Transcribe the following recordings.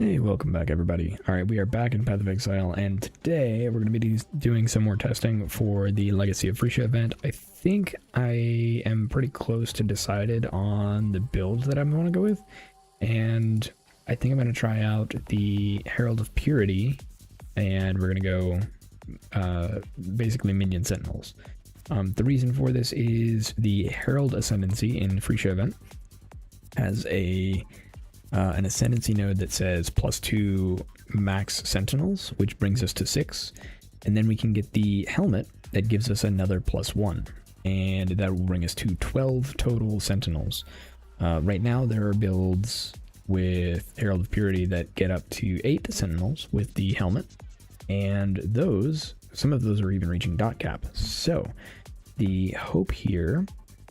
Hey, welcome back everybody. Alright, we are back in Path of Exile, and today we're going to be doing some more testing for the Legacy of Phrecia event. I think I am pretty close to decided on the build that I'm going to go with, and I think I'm going to try out the Herald of Purity, and we're going to go basically minion Sentinels. The reason for this is the Herald Ascendancy in Phrecia event has an ascendancy node that says +2 max sentinels, which brings us to 6, and then we can get the helmet that gives us another +1, and that will bring us to 12 total sentinels. Right now there are builds with Herald of Purity that get up to 8 sentinels with the helmet, and some of those are even reaching dot cap. So the hope here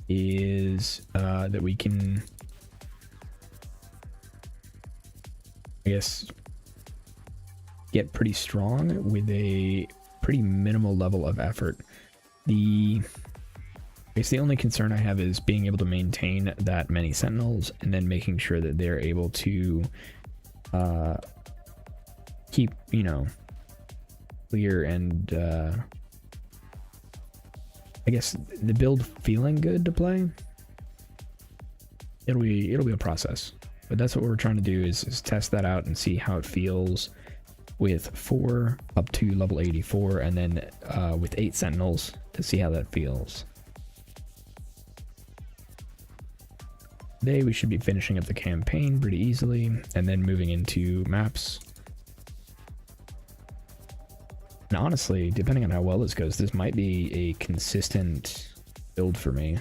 is that we can, I guess, get pretty strong with a pretty minimal level of effort. I guess the only concern I have is being able to maintain that many sentinels and then making sure that they're able to keep, clear and I guess the build feeling good to play. It'll be a process. But that's what we're trying to do is test that out and see how it feels with 4 up to level 84, and then with 8 sentinels to see how that feels. Today we should be finishing up the campaign pretty easily and then moving into maps. And honestly, depending on how well this goes, this might be a consistent build for me,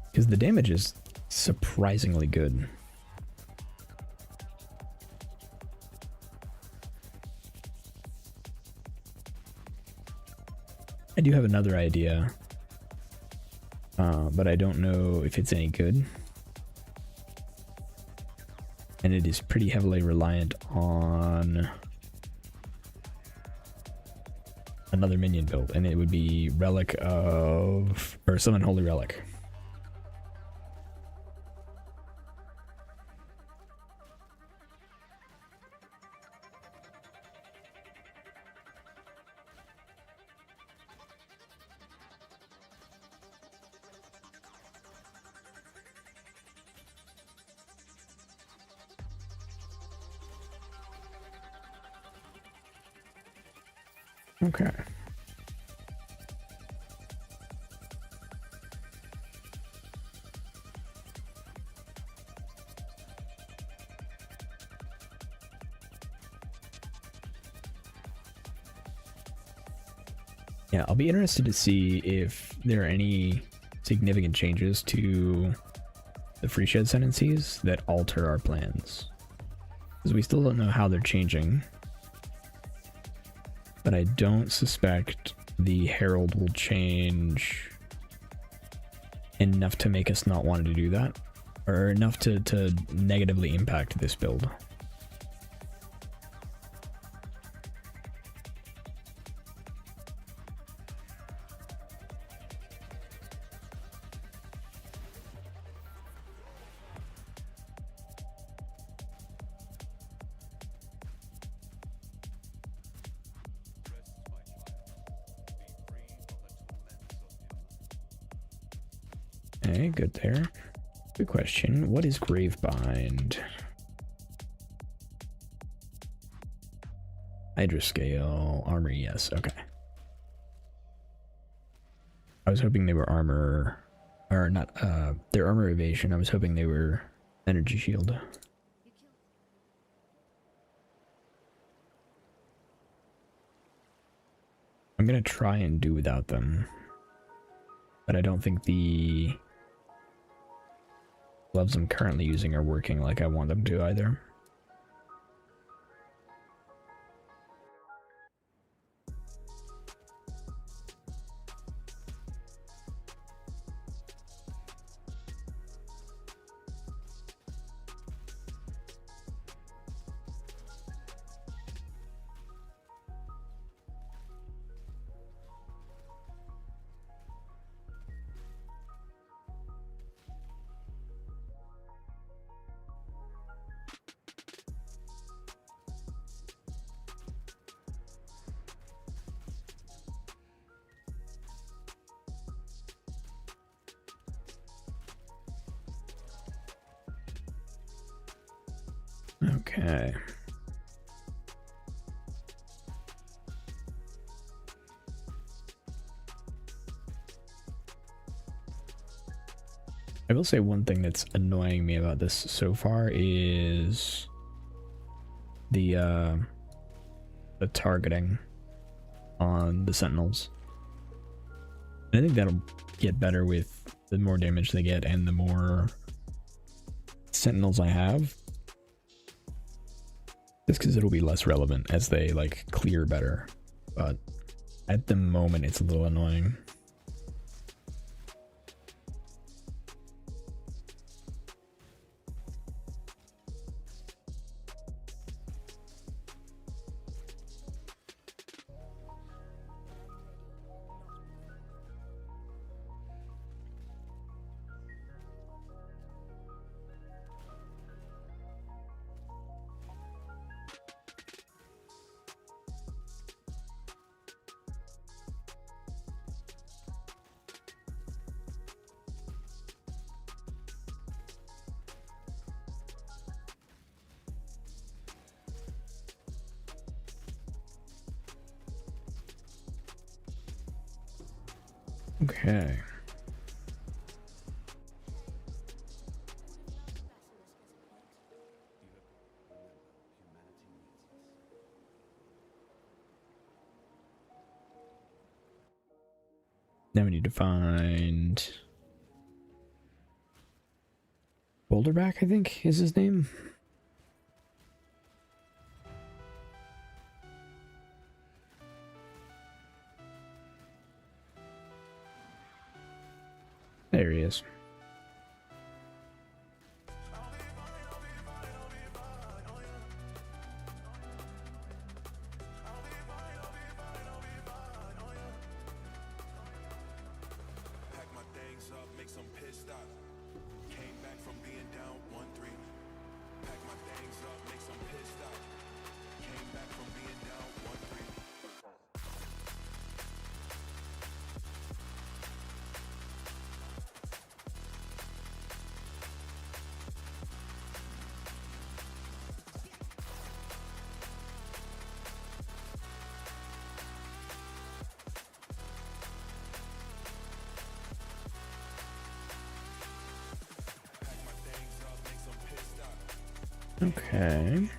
because the damage is surprisingly good. I do have another idea, but I don't know if it's any good, and it is pretty heavily reliant on another minion build, and it would be Summon Holy Relic. Okay. Yeah, I'll be interested to see if there are any significant changes to the Phrecia ascendancies that alter our plans, because we still don't know how they're changing. But I don't suspect the Herald will change enough to make us not want to do that, or enough to negatively impact this build. Okay, good there. Good question. What is Gravebind? Hydra scale, armor, yes, okay. I was hoping they were armor, or not, their armor evasion. I was hoping they were energy shield. I'm gonna try and do without them, but I don't think the gloves I'm currently using are working like I want them to either. Okay. I will say one thing that's annoying me about this so far is the targeting on the Sentinels. I think that'll get better with the more damage they get and the more Sentinels I have. Just because it'll be less relevant as they like clear better. But at the moment it's a little annoying. Okay. Now we need to find Boulderback, I think is his name. There he is. Okay.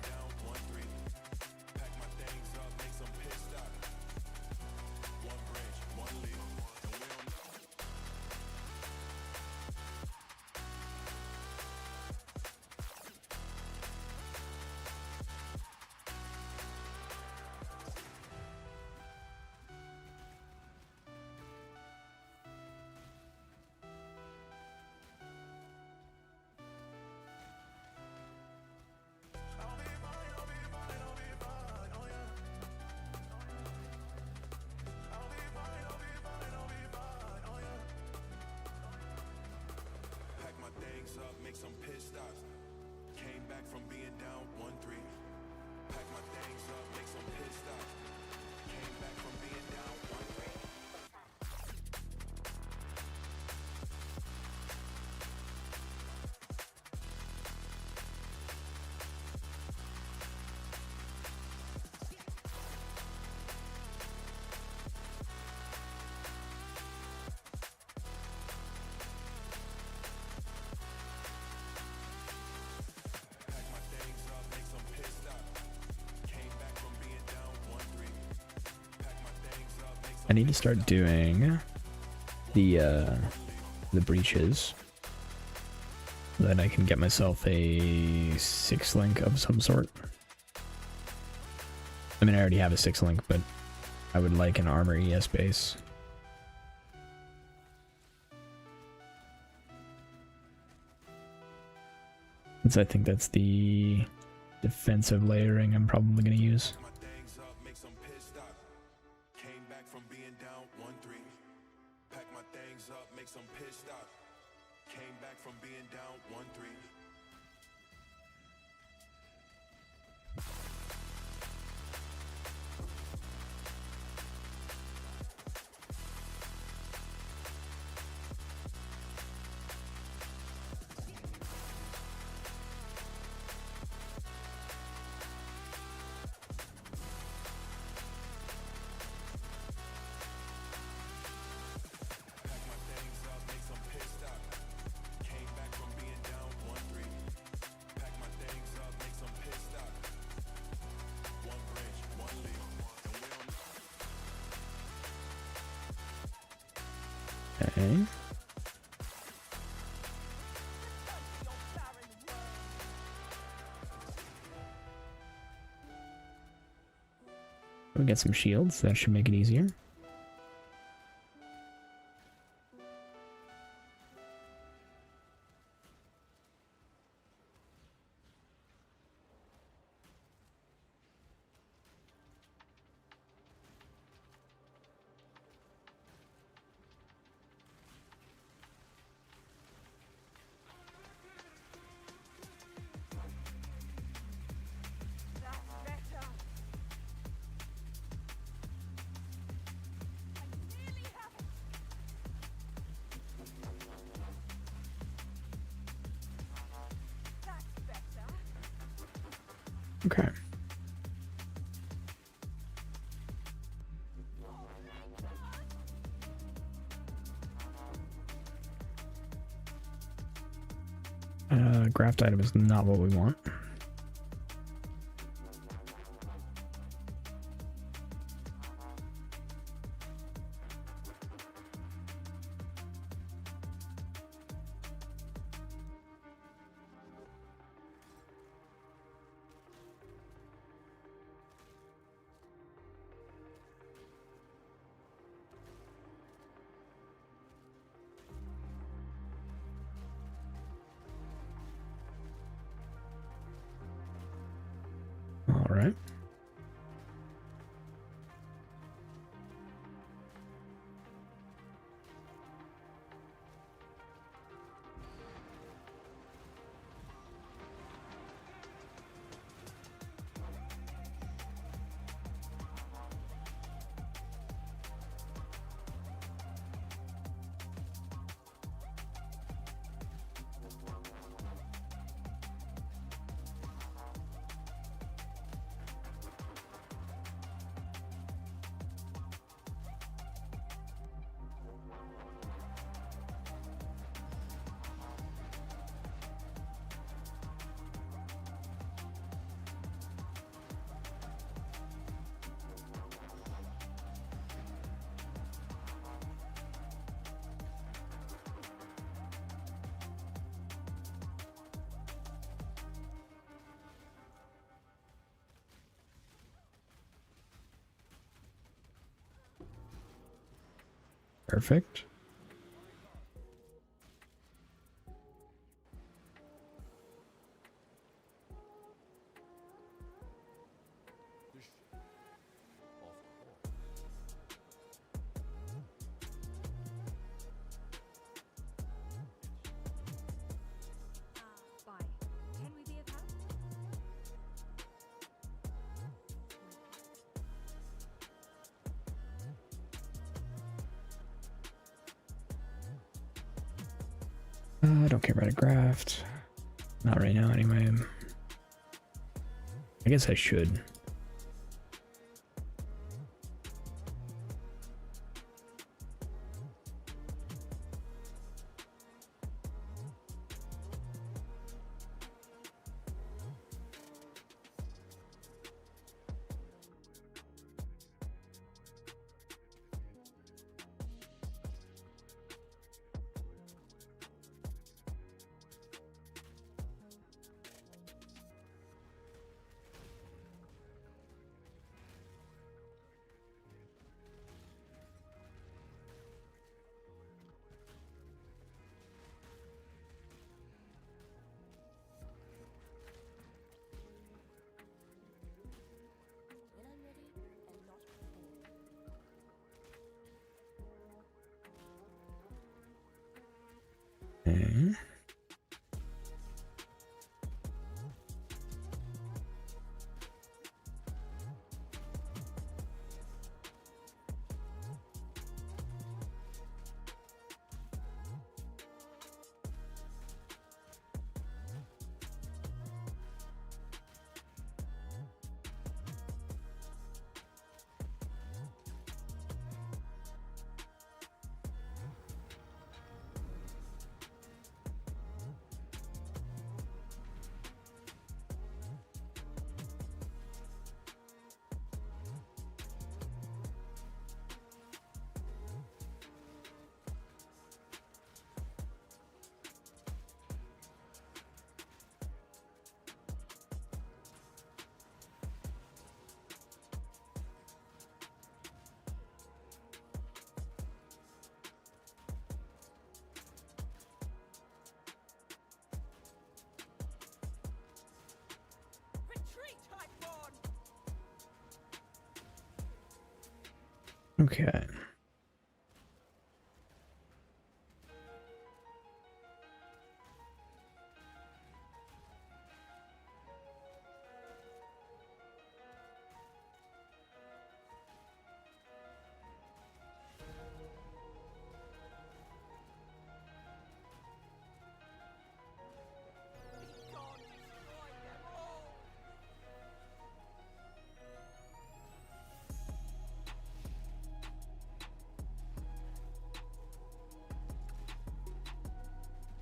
I need to start doing the breaches so that I can get myself a 6-link of some sort. I mean, I already have a 6-link, but I would like an armor ES base. Since I think that's the defensive layering I'm probably going to use. Okay. We'll get some shields. That should make it easier. Okay. Craft item is not what we want. All right. Perfect. I don't care about a graft. Not right now, anyway. I guess I should. Okay. Okay.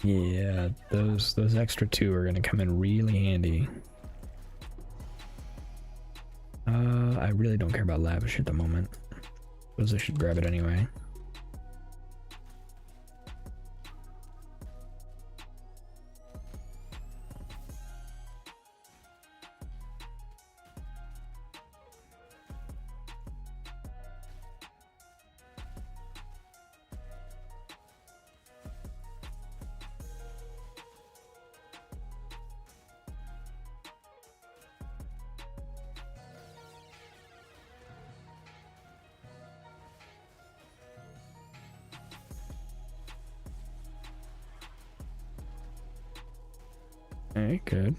Yeah, those extra 2 are gonna come in really handy. I really don't care about lavish at the moment. Suppose I should grab it anyway. Okay, good.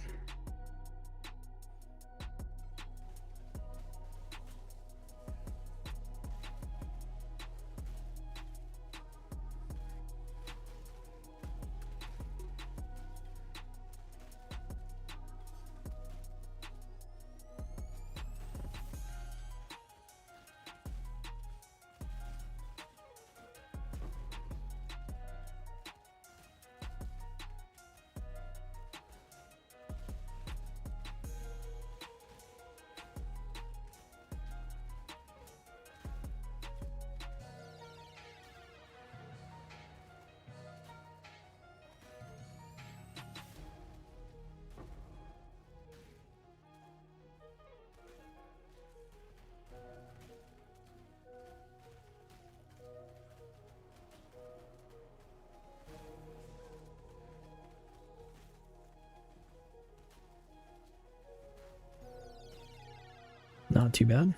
Not too bad.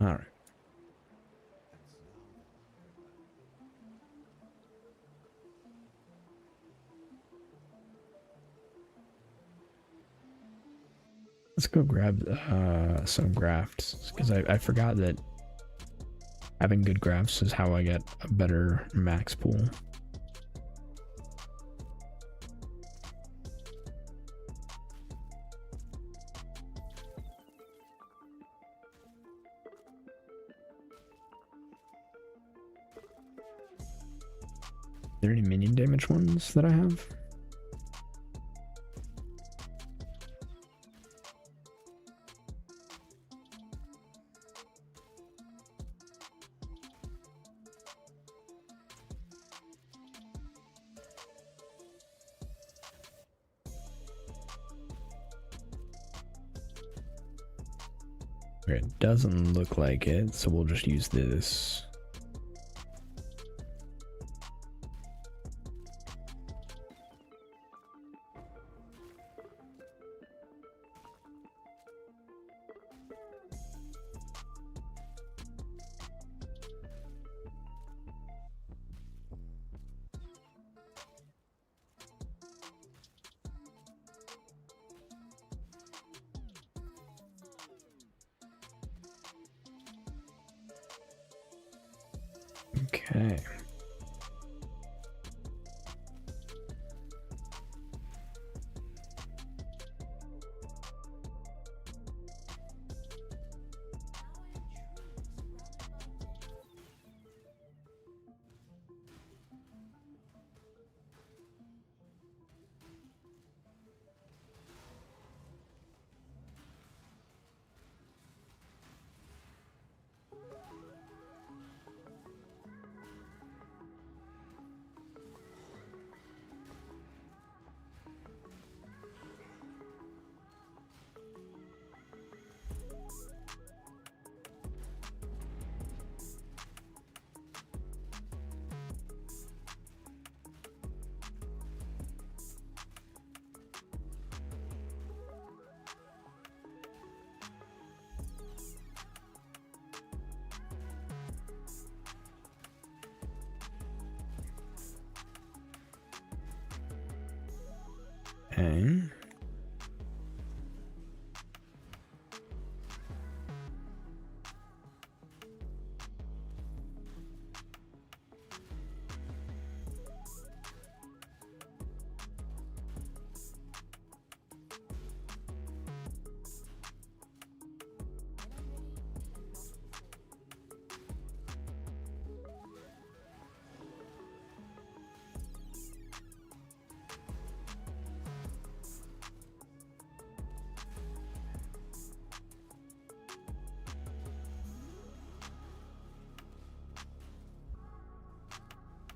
All right. Let's go grab some grafts, because I forgot that having good grafts is how I get a better max pool. Are there any minion damage ones that I have? Okay, it doesn't look like it, so we'll just use this. Okay. Okay.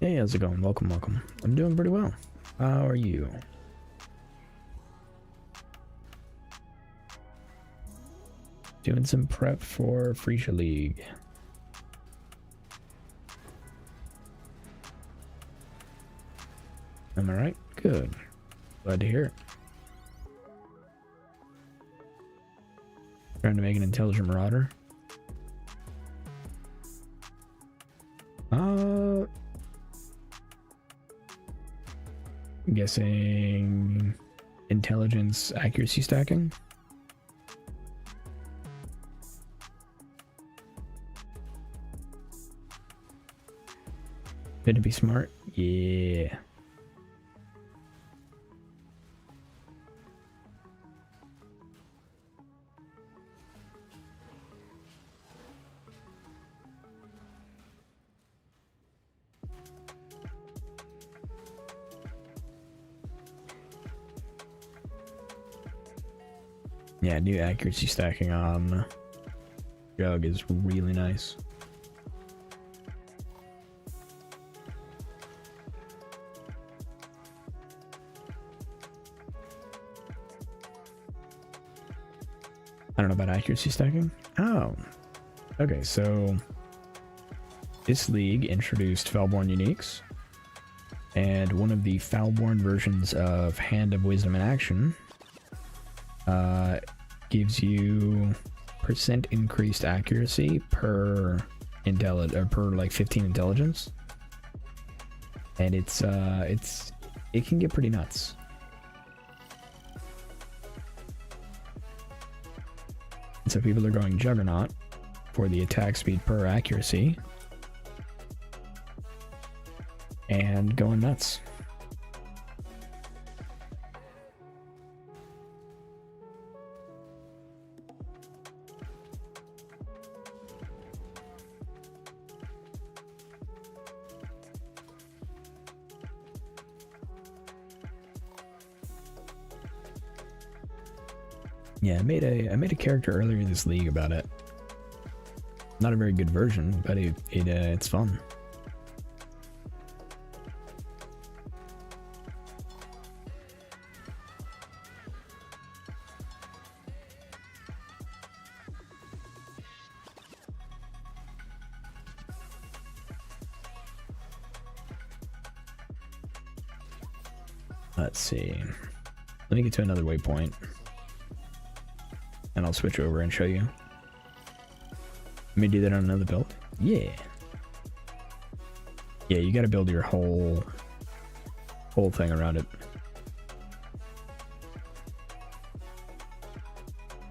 Hey, how's it going? Welcome, welcome. I'm doing pretty well. How are you? Doing some prep for Phrecia League. Am I right? Good. Glad to hear it. Trying to make an intelligent marauder. I'm guessing intelligence accuracy stacking. Good to be smart. Yeah. Yeah, new accuracy stacking on Jug is really nice. I don't know about accuracy stacking. Oh, okay, so this league introduced Foulborn uniques, and one of the Foulborn versions of Hand of Wisdom in Action gives you % increased accuracy per like 15 intelligence, and it can get pretty nuts. And so people are going Juggernaut for the attack speed per accuracy and going nuts. Yeah, I made a character earlier in this league about it. Not a very good version, but it's fun. Let's see. Let me get to another waypoint. And I'll switch over and show you. Let me do that on another build. Yeah. Yeah, you gotta build your whole thing around it.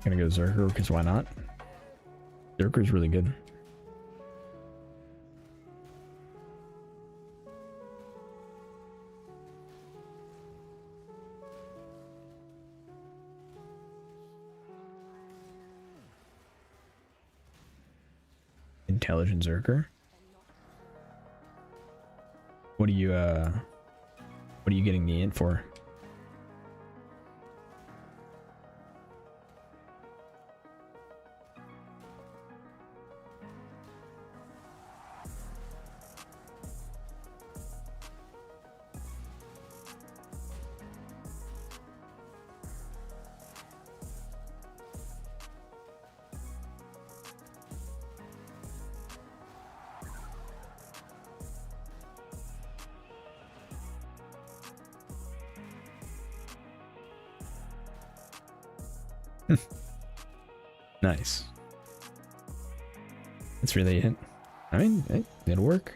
Gonna go Zerker, because why not? Zerker's really good. Intelligent Zerker. What are you getting me in for? Nice. That's really it. I mean, it'll work.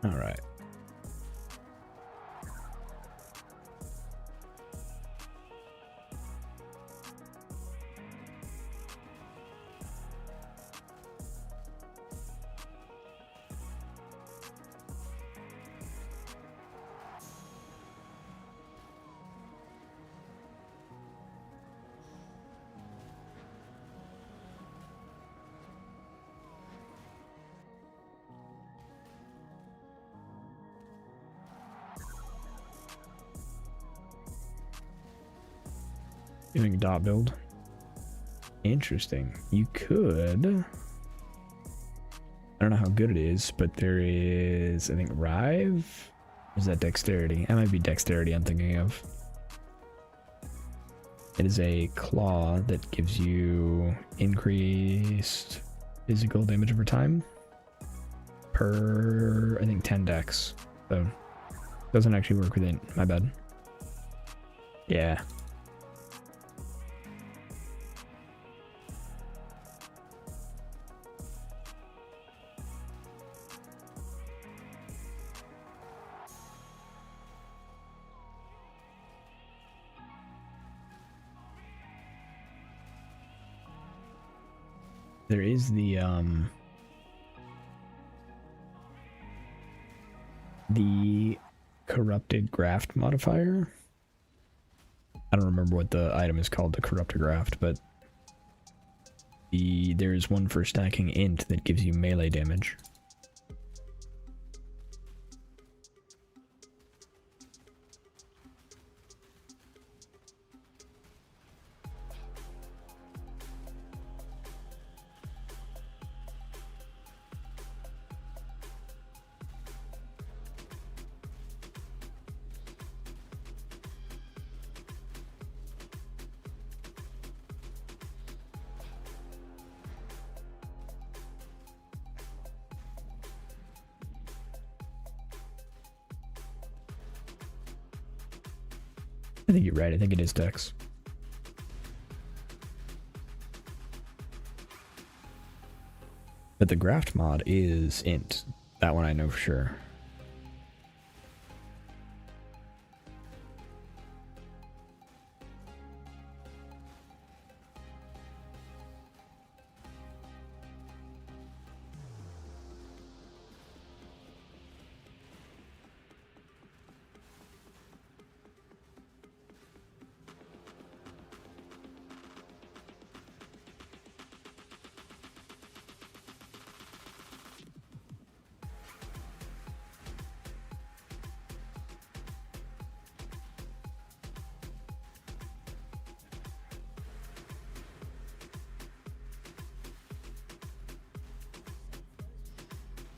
All right. Doing dot build. Interesting. You could. I don't know how good it is, but there is, I think, Rive. Or is that Dexterity? That might be Dexterity I'm thinking of. It is a claw that gives you increased physical damage over time per, I think, 10 dex. So, doesn't actually work with it. My bad. Yeah. There is the corrupted graft modifier. I don't remember what the item is called, the corrupted graft, but there's one for stacking int that gives you melee damage. I think you're right. I think it is Dex. But the graft mod is int. That one I know for sure.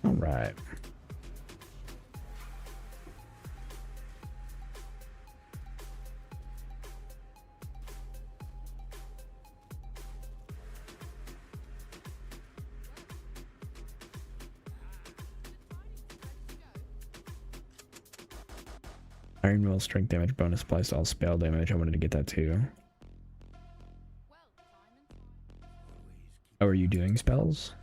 All right. Iron Will strength damage bonus applies to all spell damage. I wanted to get that too. Oh, are you doing spells?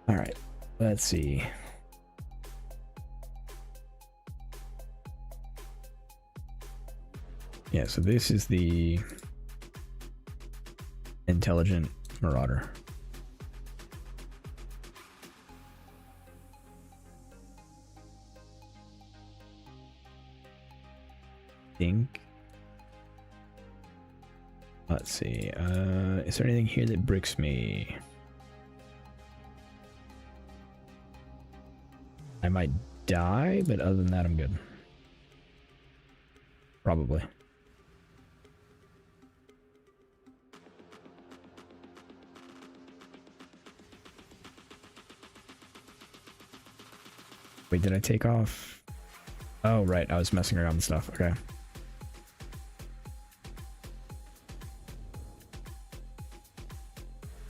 All right, let's see. Yeah, so this is the Intelligent Marauder. Think. Let's see. Is there anything here that bricks me? I might die, but other than that, I'm good. Probably. Wait, did I take off? Oh, right. I was messing around with stuff. Okay.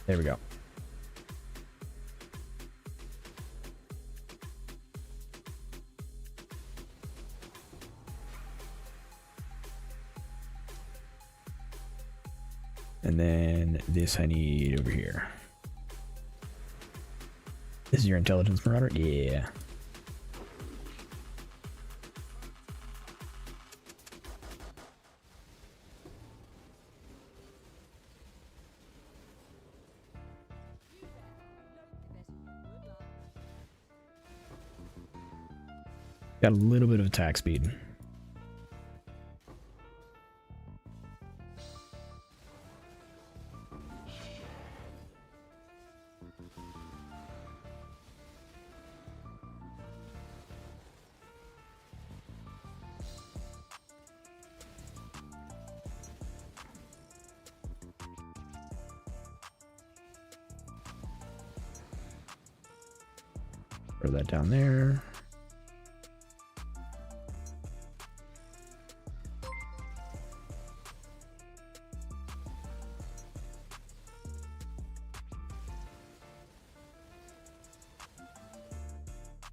There we go. And then this I need over here. This is your intelligence marauder? Yeah. Got a little bit of attack speed. Throw that down there.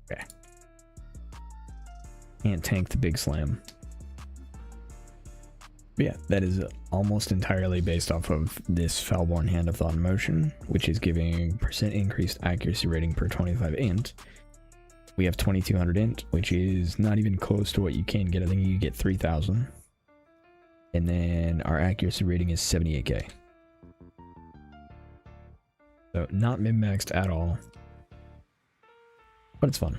Okay. Can't tank the big slam. But yeah, that is almost entirely based off of this Foulborn Hand of Thought in Motion, which is giving % increased accuracy rating per 25 int. We have 2200 int, which is not even close to what you can get. I think you get 3000. And then our accuracy rating is 78k. So not min-maxed at all. But it's fun.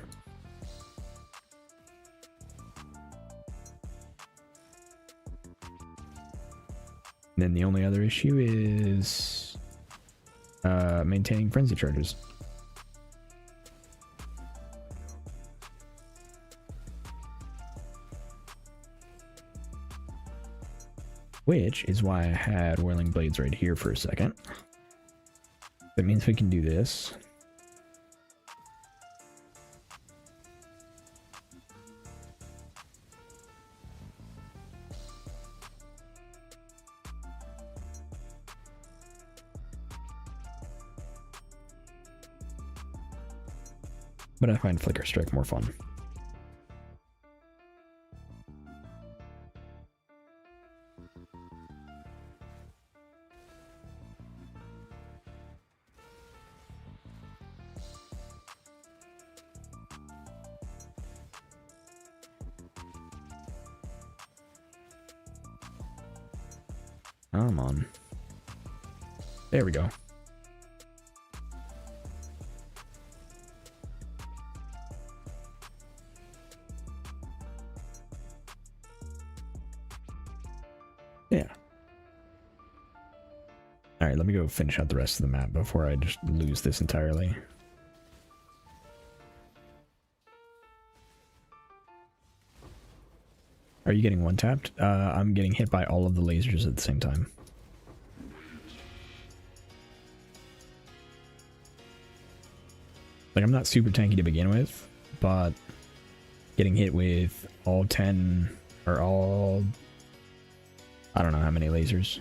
And then the only other issue is maintaining frenzy charges. Which is why I had Whirling Blades right here for a second. That means we can do this. But I find Flicker Strike more fun. Come on. There we go. Yeah. Alright, let me go finish out the rest of the map before I just lose this entirely. Are you getting one-tapped? I'm getting hit by all of the lasers at the same time. Like, I'm not super tanky to begin with, but getting hit with all 10 or all... I don't know how many lasers.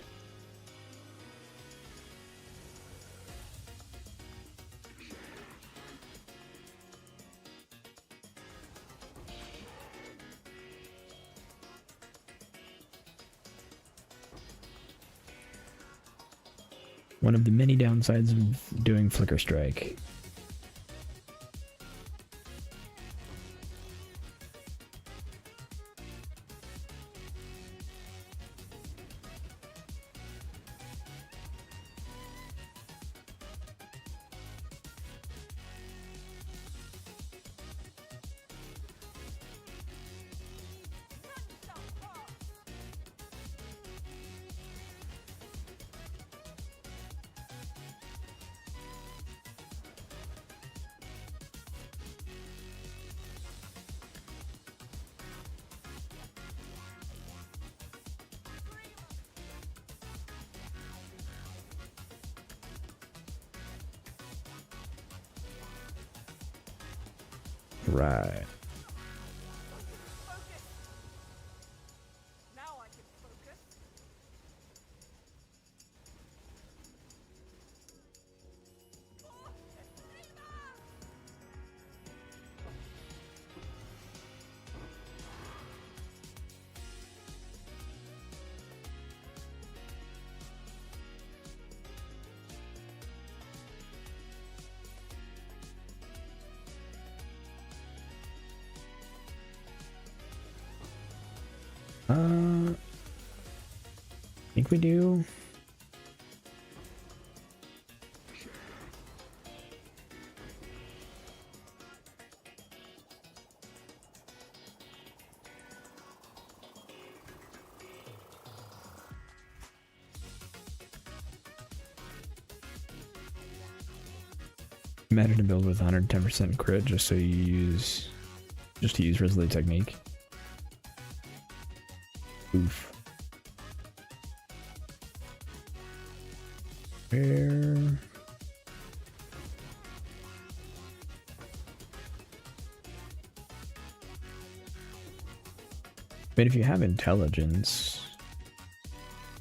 One of the many downsides of doing Flicker Strike. Right. I think we do. Imagine a build with 110% crit just so you use, just to use Resolute Technique. Oof. Where? But if you have intelligence,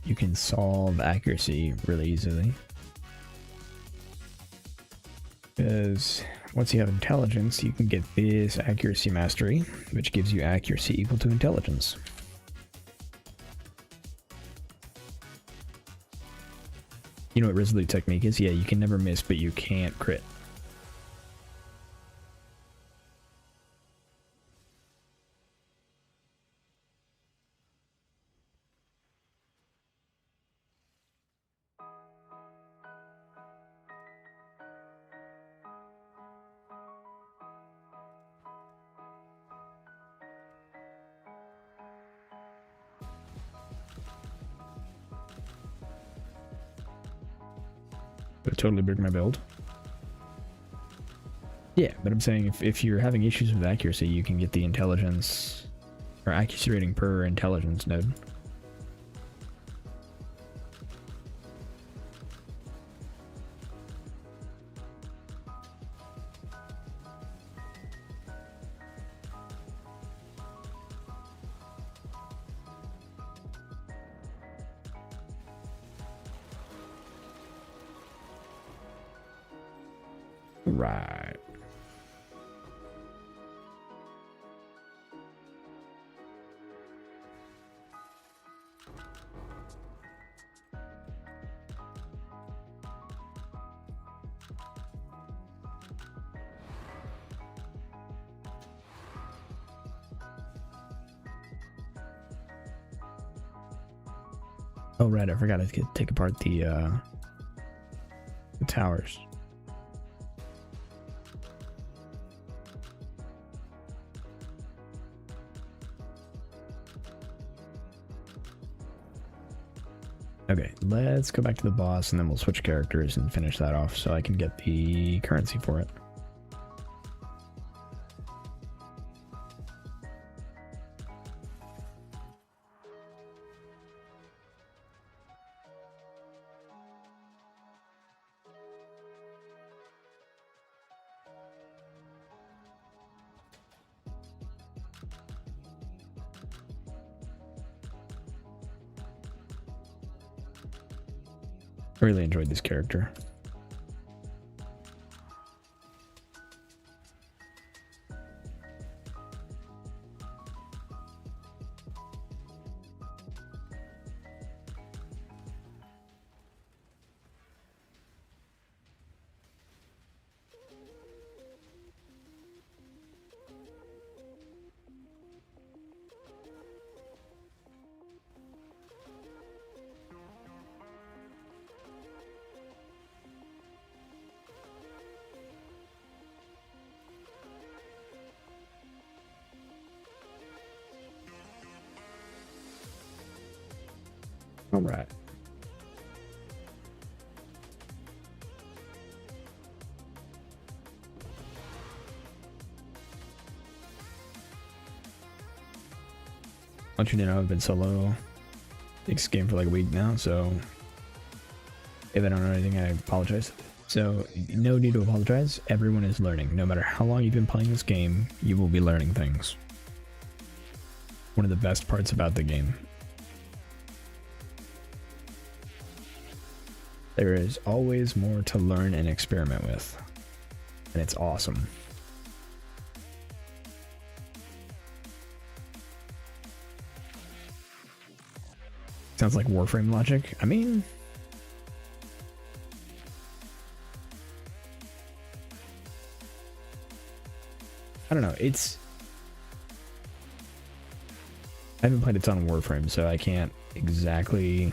you can solve accuracy really easily. Because once you have intelligence, you can get this accuracy mastery, which gives you accuracy equal to intelligence. You know what Resolute Technique is? Yeah, you can never miss, but you can't crit. But totally brick my build. Yeah, but I'm saying if you're having issues with accuracy, you can get the intelligence or accuracy rating per intelligence node. Right. Oh right, I forgot to take apart the towers. Okay, let's go back to the boss and then we'll switch characters and finish that off so I can get the currency for it. I really enjoyed this character. All right. I want you to know I've been solo this game for like a week now, so if I don't know anything, I apologize. So no need to apologize. Everyone is learning. No matter how long you've been playing this game, you will be learning things. One of the best parts about the game. There is always more to learn and experiment with, and it's awesome. Sounds like Warframe logic. I mean, I don't know. I haven't played a ton of Warframe, so I can't exactly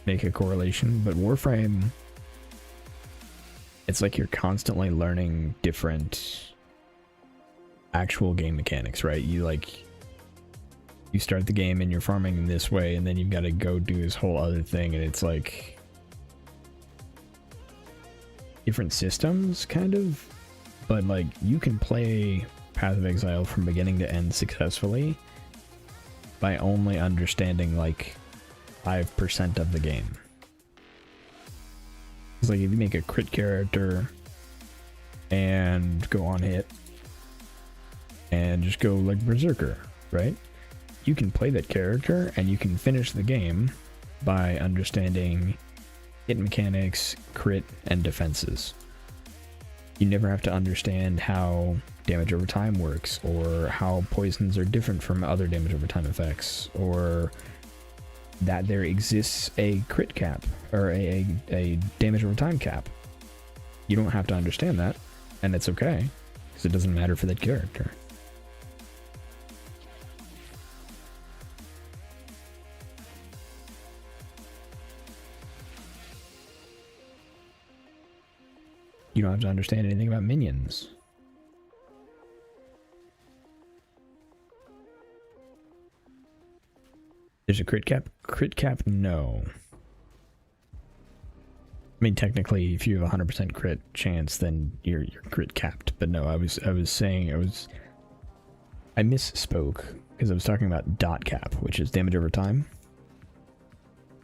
make a correlation, but Warframe, it's like you're constantly learning different actual game mechanics, right? You start the game and you're farming in this way, and then you've got to go do this whole other thing, and it's like different systems, kind of. But like, you can play Path of Exile from beginning to end successfully by only understanding like 5% of the game. It's like if you make a crit character and go on hit and just go like Berserker, right? You can play that character and you can finish the game by understanding hit mechanics, crit, and defenses. You never have to understand how damage over time works, or how poisons are different from other damage over time effects, or that there exists a crit cap, or a damage over time cap. You don't have to understand that, and it's okay, because it doesn't matter for that character. You don't have to understand anything about minions. There's a crit cap? Crit cap, no. I mean, technically, if you have a 100% crit chance, then you're crit capped. But no, I misspoke, because I was talking about dot cap, which is damage over time.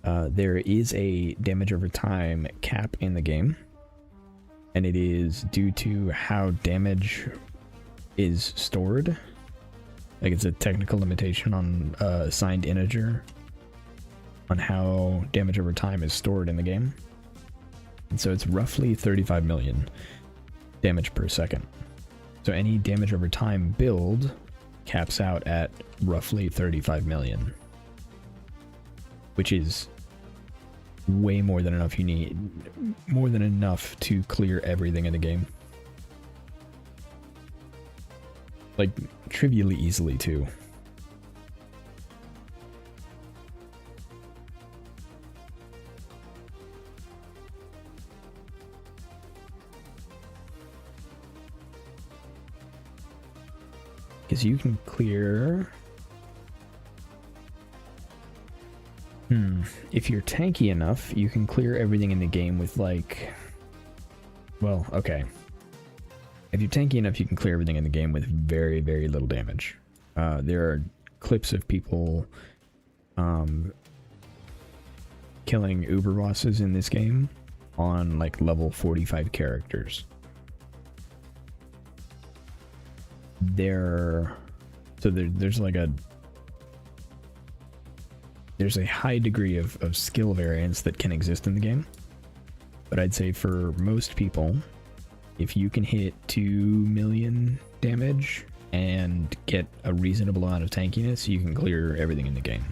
There is a damage over time cap in the game, and it is due to how damage is stored. Like, it's a technical limitation on assigned integer on how damage over time is stored in the game. And so it's roughly 35 million damage per second. So any damage over time build caps out at roughly 35 million, which is way more than enough. You need more than enough to clear everything in the game. Like, trivially easily, too. Because you can clear... If you're tanky enough, you can clear everything in the game with, like... Well, okay. If you're tanky enough, you can clear everything in the game with very, very little damage. There are clips of people killing uber bosses in this game on like level 45 characters. There's a high degree of skill variance that can exist in the game. But I'd say for most people, if you can hit 2 million damage and get a reasonable amount of tankiness, you can clear everything in the game.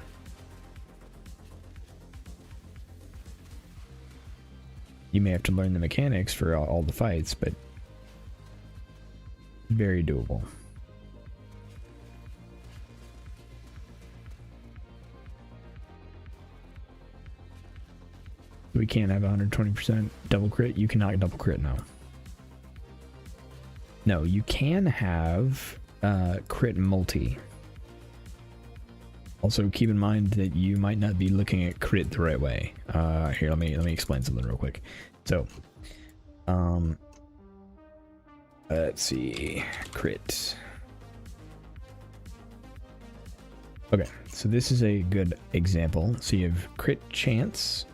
You may have to learn the mechanics for all the fights, but very doable. We can't have 120% double crit. You cannot double crit now. No, you can have crit multi. Also, keep in mind that you might not be looking at crit the right way. Here, let me explain something real quick. So, let's see, crit. Okay, so this is a good example. So you have crit chance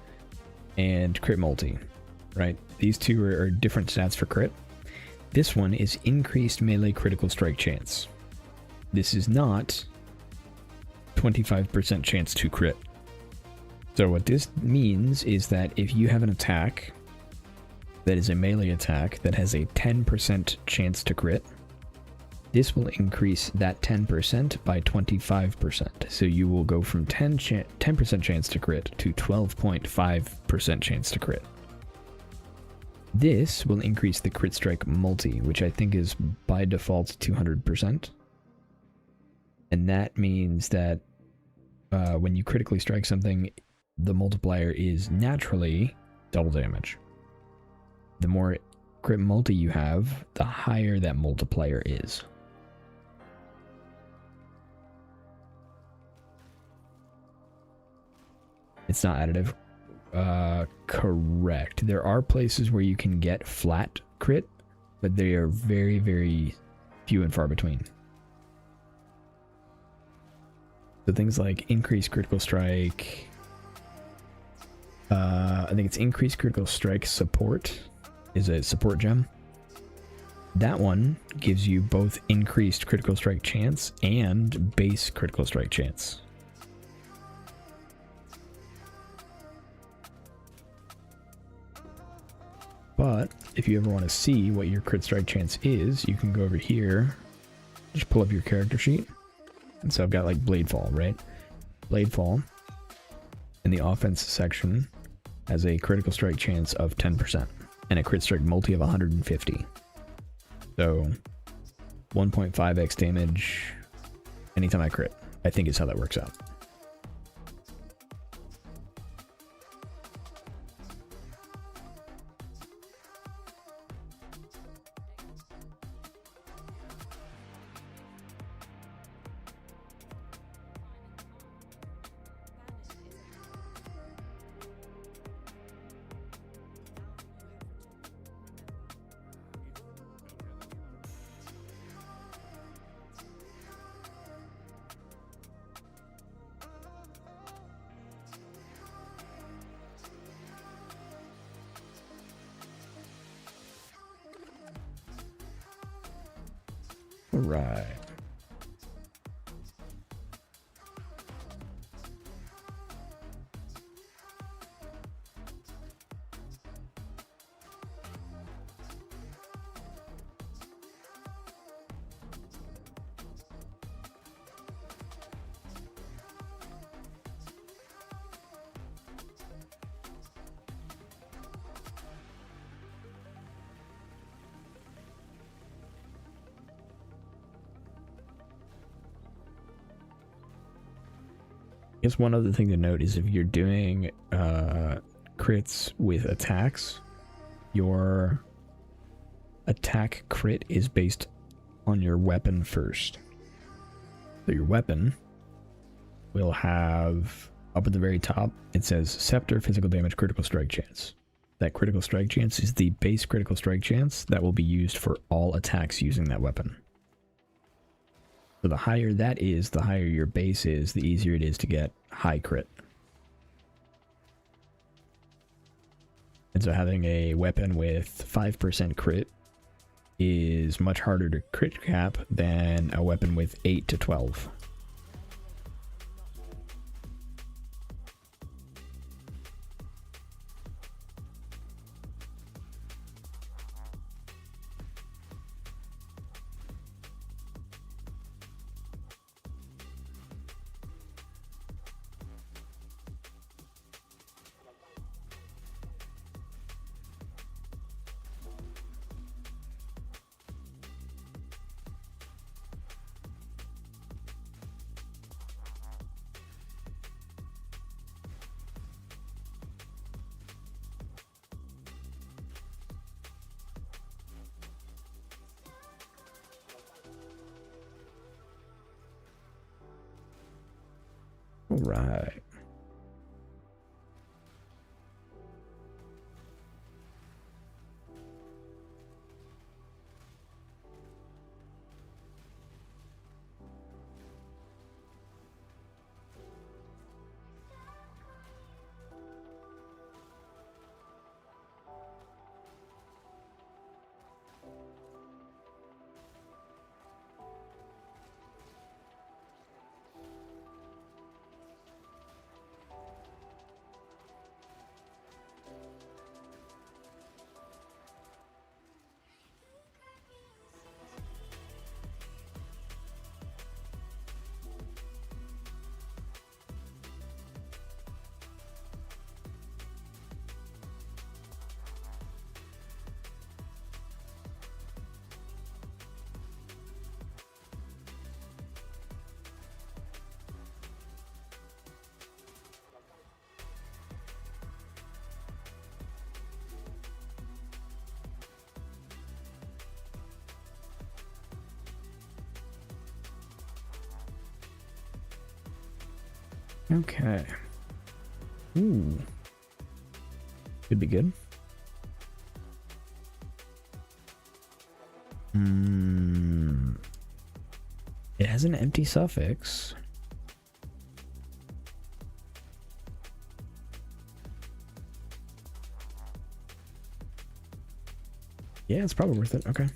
and crit multi, right? These two are different stats for crit. This one is increased melee critical strike chance. This is not 25% chance to crit. So what this means is that if you have an attack that is a melee attack that has a 10% chance to crit, this will increase that 10% by 25%. So you will go from 10% chance to crit to 12.5% chance to crit. This will increase the crit strike multi, which I think is by default 200%. And that means that when you critically strike something, the multiplier is naturally double damage. The more crit multi you have, the higher that multiplier is. It's not additive. Correct. There are places where you can get flat crit, but they are very, very few and far between. So things like increased critical strike. I think it's increased critical strike support is a support gem. That one gives you both increased critical strike chance and base critical strike chance. But if you ever want to see what your crit strike chance is, you can go over here, just pull up your character sheet. And so I've got like Bladefall, right? Bladefall in the offense section has a critical strike chance of 10% and a crit strike multi of 150. So 1.5x damage anytime I crit, I think is how that works out. Right. I guess one other thing to note is if you're doing crits with attacks, your attack crit is based on your weapon first. So your weapon will have, up at the very top, it says Scepter Physical Damage Critical Strike Chance. That critical strike chance is the base critical strike chance that will be used for all attacks using that weapon. So the higher that is, the higher your base is, the easier it is to get high crit. And so having a weapon with 5% crit is much harder to crit cap than a weapon with 8 to 12. All right. Okay. Ooh. Could be good. It has an empty suffix. Yeah, it's probably worth it. Okay.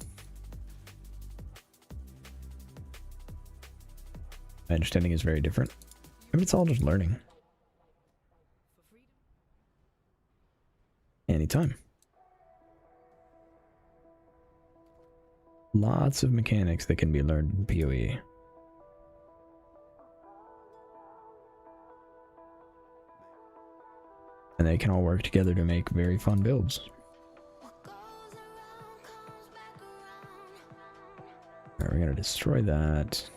My understanding is very different. Maybe it's all just learning. Anytime. Lots of mechanics that can be learned in PoE. And they can all work together to make very fun builds. Alright, we're gonna destroy that.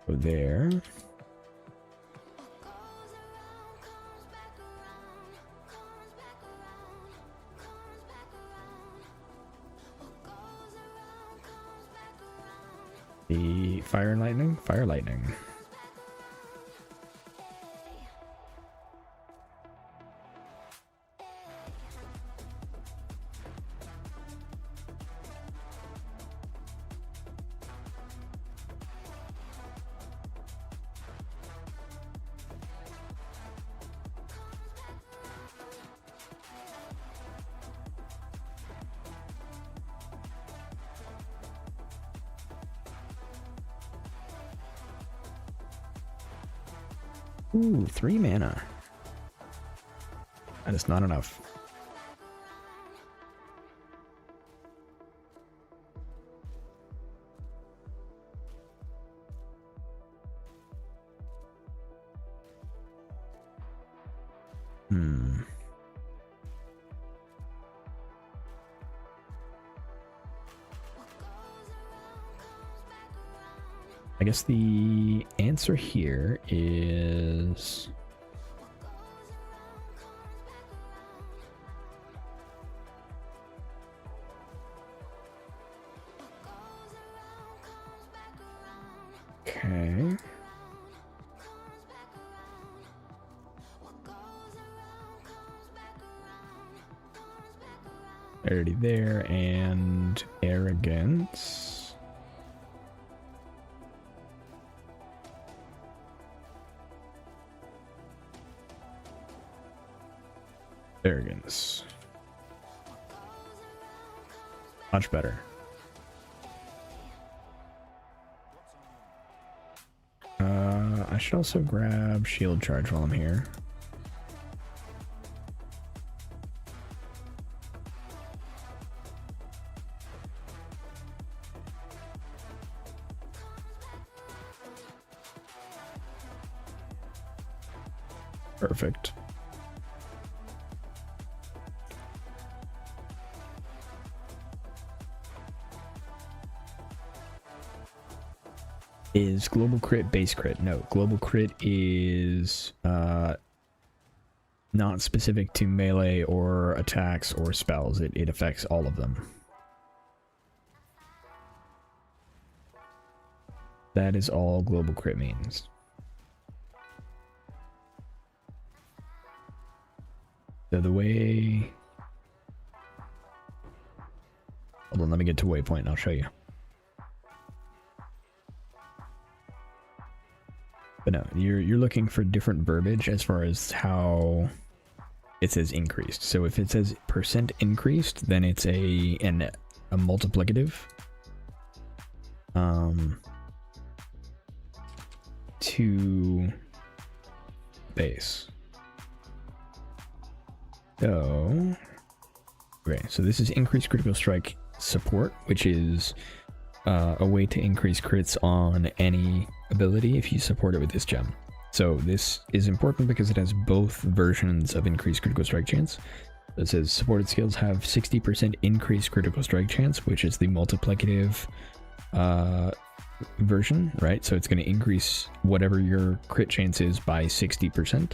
Go there. The fire and lightning? Fire lightning. Ooh, 3 mana. That is not enough. I guess the answer here is... Okay. Already there, and arrogance. Arrogance. Much better. I should also grab shield charge while I'm here. Perfect. Is global crit base crit? No, global crit is not specific to melee or attacks or spells. It affects all of them. That is all global crit means. So the way... Hold on, let me get to waypoint and I'll show you. But no, you're looking for different verbiage as far as how it says increased. So if it says percent increased, then it's a multiplicative. To base. So, okay, so this is increased critical strike support, which is a way to increase crits on any ability if you support it with this gem. So this is important because it has both versions of increased critical strike chance. It says supported skills have 60% increased critical strike chance, which is the multiplicative version, right? So it's going to increase whatever your crit chance is by 60%.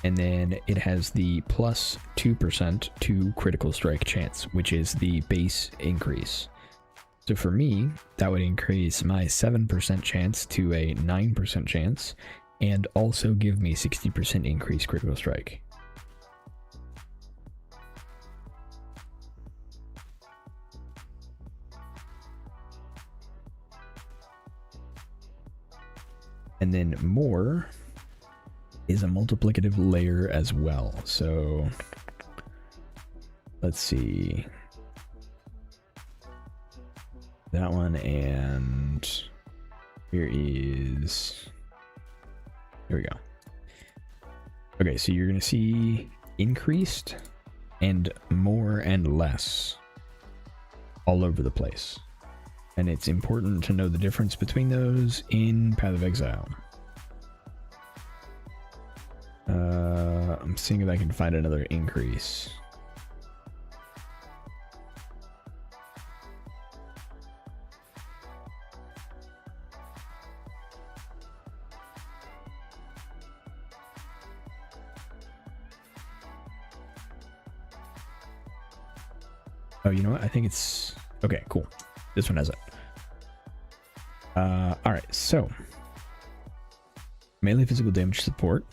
And then it has the plus 2% to critical strike chance, which is the base increase. So for me, that would increase my 7% chance to a 9% chance, and also give me 60% increased critical strike. And then more is a multiplicative layer as well. So let's see. That one, and here we go. Okay, so you're gonna see increased and more and less all over the place. And it's important to know the difference between those in Path of Exile. I'm seeing if I can find another increase. Oh, you know what? I think it's... Okay, cool. This one has it. Alright, so... melee physical damage support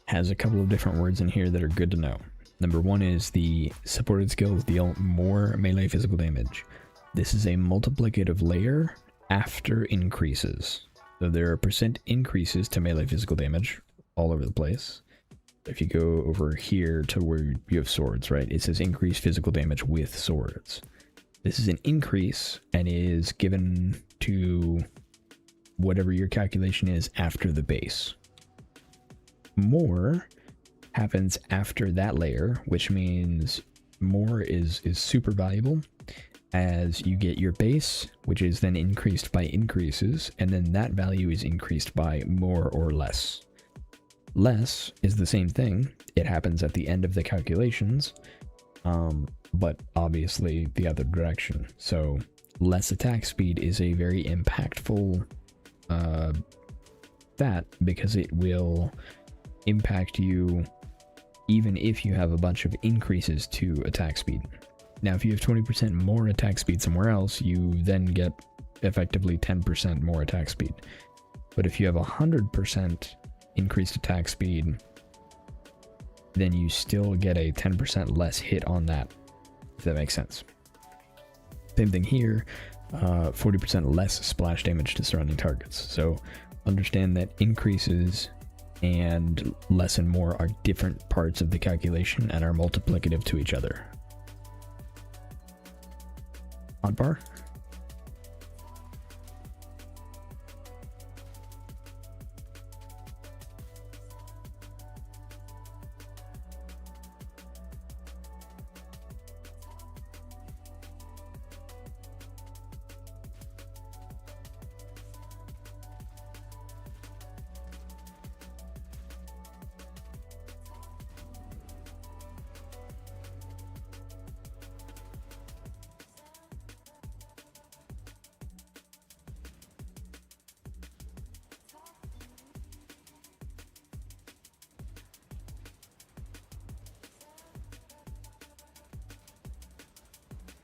has a couple of different words in here that are good to know. Number one is the supported skills deal more melee physical damage. This is a multiplicative layer after increases. So there are percent increases to melee physical damage all over the place. If you go over here to where you have swords, right? It says increase physical damage with swords. This is an increase and is given to whatever your calculation is after the base. More happens after that layer, which means more is super valuable as you get your base, which is then increased by increases, and then that value is increased by more or less. Less is the same thing. It happens at the end of the calculations, but obviously the other direction. So less attack speed is a very impactful stat because it will impact you even if you have a bunch of increases to attack speed. Now, if you have 20% more attack speed somewhere else, you then get effectively 10% more attack speed. But if you have 100% increased attack speed, then you still get a 10% less hit on that, if that makes sense. Same thing here, 40% less splash damage to surrounding targets. So understand that increases and less and more are different parts of the calculation and are multiplicative to each other. Hotbar?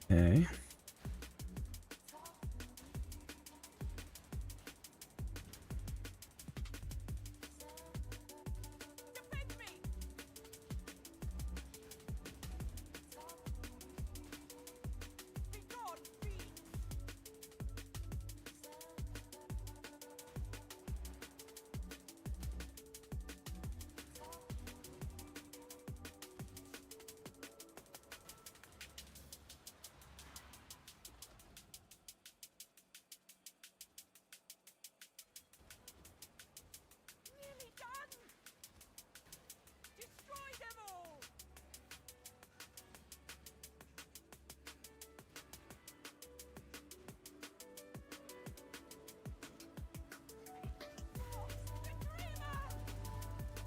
Okay.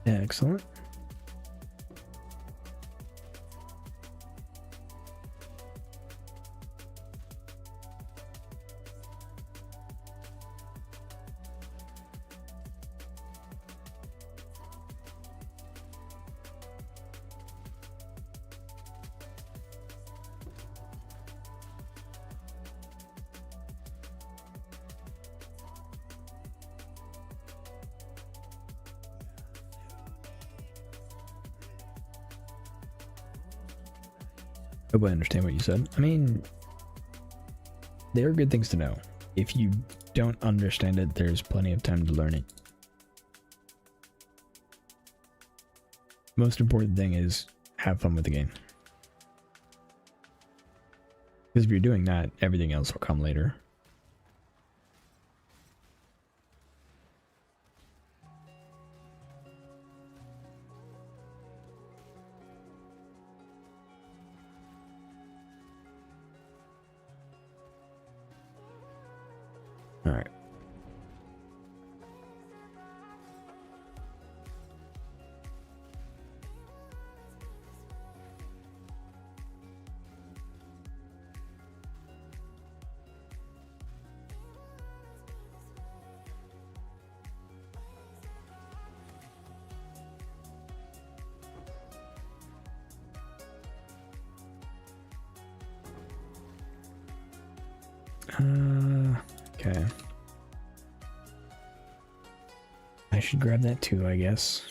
Excellent. Hope I understand what you said. I mean, they are good things to know. If you don't understand it, there's plenty of time to learn it. Most important thing is have fun with the game. Because if you're doing that, everything else will come later. All right. Okay. I should grab that too, I guess.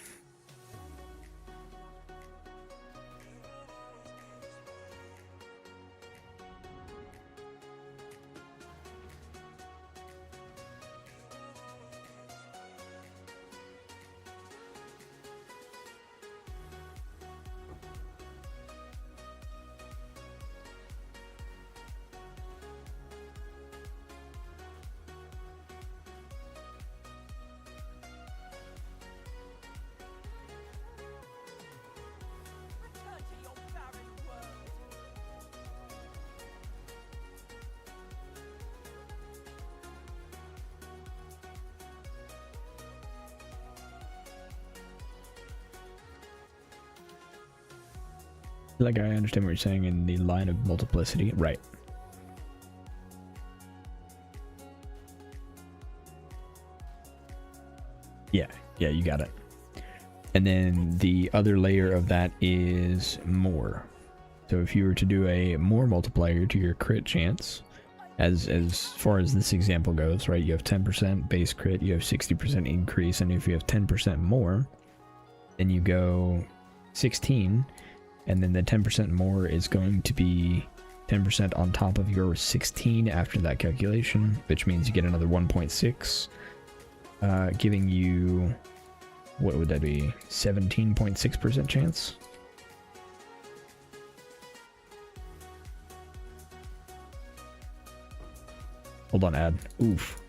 Like, I understand what you're saying in the line of multiplicity. Right. Yeah, you got it. And then the other layer of that is more. So if you were to do a more multiplier to your crit chance, as far as this example goes, right, you have 10% base crit, you have 60% increase, and if you have 10% more, then you go 16, and then the 10% more is going to be 10% on top of your 16 after that calculation, which means you get another 1.6, giving you, what would that be, 17.6% chance? Hold on, ad. Oof.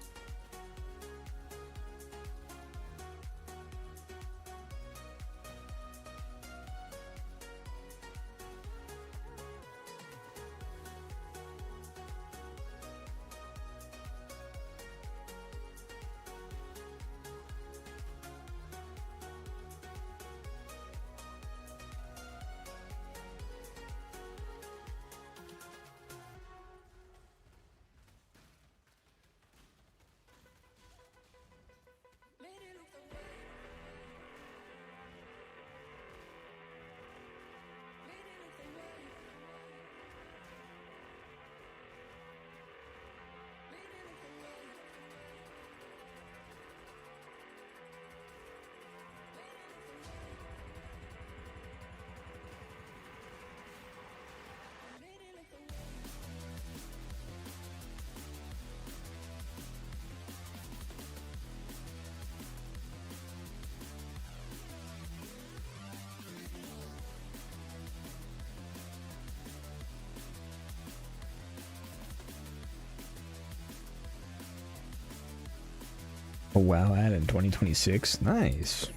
Oh wow, ad in 2026. Nice.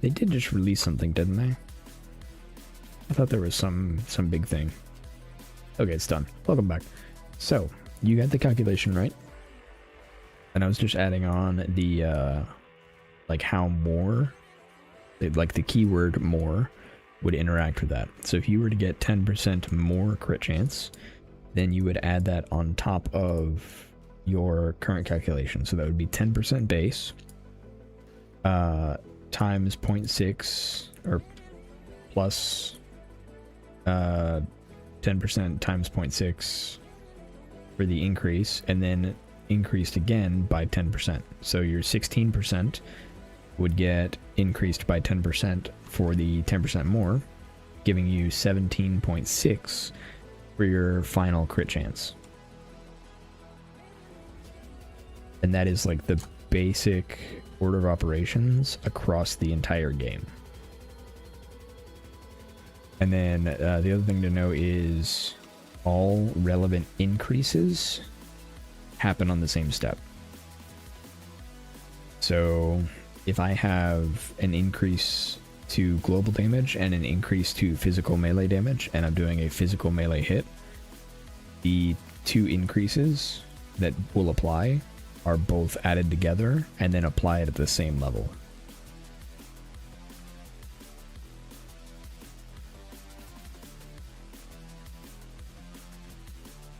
They did just release something, didn't they? I thought there was some big thing. Okay, it's done. Welcome back. So, you got the calculation right. And I was just adding on the, like how more, like the keyword more would interact with that. So if you were to get 10% more crit chance, then you would add that on top of your current calculation. So that would be 10% base, times 0.6 or plus 10% times 0.6 for the increase, and then increased again by 10%. So your 16% would get increased by 10% for the 10% more, giving you 17.6 for your final crit chance. And that is like the basic order of operations across the entire game. And then the other thing to know is all relevant increases happen on the same step. So if I have an increase to global damage and an increase to physical melee damage, and I'm doing a physical melee hit, the two increases that will apply are both added together and then applied at the same level.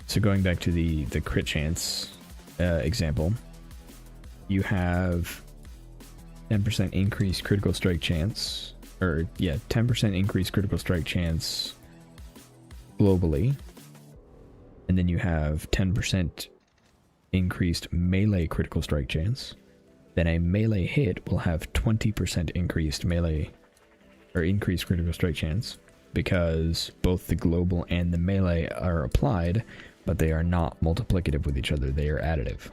So going back to the crit chance example, you have 10% increased critical strike chance, or yeah, 10% increased critical strike chance globally, and then you have 10% increased melee critical strike chance. Then a melee hit will have 20% increased melee or increased critical strike chance, because both the global and the melee are applied, but they are not multiplicative with each other, they are additive.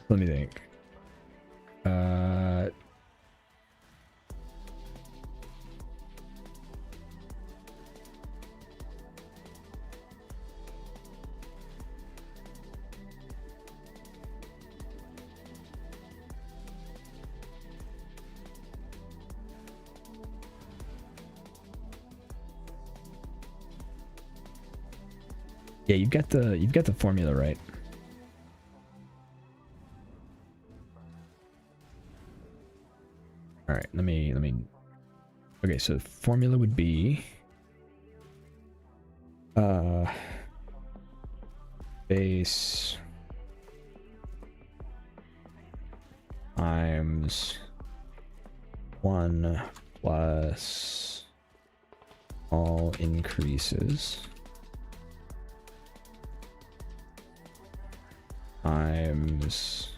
Let me think. Yeah, you've got the formula right. All right, let me. Okay, so the formula would be base times 1 plus all increases times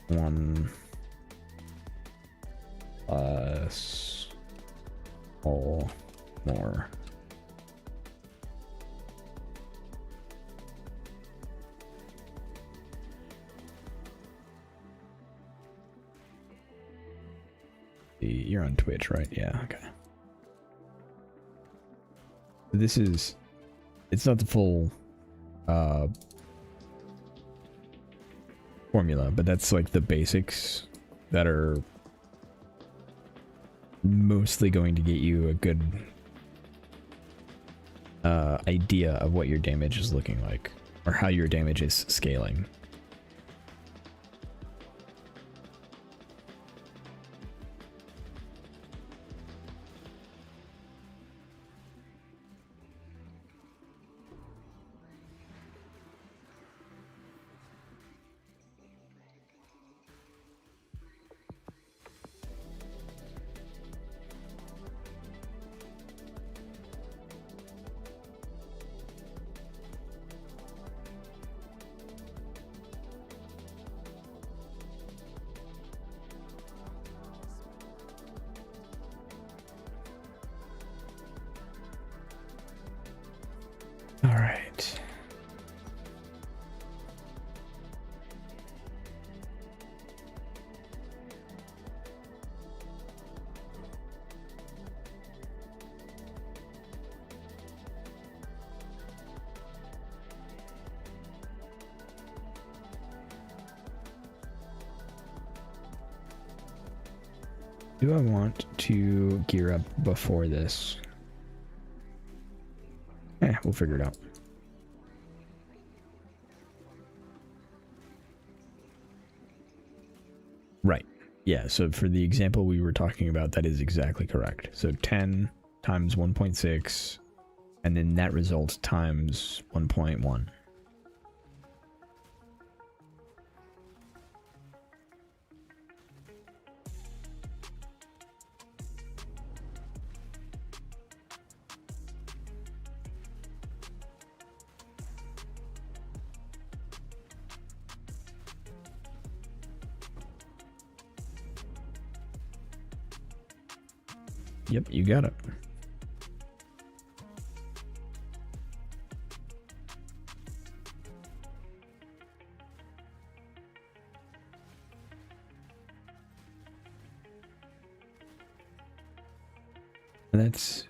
1 plus all more. You're on Twitch, right? Yeah, okay. This is, it's not the full formula, but that's like the basics that are mostly going to get you a good idea of what your damage is looking like, or how your damage is scaling. All right. Do I want to gear up before this? We'll figure it out. Right. Yeah, so for the example we were talking about, that is exactly correct. So 10 times 1.6, and then that result times 1.1. Yep, you got it. That's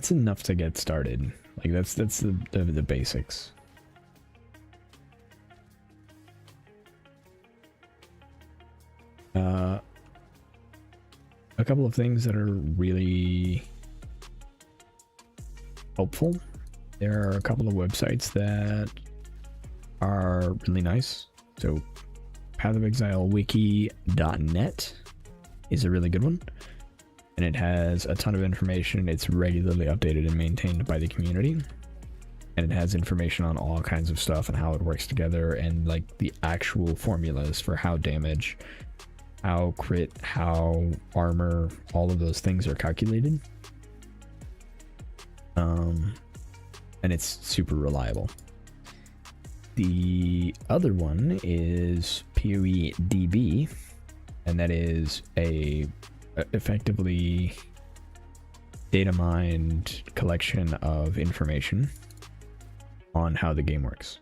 enough to get started. Like that's the basics. A couple of things that are really helpful. There are a couple of websites that are really nice. So pathofexilewiki.net is a really good one. And it has a ton of information. It's regularly updated and maintained by the community. And it has information on all kinds of stuff and how it works together and like the actual formulas for how damage, how crit, how armor, all of those things are calculated. And it's super reliable. The other one is PoEDB, and that is a effectively data mined collection of information on how the game works.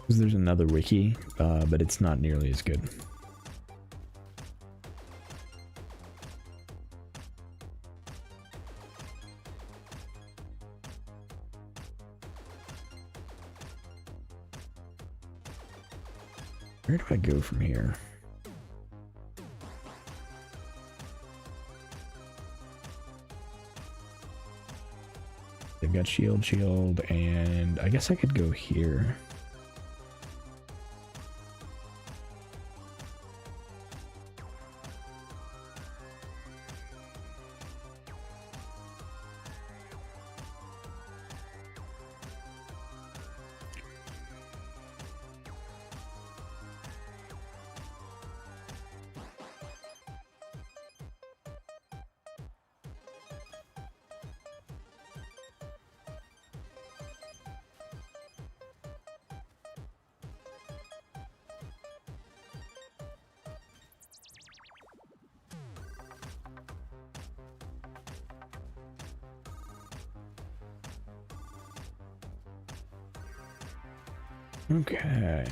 So there's another wiki, but it's not nearly as good. Where do I go from here? They've got shield, and I guess I could go here. Okay.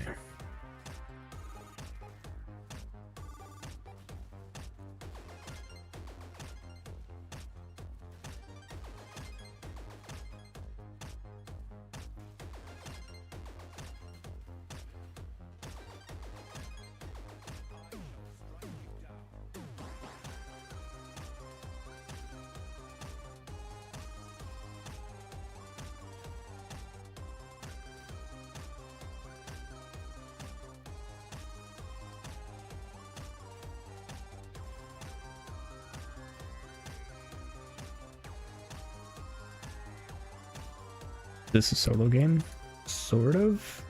This is a solo game, sort of.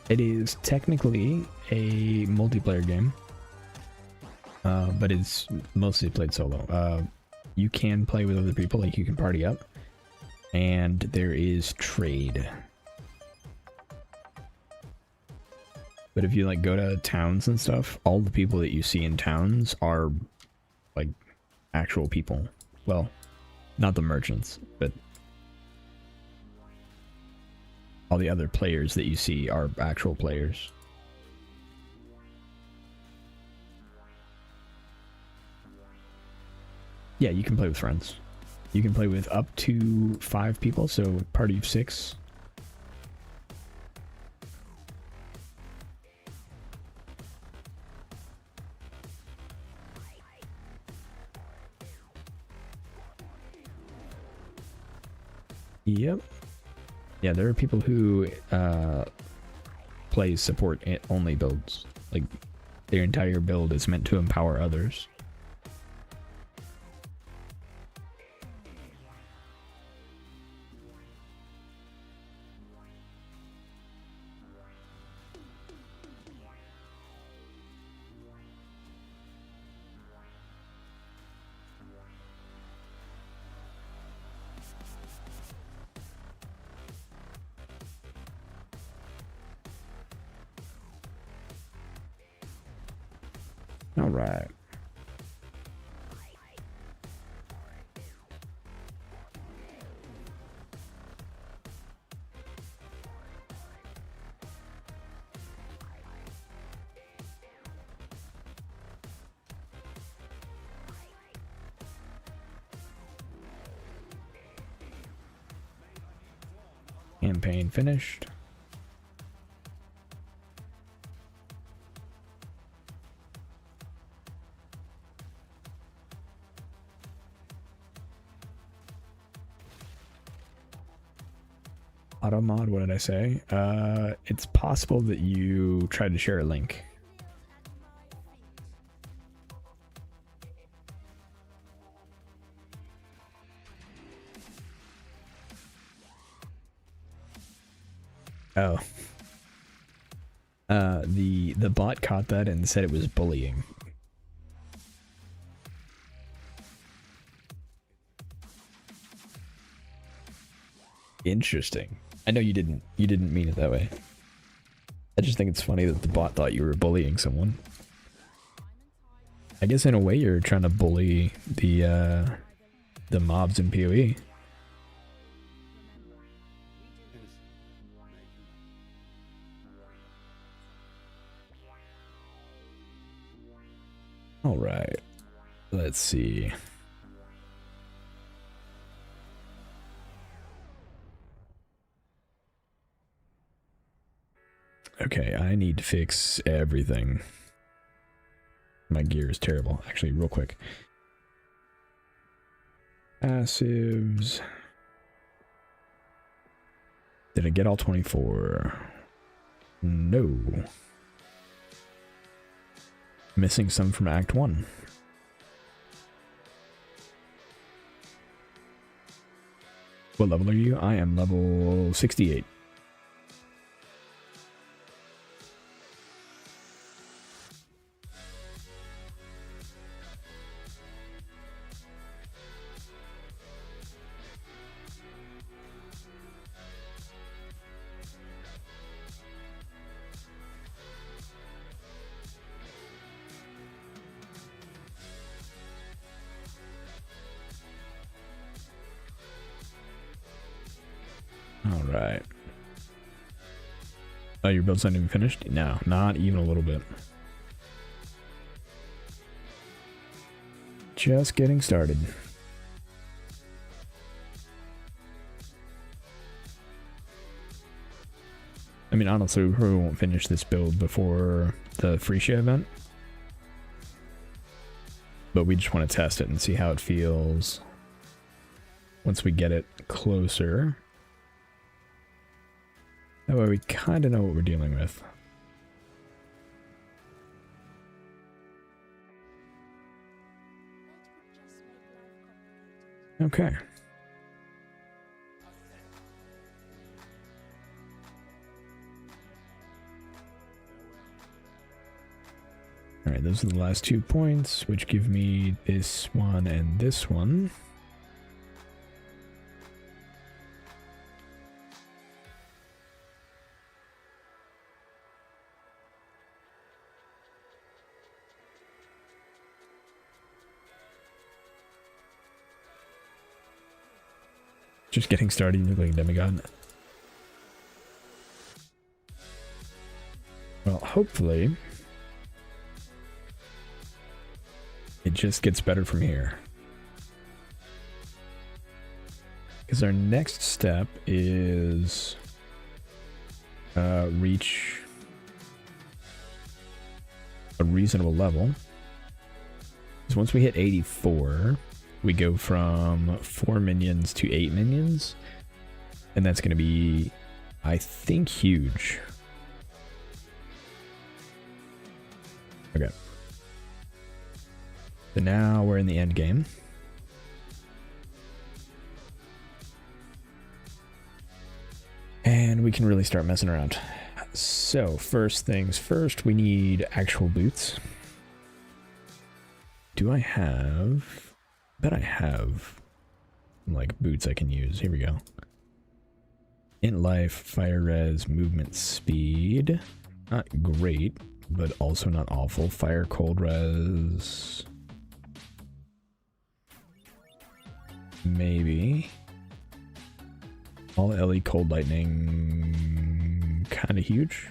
It is technically a multiplayer game, but it's mostly played solo. You can play with other people, like you can party up, and there is trade. But if you like go to towns and stuff, all the people that you see in towns are like actual people. Well, not the merchants, but all the other players that you see are actual players. Yeah, you can play with friends. You can play with up to 5 people, so party of 6. Yep. Yeah, there are people who play support only builds. Like, their entire build is meant to empower others. All right. Campaign finished. Auto mod, what did I say? It's possible that you tried to share a link. Oh. The bot caught that and said it was bullying. Interesting. I know you didn't mean it that way. I just think it's funny that the bot thought you were bullying someone. I guess in a way you're trying to bully the mobs in PoE. All right. Let's see. Okay, I need to fix everything. My gear is terrible. Actually, real quick. Passives. Did I get all 24? No. Missing some from Act 1. What level are you? I am level 68. Alright. Oh, your build's not even finished? No, not even a little bit. Just getting started. I mean, honestly, we probably won't finish this build before the Phrecia event. But we just want to test it and see how it feels once we get it closer. That way we kind of know what we're dealing with. Okay. Alright, those are the last 2 points, which give me this one and this one. Just getting started, you look like a demigod. Well, hopefully it just gets better from here. Because our next step is reach a reasonable level. Because once we hit 84, we go from 4 minions to 8 minions. And that's going to be, I think, huge. Okay. So now we're in the end game. And we can really start messing around. So, first things first, we need actual boots. Do I have... I bet I have like boots I can use. Here we go. Int life, fire res, movement speed. Not great, but also not awful. Fire, cold res. Maybe. All LE cold lightning. Kind of huge.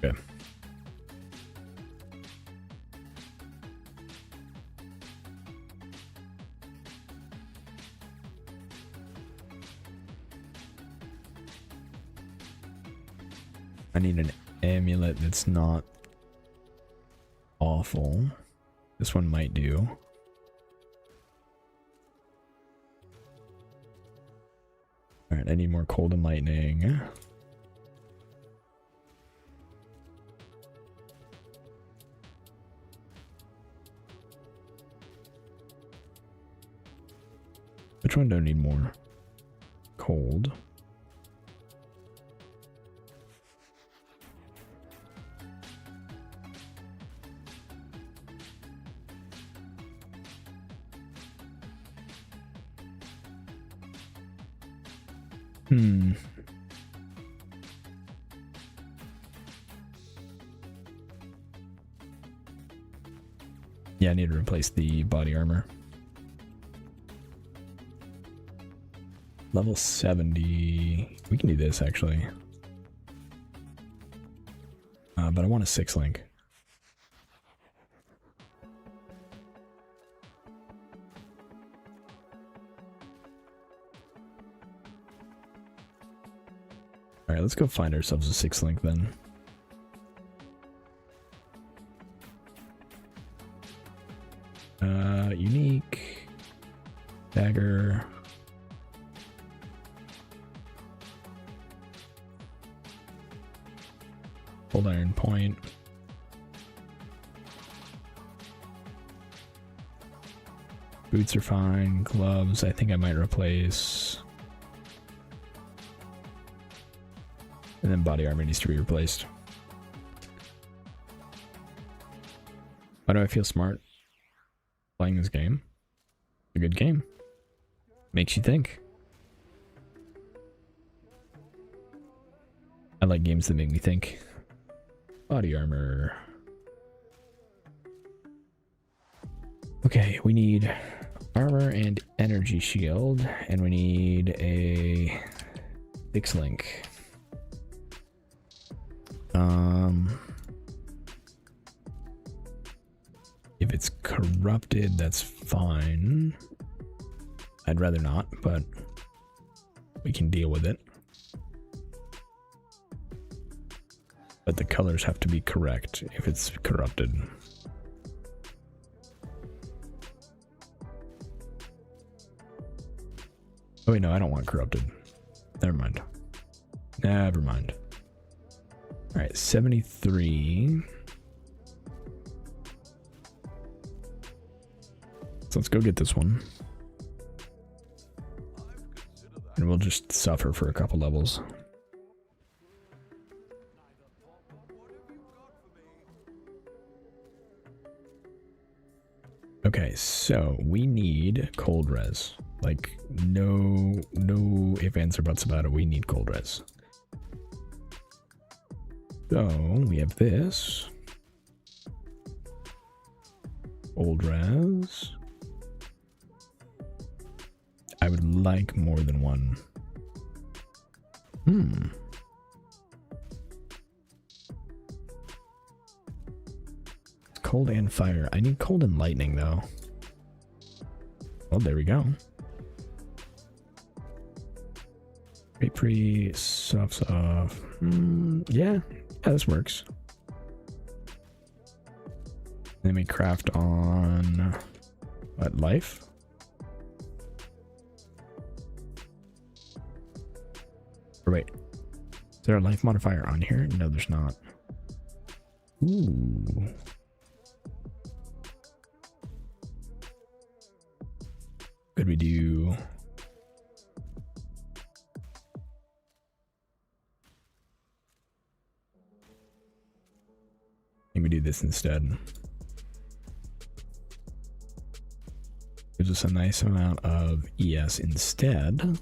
Okay. I need an amulet that's not awful. This one might do. Alright, I need more cold and lightning. Which one do I need more? Cold. Yeah, I need to replace the body armor. Level 70. We can do this actually. But I want a 6-link. Alright, let's go find ourselves a 6-link then. Unique. Dagger. Cold iron point. Boots are fine. Gloves, I think I might replace. And then body armor needs to be replaced. Why do I feel smart playing this game? It's a good game. Makes you think. I like games that make me think. Body armor. Okay, we need armor and energy shield, and we need a 6-link. If it's corrupted, that's fine. I'd rather not, but we can deal with it. But the colors have to be correct if it's corrupted. Oh wait, no, I don't want corrupted. Never mind. Never mind. Alright, 73. So let's go get this one. And we'll just suffer for a couple levels. Okay, so we need cold res. Like, no ifs, ands, or buts about it. We need cold res. So we have this. Cold res. I would like more than one. Cold and fire. I need cold and lightning though. Well, there we go. Pre soft. Yeah, this works. Then we craft on what, life? Or wait, is there a life modifier on here? No, there's not. Ooh. Could we do... Let me do this instead. Gives us a nice amount of ES instead.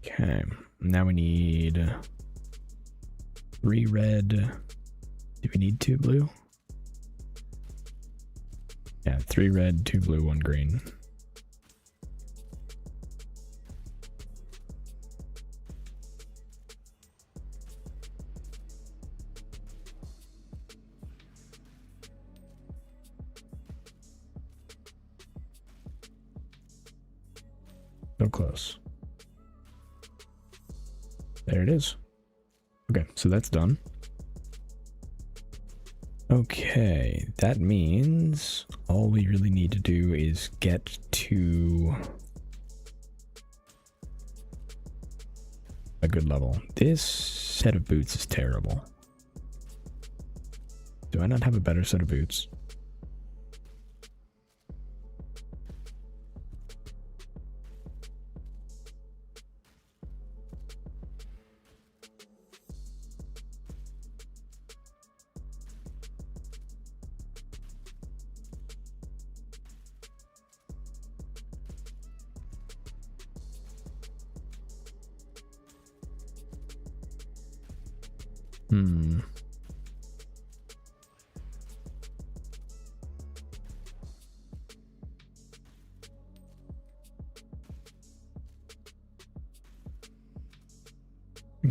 Okay, now we need 3 red. Do we need 2 blue? Yeah, 3 red, 2 blue, 1 green. So close. There it is. Okay, so that's done. Okay, that means all we really need to do is get to a good level. This set of boots is terrible. Do I not have a better set of boots?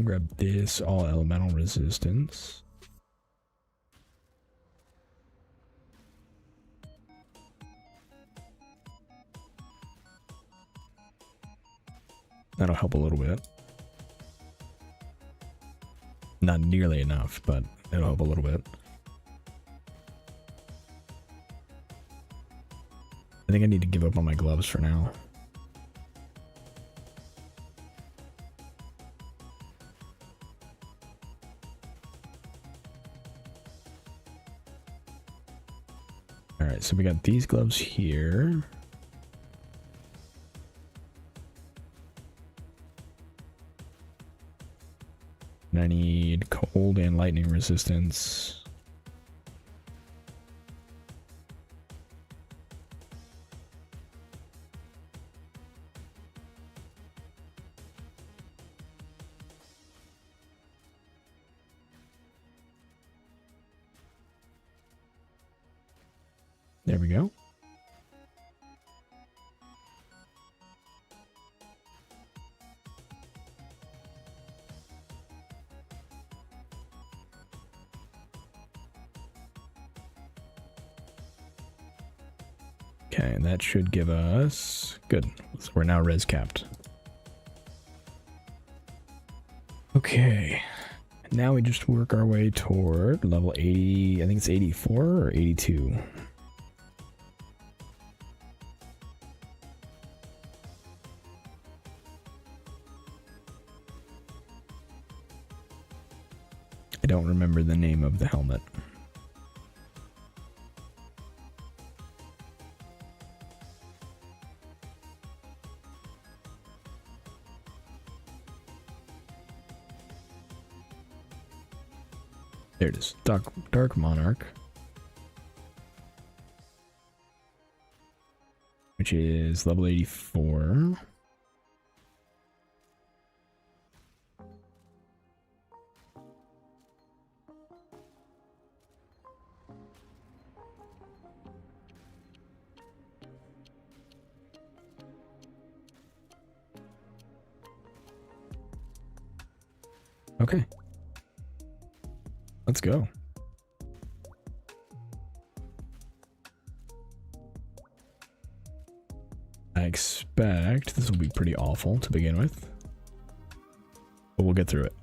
Grab this, all elemental resistance. That'll help a little bit. Not nearly enough, but it'll help a little bit. I think I need to give up on my gloves for now. Alright, so we got these gloves here. And I need cold and lightning resistance. There we go. Okay, and that should give us... Good. So we're now res capped. Okay. Now we just work our way toward level 80... I think it's 84 or 82. I don't remember the name of the helmet. There it is. Dark Monarch. Which is level 84. Okay. Let's go. I expect this will be pretty awful to begin with, but we'll get through it.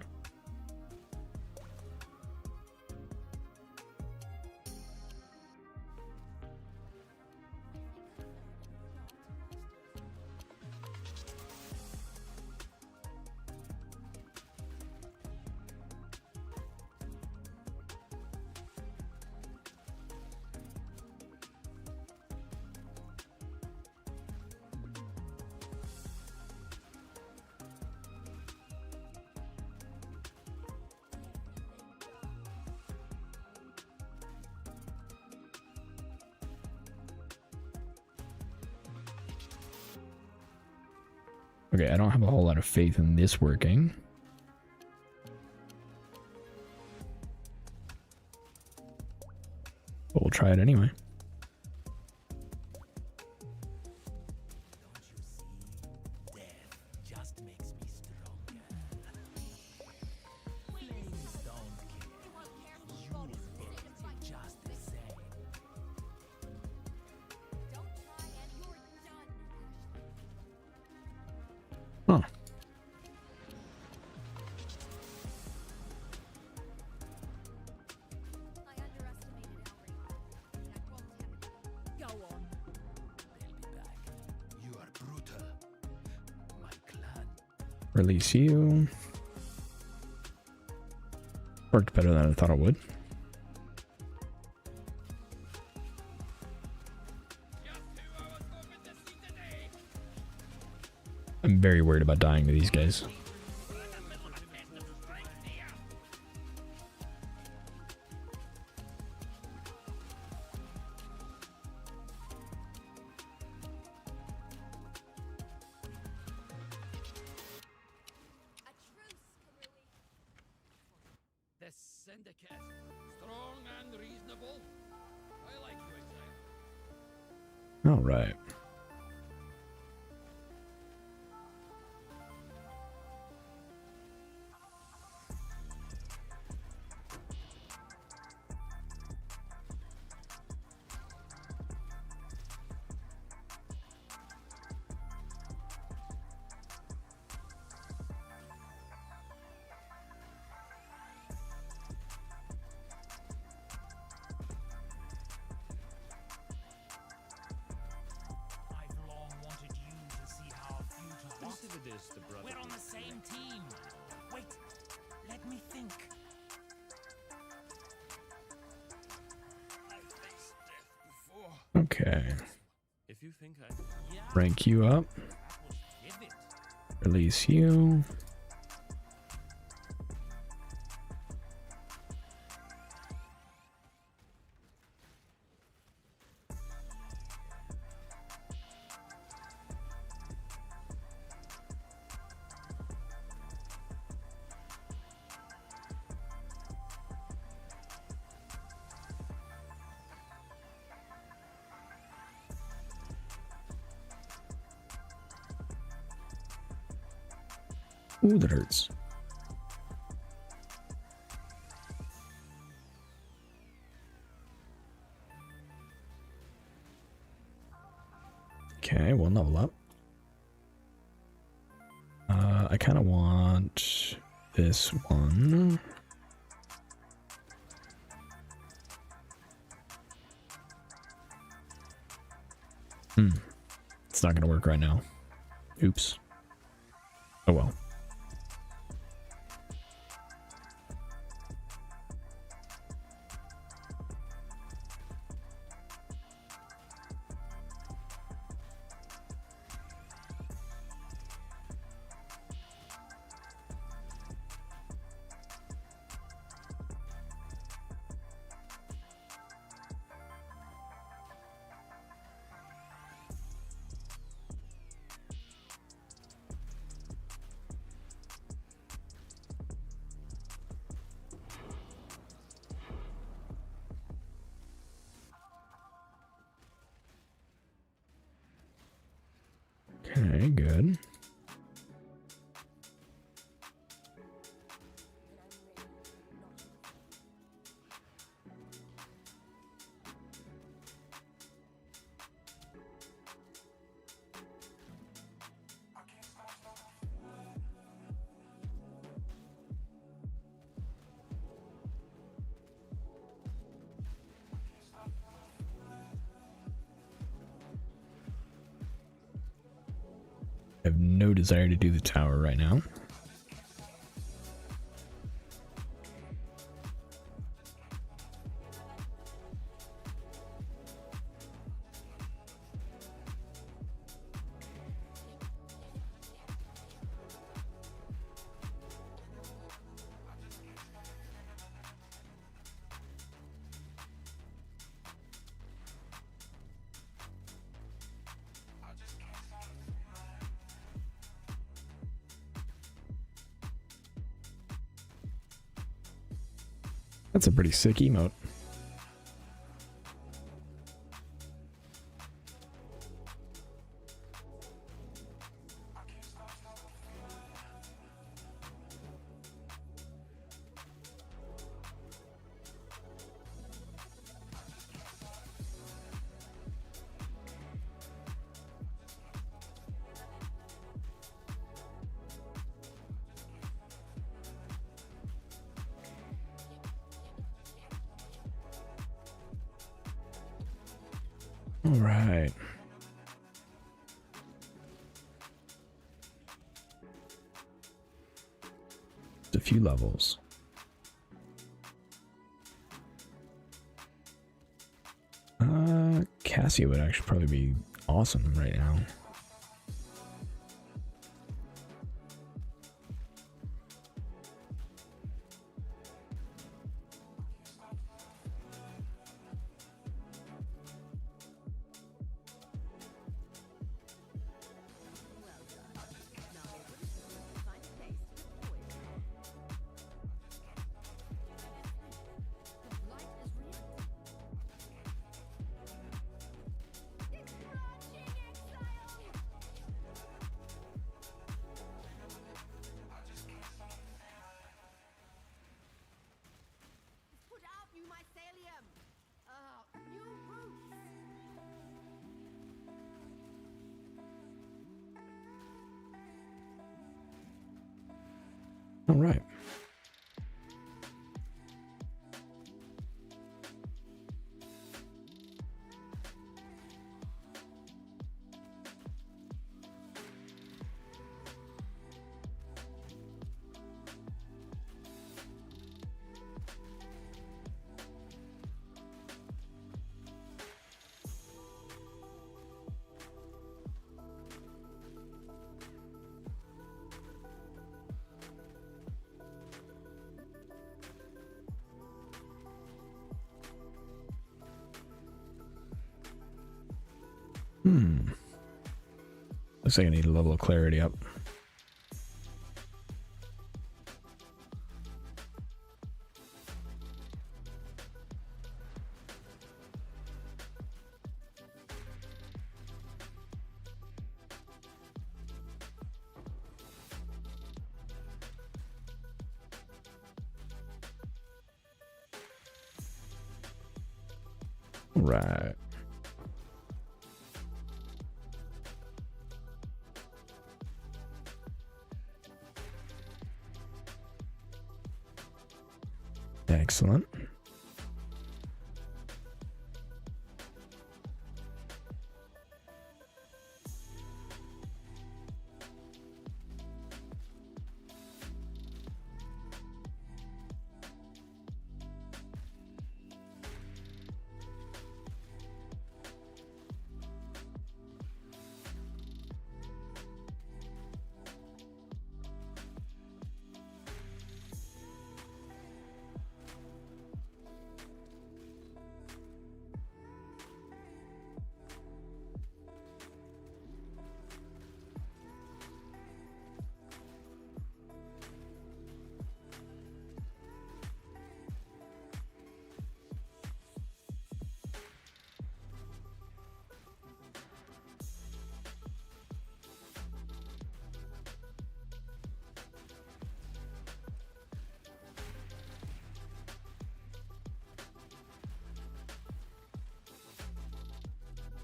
Okay, I don't have a whole lot of faith in this working. But we'll try it anyway. Huh. Release you. Worked better than I thought it would. I'm very worried about dying to these guys. All right. We're on the same team. Wait, let me think. I faced death before. Okay. If you think Rank you up. Release you. Ooh, that hurts. Okay, we'll level up. I kind of want this one. It's not gonna work right now. Oops. Oh well. Okay, good. I have no desire to do the tower right now. That's a pretty sick emote. All right. Just a few levels. Cassia would actually probably be awesome right now. All right. Looks like I need a level of clarity up. All right. Excellent.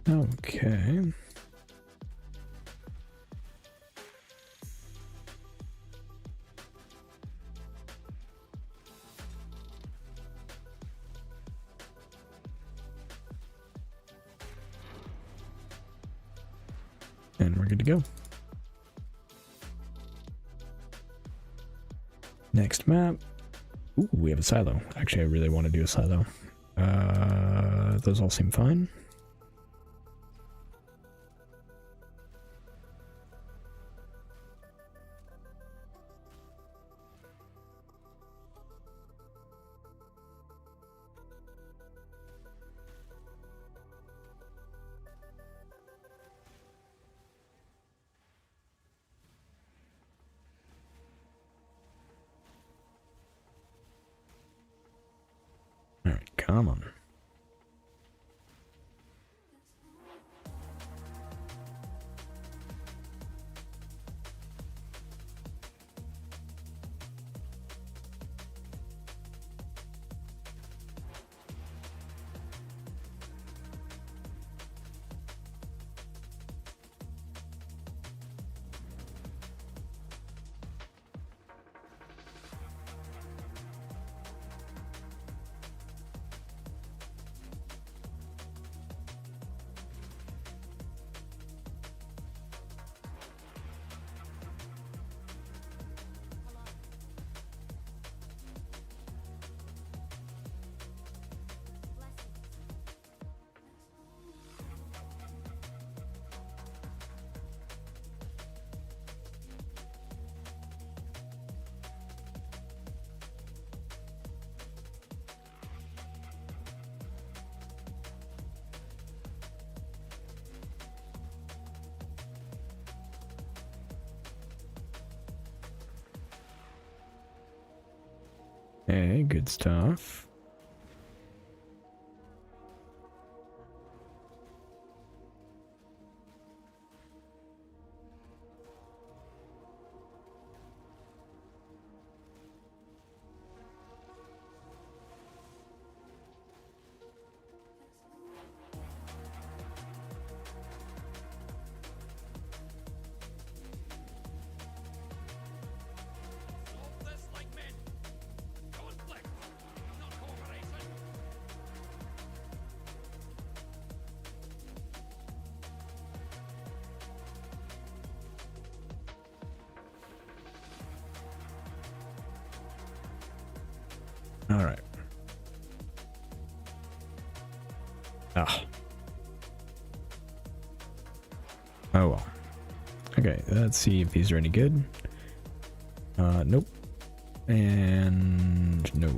Okay. And we're good to go. Next map. Ooh, we have a silo. Actually, I really want to do a silo. Those all seem fine. Alright, come on. Okay, good stuff. Solve this like men. Conflict, not cooperation. All right. Ah. Oh well. Okay, let's see if these are any good. Nope. And no.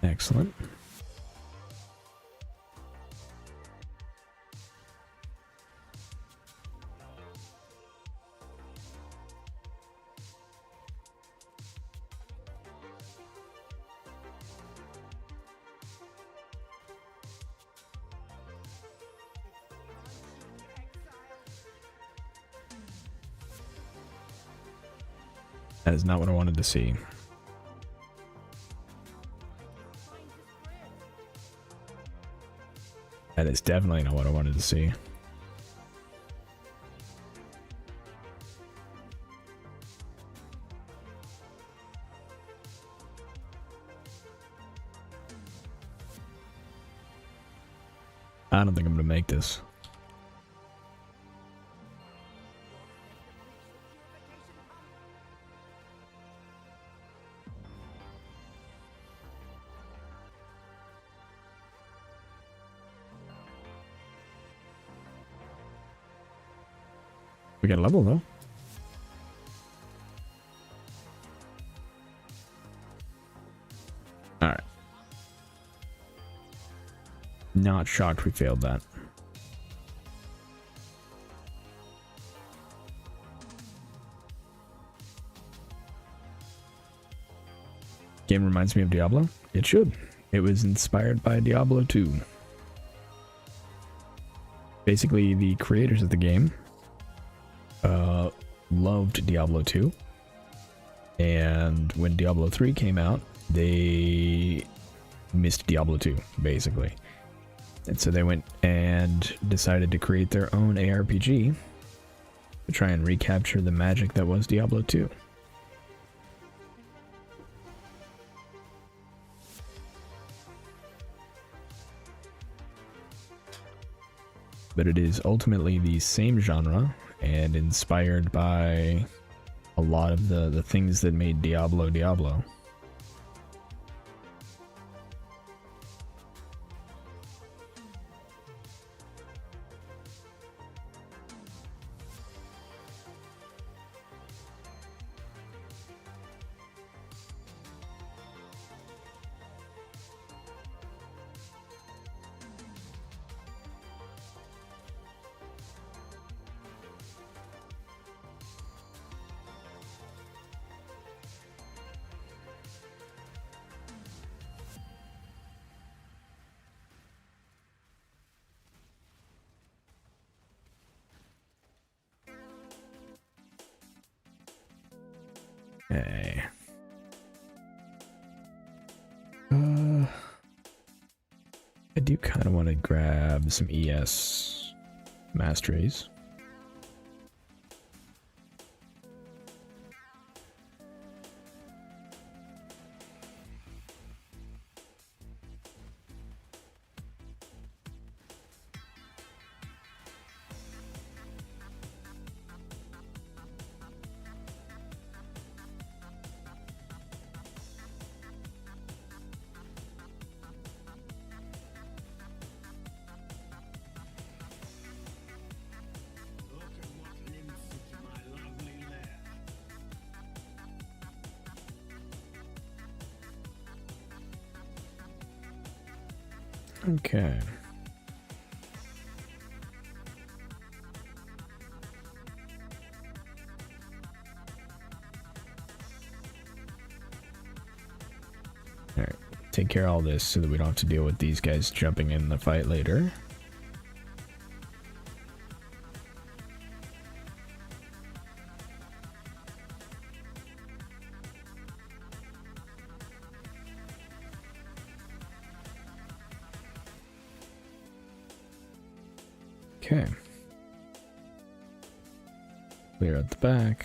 Excellent. That is not what I wanted to see. That is definitely not what I wanted to see. I don't think I'm gonna make this. We got a level though. Alright. Not shocked we failed that. Game reminds me of Diablo. It should. It was inspired by Diablo 2. Basically, the creators of the game loved Diablo 2, and when Diablo 3 came out, they missed Diablo 2, basically. And so they went and decided to create their own ARPG to try and recapture the magic that was Diablo 2. But it is ultimately the same genre and inspired by a lot of the things that made Diablo Diablo. Okay. I do kind of want to grab some ES masteries. Okay. Alright, take care of all this so that we don't have to deal with these guys jumping in the fight later. Okay. Clear out the back.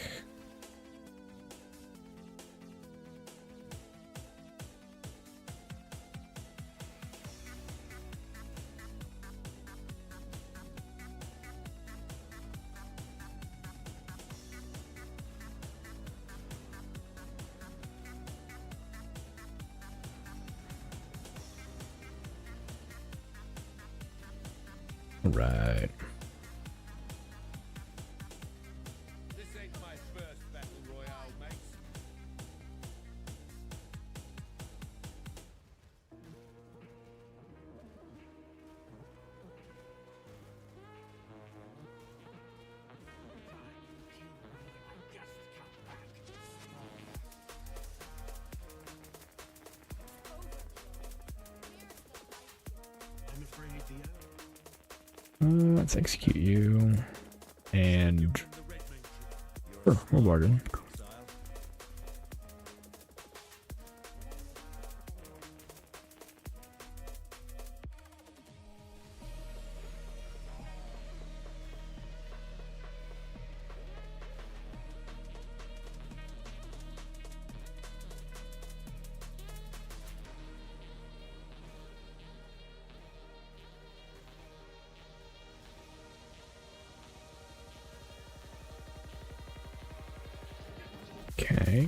Right. This ain't my first battle royale, mates. I'm afraid the Let's execute you. And sure, we'll bargain. Okay.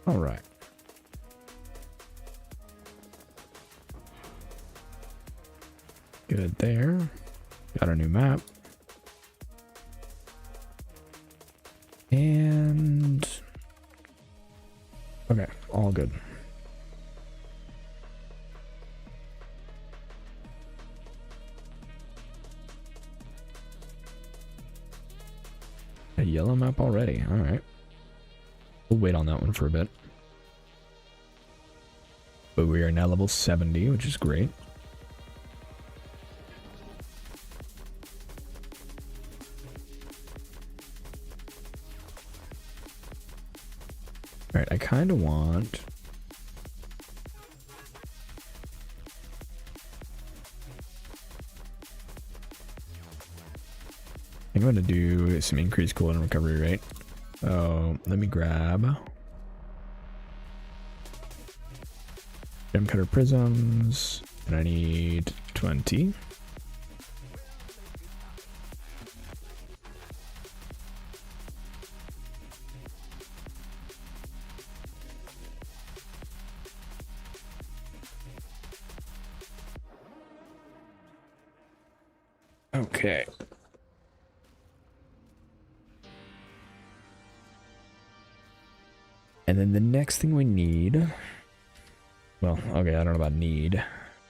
All right. Good there. Got our new map. And okay, all good. A yellow map already. All right. We'll wait on that one for a bit. But we are now level 70, which is great. Alright, I kind of want... I'm going to do some increased cooldown recovery rate. So let me grab gem cutter prisms, and I need 20. Okay. And then the next thing we need, well, okay, I don't know about need.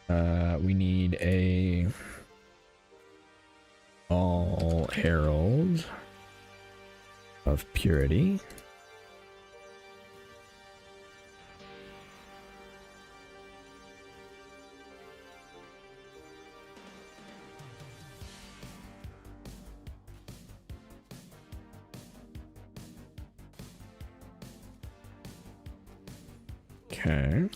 We need a all Herald of Purity. Okay.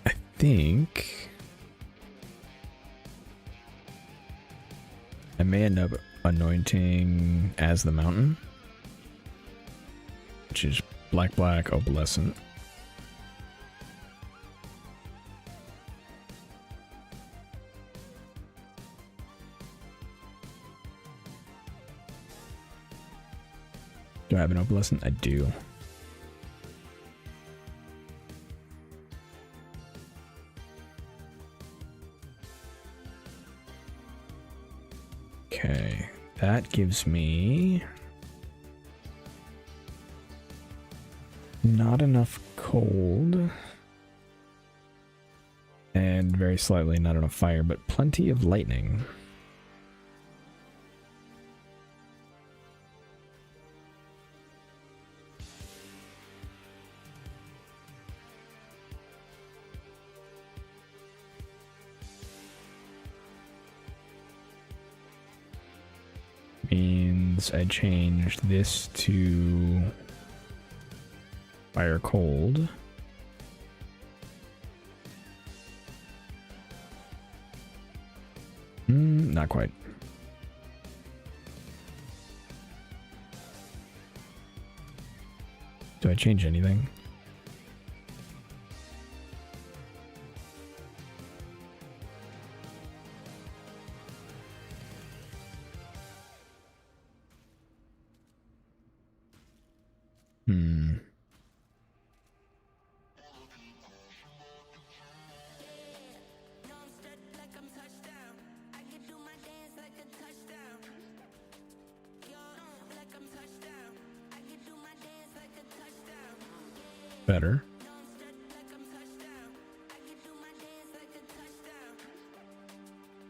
I think I may end up anointing as the mountain, which is black opalescent. Do I have an opalescent? I do. Okay, that gives me not enough cold and very slightly not enough fire, but plenty of lightning. Means I changed this to fire cold. Not quite. Do I change anything? Better.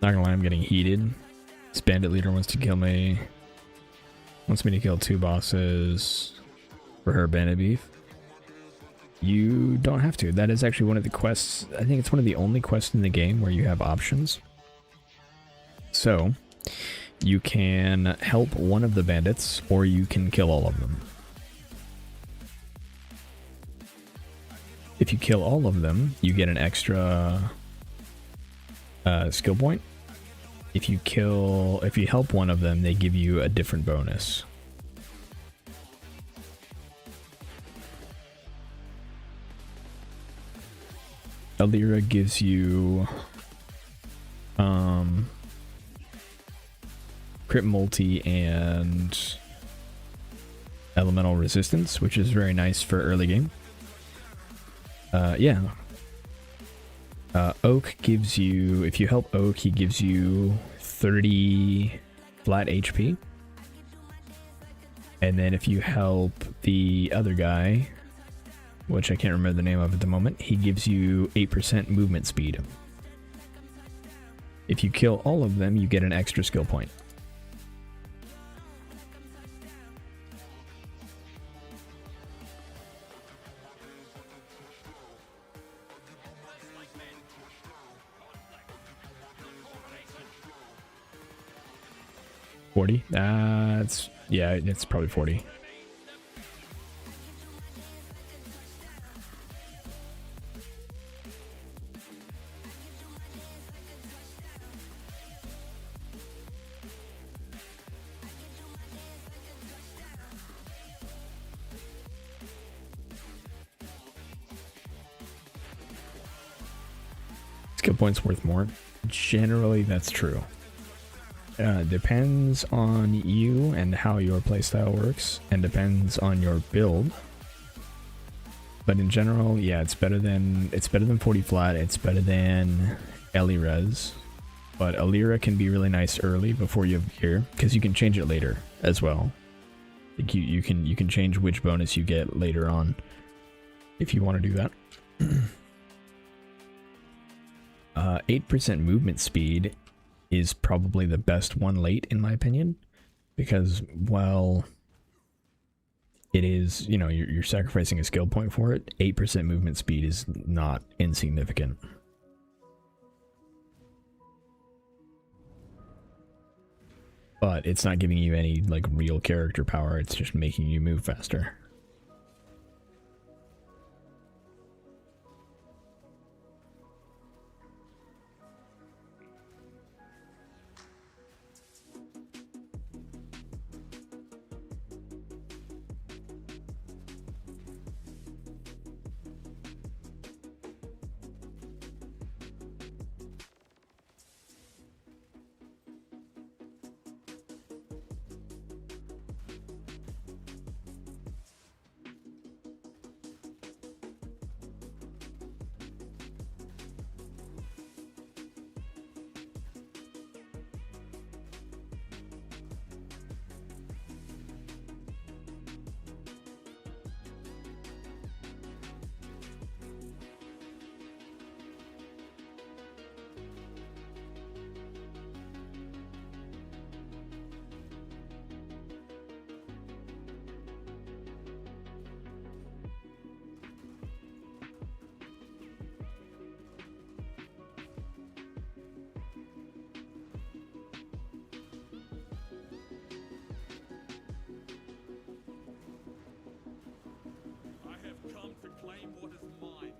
Not gonna lie, I'm getting heated. This bandit leader wants to kill me. Wants me to kill 2 bosses for her bandit beef. You don't have to. That is actually one of the quests. I think it's one of the only quests in the game where you have options. So, You can help one of the bandits, or you can kill all of them. If you kill all of them, you get an extra skill point. If you help one of them, they give you a different bonus. Alira gives you crit multi and elemental resistance, which is very nice for early game. Yeah. Oak gives you, if you help Oak, he gives you 30 flat HP. And then if you help the other guy, which I can't remember the name of at the moment, he gives you 8% movement speed. If you kill all of them, you get an extra skill point. $40? Yeah, it's probably 40. Skill points worth more. Generally, that's true. Depends on you and how your playstyle works, and depends on your build. But in general, yeah, it's better than 40 flat. It's better than Ellie Res. But Alira can be really nice early before you have gear, because you can change it later as well. Like you can change which bonus you get later on if you want to do that. 8% movement speed is probably the best one late, in my opinion, because, well, it is, you know, you're sacrificing a skill point for it. 8% movement speed is not insignificant. But it's not giving you any, like, real character power. It's just making you move faster. I have come to claim what is mine.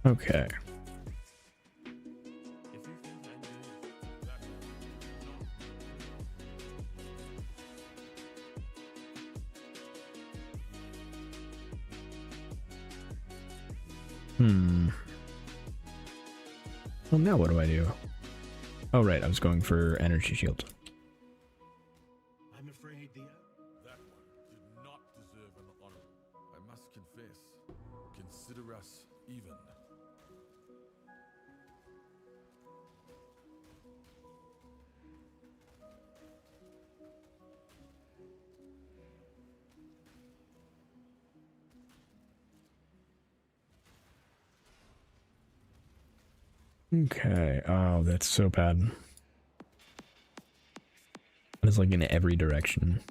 Okay. If you think I knew that, Well, now what do I do? Oh, right, I was going for energy shield. I'm afraid the that one did not deserve an honor. I must confess, consider us even. Okay. Oh, that's so bad. It's like in every direction.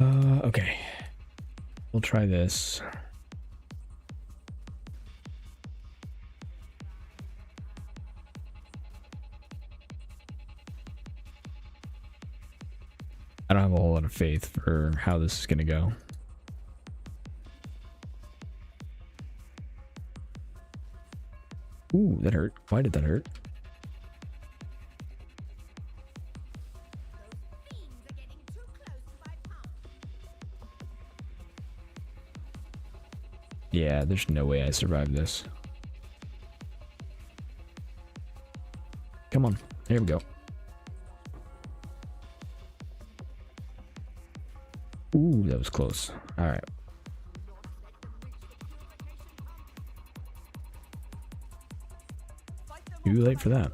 Okay. We'll try this. I don't have a whole lot of faith for how this is gonna go. Ooh, that hurt. Why did that hurt? Yeah, there's no way I survived this. Come on. There we go. Ooh, that was close. Alright. Too late for that.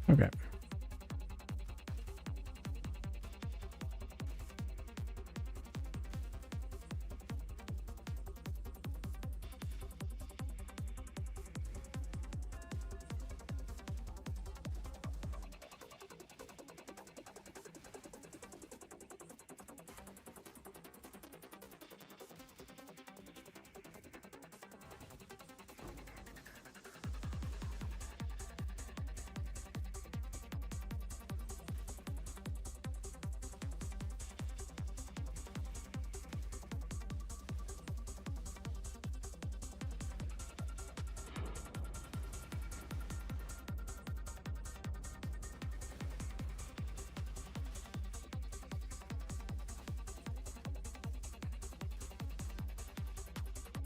Okay. Okay.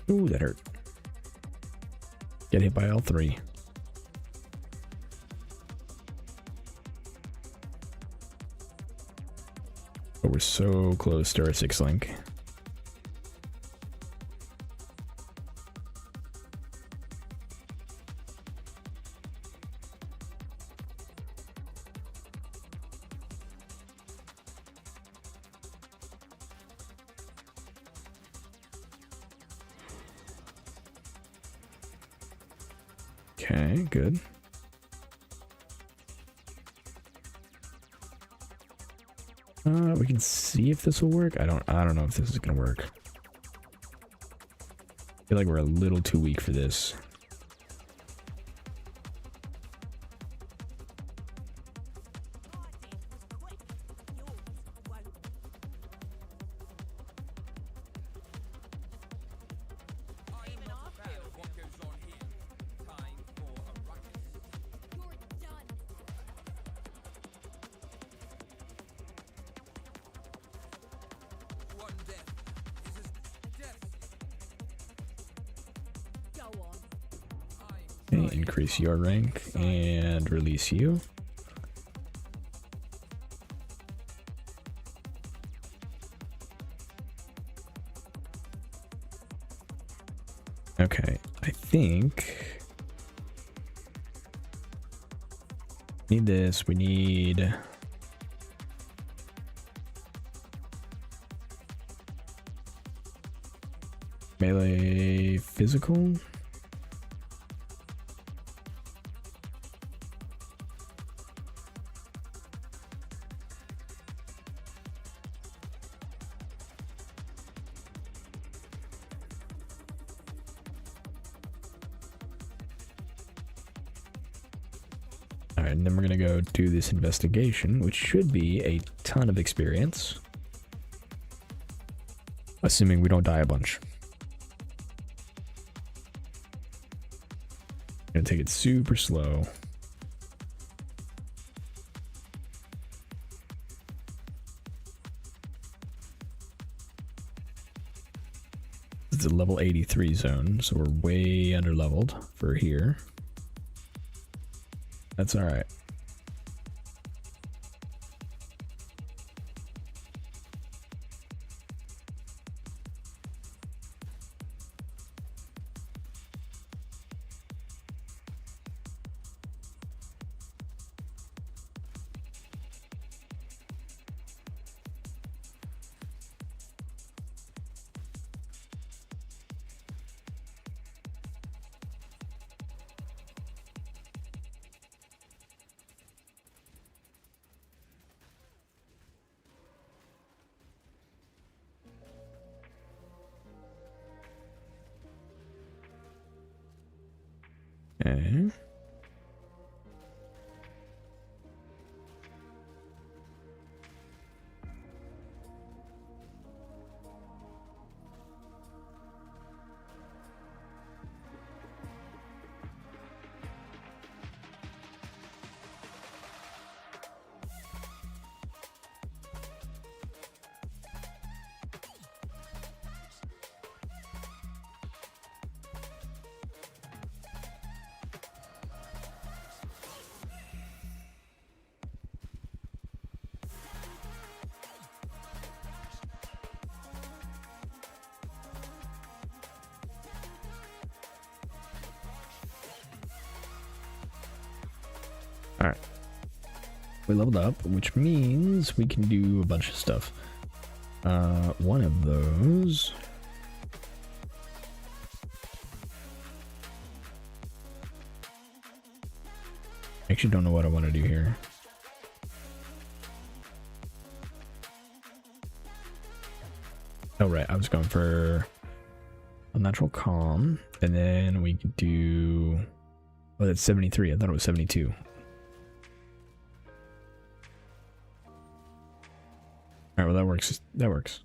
Ooh, that hurt. Get hit by all three. But we're so close to our 6 link. Okay, good. We can see if this will work. I don't know if this is gonna work. I feel like we're a little too weak for this. Okay, increase your rank and release you. Okay, I think need this. We need melee physical. Alright, and then we're gonna go do this investigation, which should be a ton of experience. Assuming we don't die a bunch. Gonna take it super slow. It's a level 83 zone, so we're way under leveled for here. That's alright. Okay. Alright. We leveled up, which means we can do a bunch of stuff. One of those... I actually don't know what I want to do here. Oh right, I was going for a natural calm, and then we could do... Oh, that's 73. I thought it was 72. Alright, well that works. That works.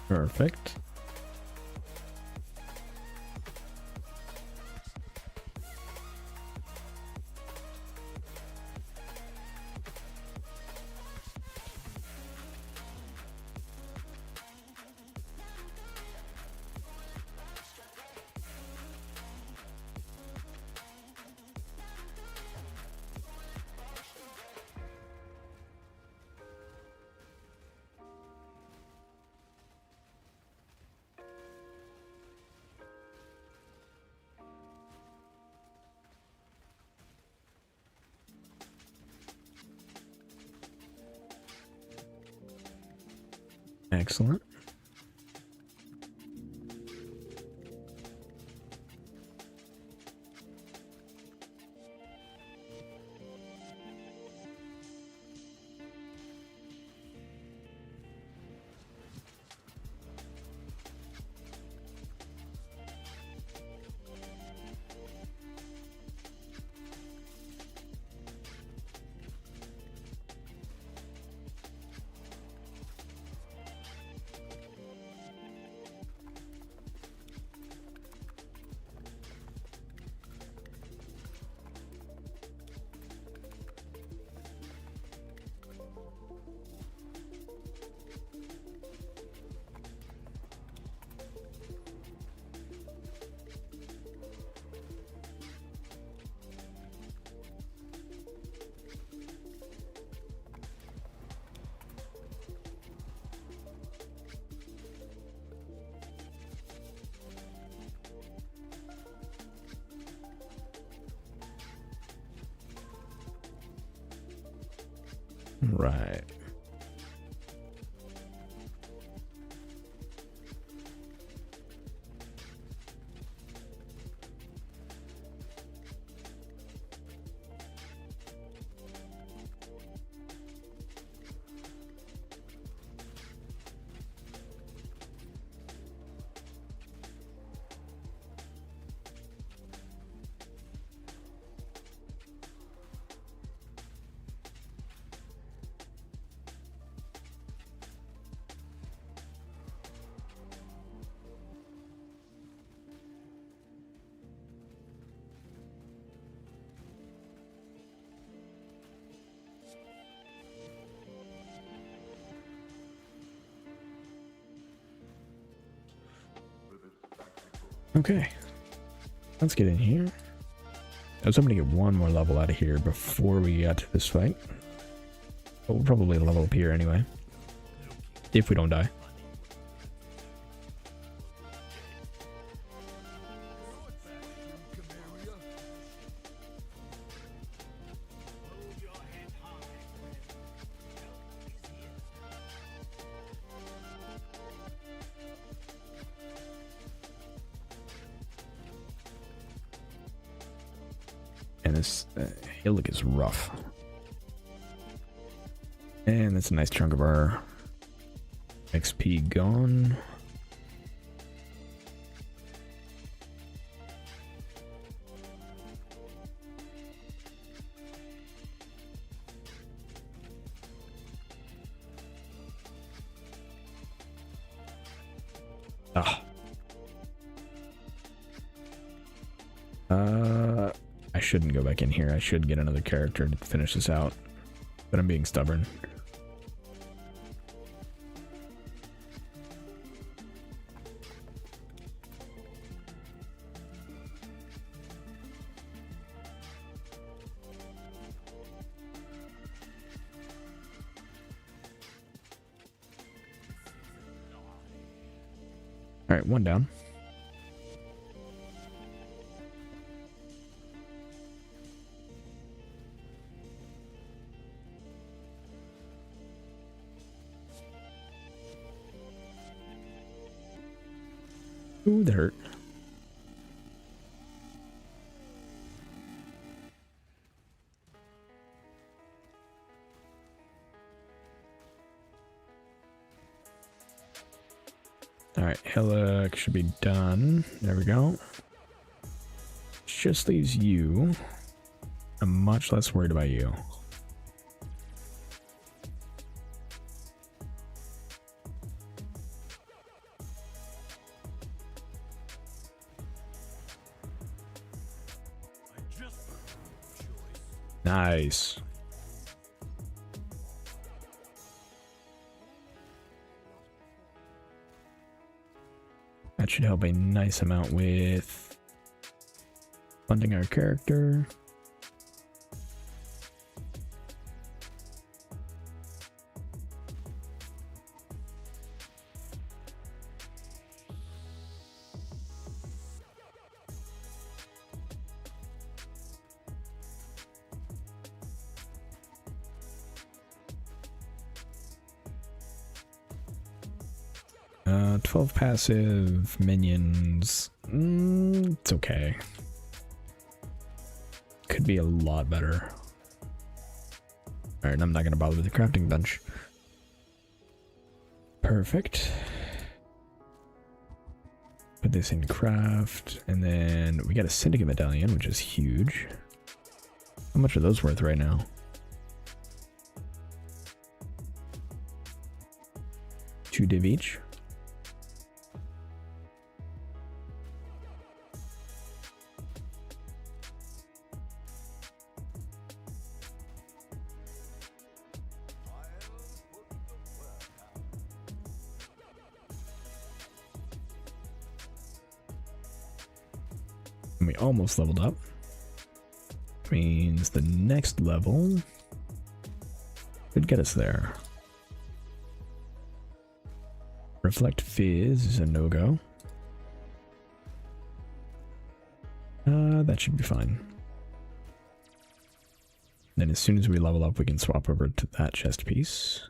Perfect. Excellent. Right. Okay, let's get in here. I was hoping to get one more level out of here before we got to this fight. But we'll probably level up here anyway, if we don't die. And this hillock is rough. And that's a nice chunk of our XP gone. Ah. I shouldn't go back in here. I should get another character to finish this out. But I'm being stubborn. Alright, one down. Ooh, that hurt. Alright, Hillock should be done. There we go. Just leaves you. I'm much less worried about you. Nice. That should help a nice amount with funding our character. Uh, 12 passive minions. It's okay. Could be a lot better. Alright, I'm not gonna bother with the crafting bench. Perfect. Put this in craft, and then we got a syndicate medallion, which is huge. How much are those worth right now? Two div each. We almost leveled up. Means the next level could get us there. Reflect Fizz is a no-go. That should be fine. Then as soon as we level up, we can swap over to that chest piece.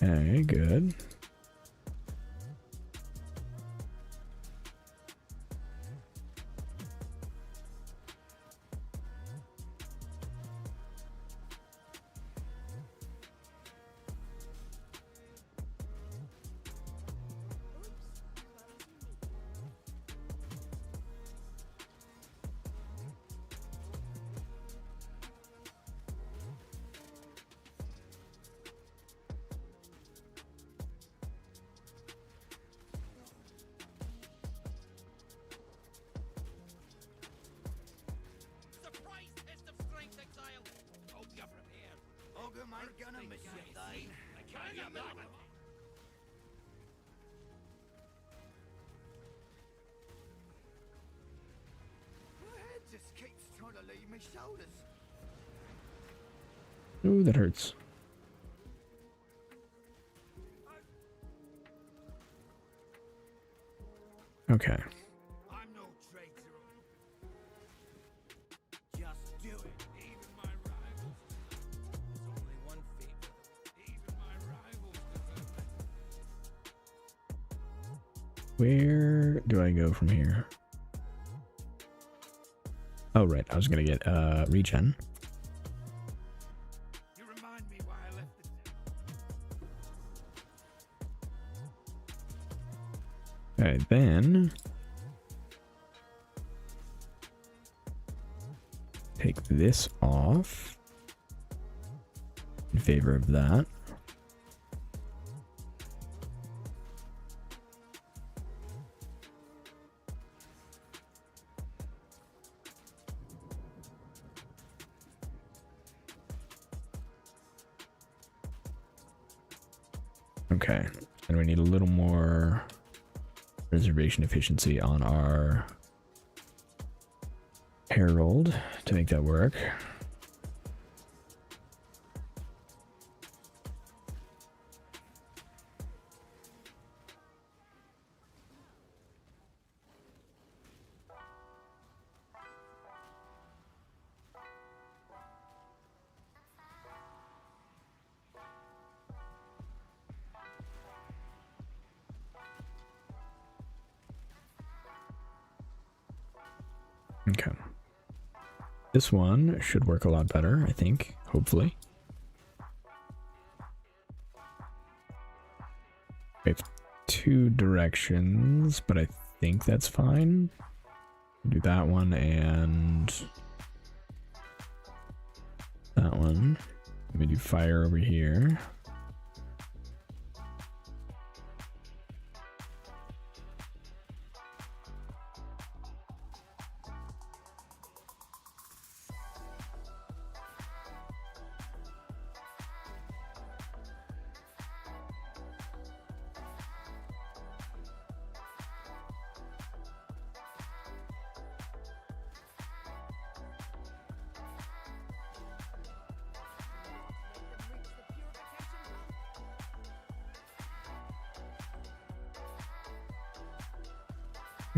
Okay, good. Surprise test of strength, Exile! Hope you're prepared. Ogre ain't gonna miss you, Dave. My head just keeps trying to leave me shoulders. Ooh, that hurts. Okay. I'm no traitor. Just do it. Even my rivals. There's only one fate for them. Even my rivals deserve it. Where do I go from here? Oh, right. I was going to get regen. You remind me why I left it. Okay, then take this off in favor of that. Okay, and we need a little more reservation efficiency on our Herald to make that work. Okay. This one should work a lot better, I think, hopefully. We have two directions, but I think that's fine. Do that one and that one. Let me do fire over here.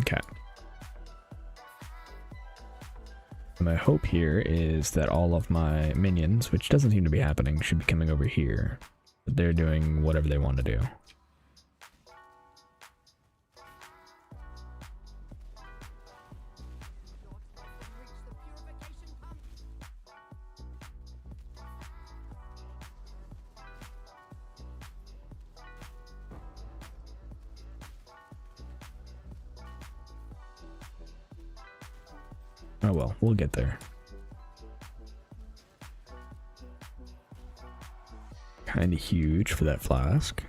Okay. My hope here is that all of my minions, which doesn't seem to be happening, should be coming over here. But they're doing whatever they want to do. Oh well, we'll get there. Kinda huge for that flask.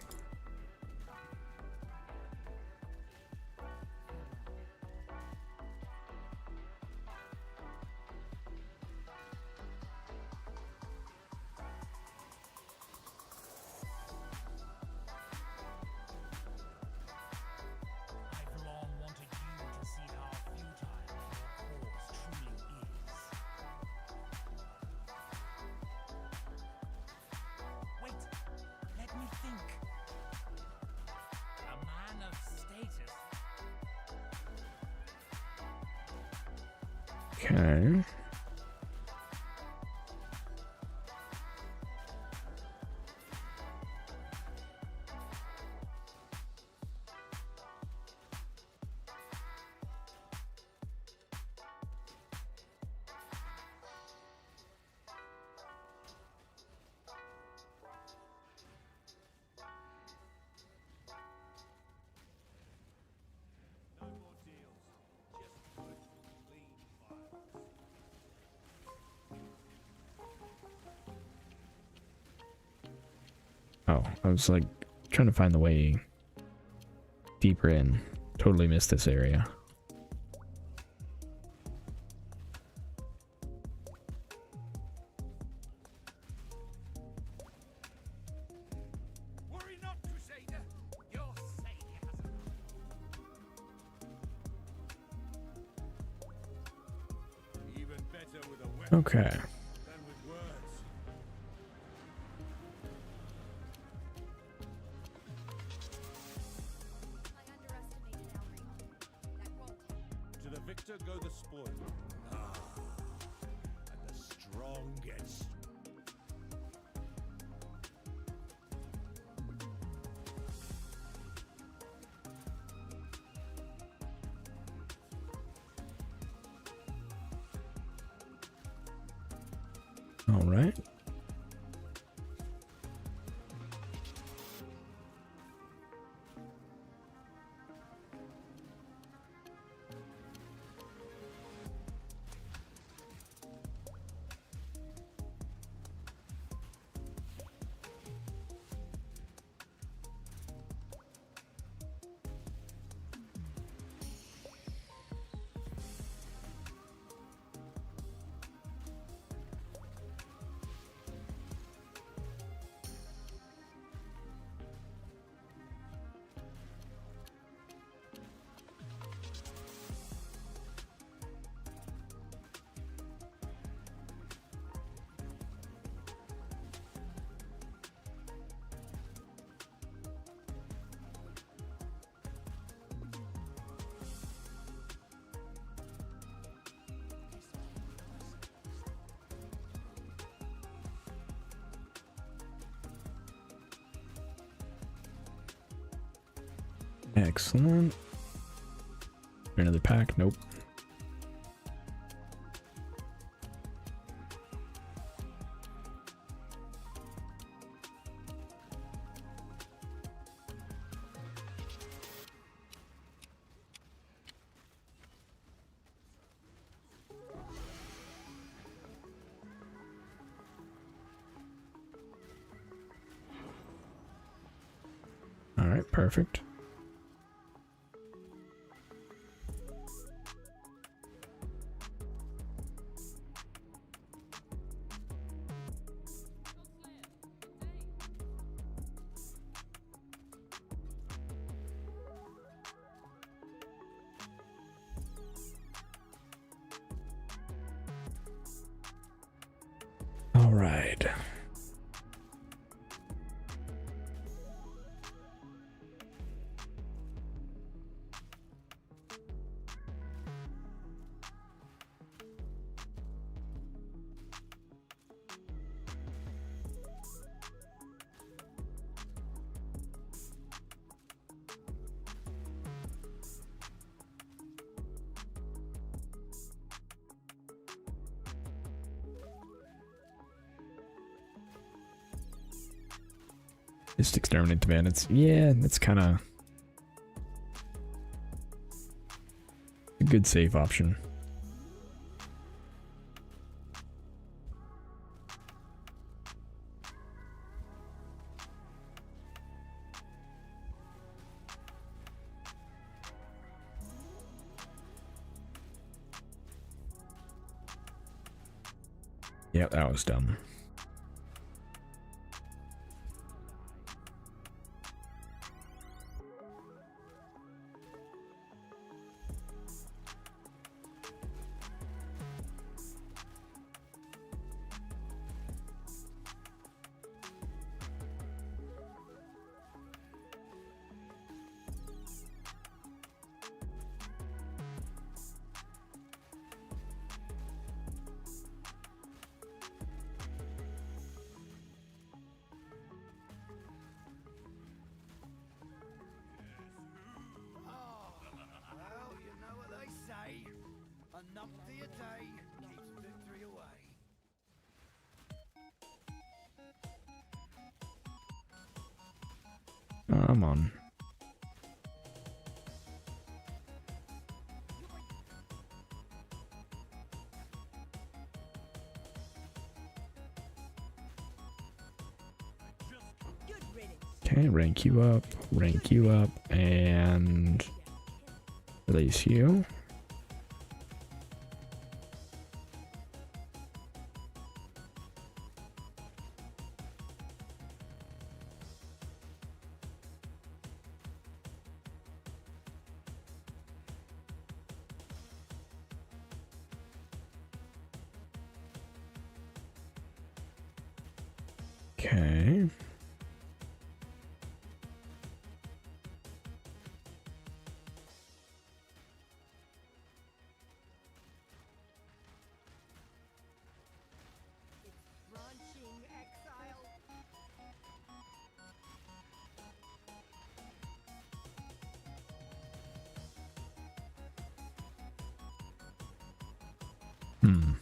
Okay. No more deals. Just good, clean violence. Oh, I was like trying to find the way deeper in. Totally missed this area. Worry not, Crusader. Your savior has arrived. Even better with a weapon Okay. than with words. I underestimated Elry. That won't help. To the victor go the spoil. And the strong gets. All right. Excellent. Another pack? Nope. All right, perfect. All right. Just exterminate the bandits. Yeah, that's kind of a good safe option. Yep, that was dumb. Come on. Okay, rank you up, and release you. Okay. Launching Exile. Hmm.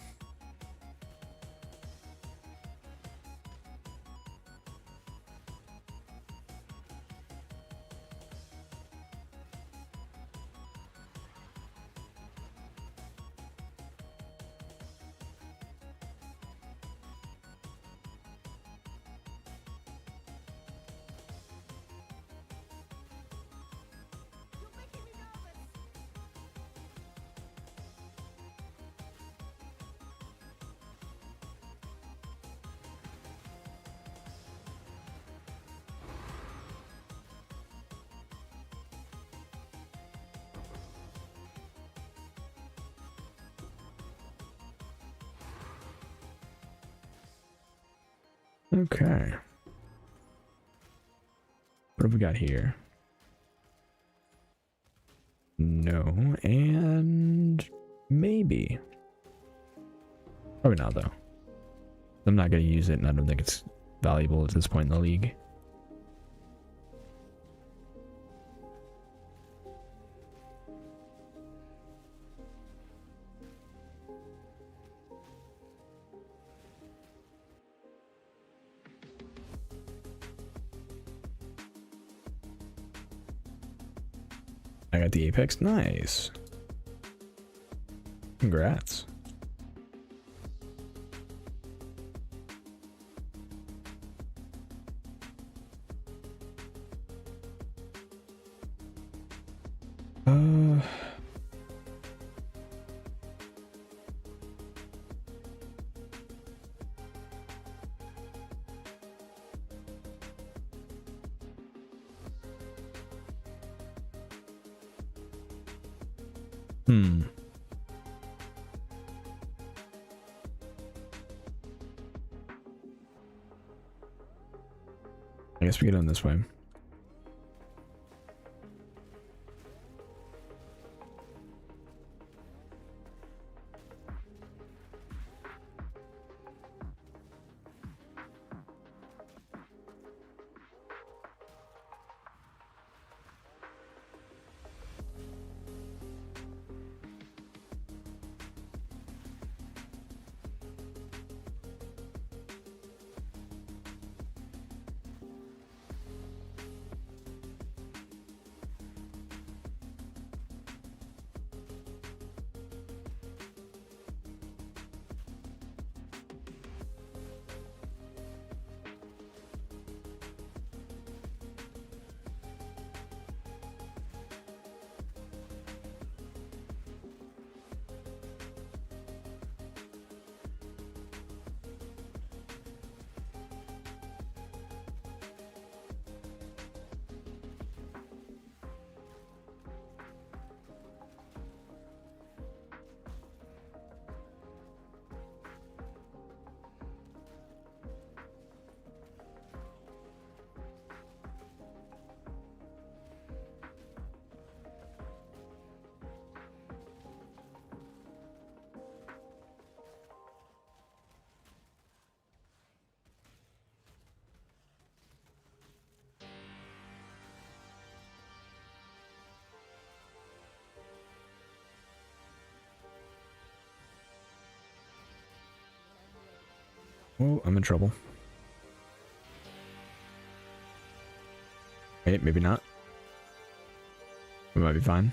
You're making me nervous. Okay. What have we got here? No, and maybe. Probably not, though. I'm not going to use it, and I don't think it's valuable at this point in the league. I got the Apex. Nice. Congrats. Uh... Hmm. I guess we get on this way. Oh, I'm in trouble. Wait, maybe not. We might be fine.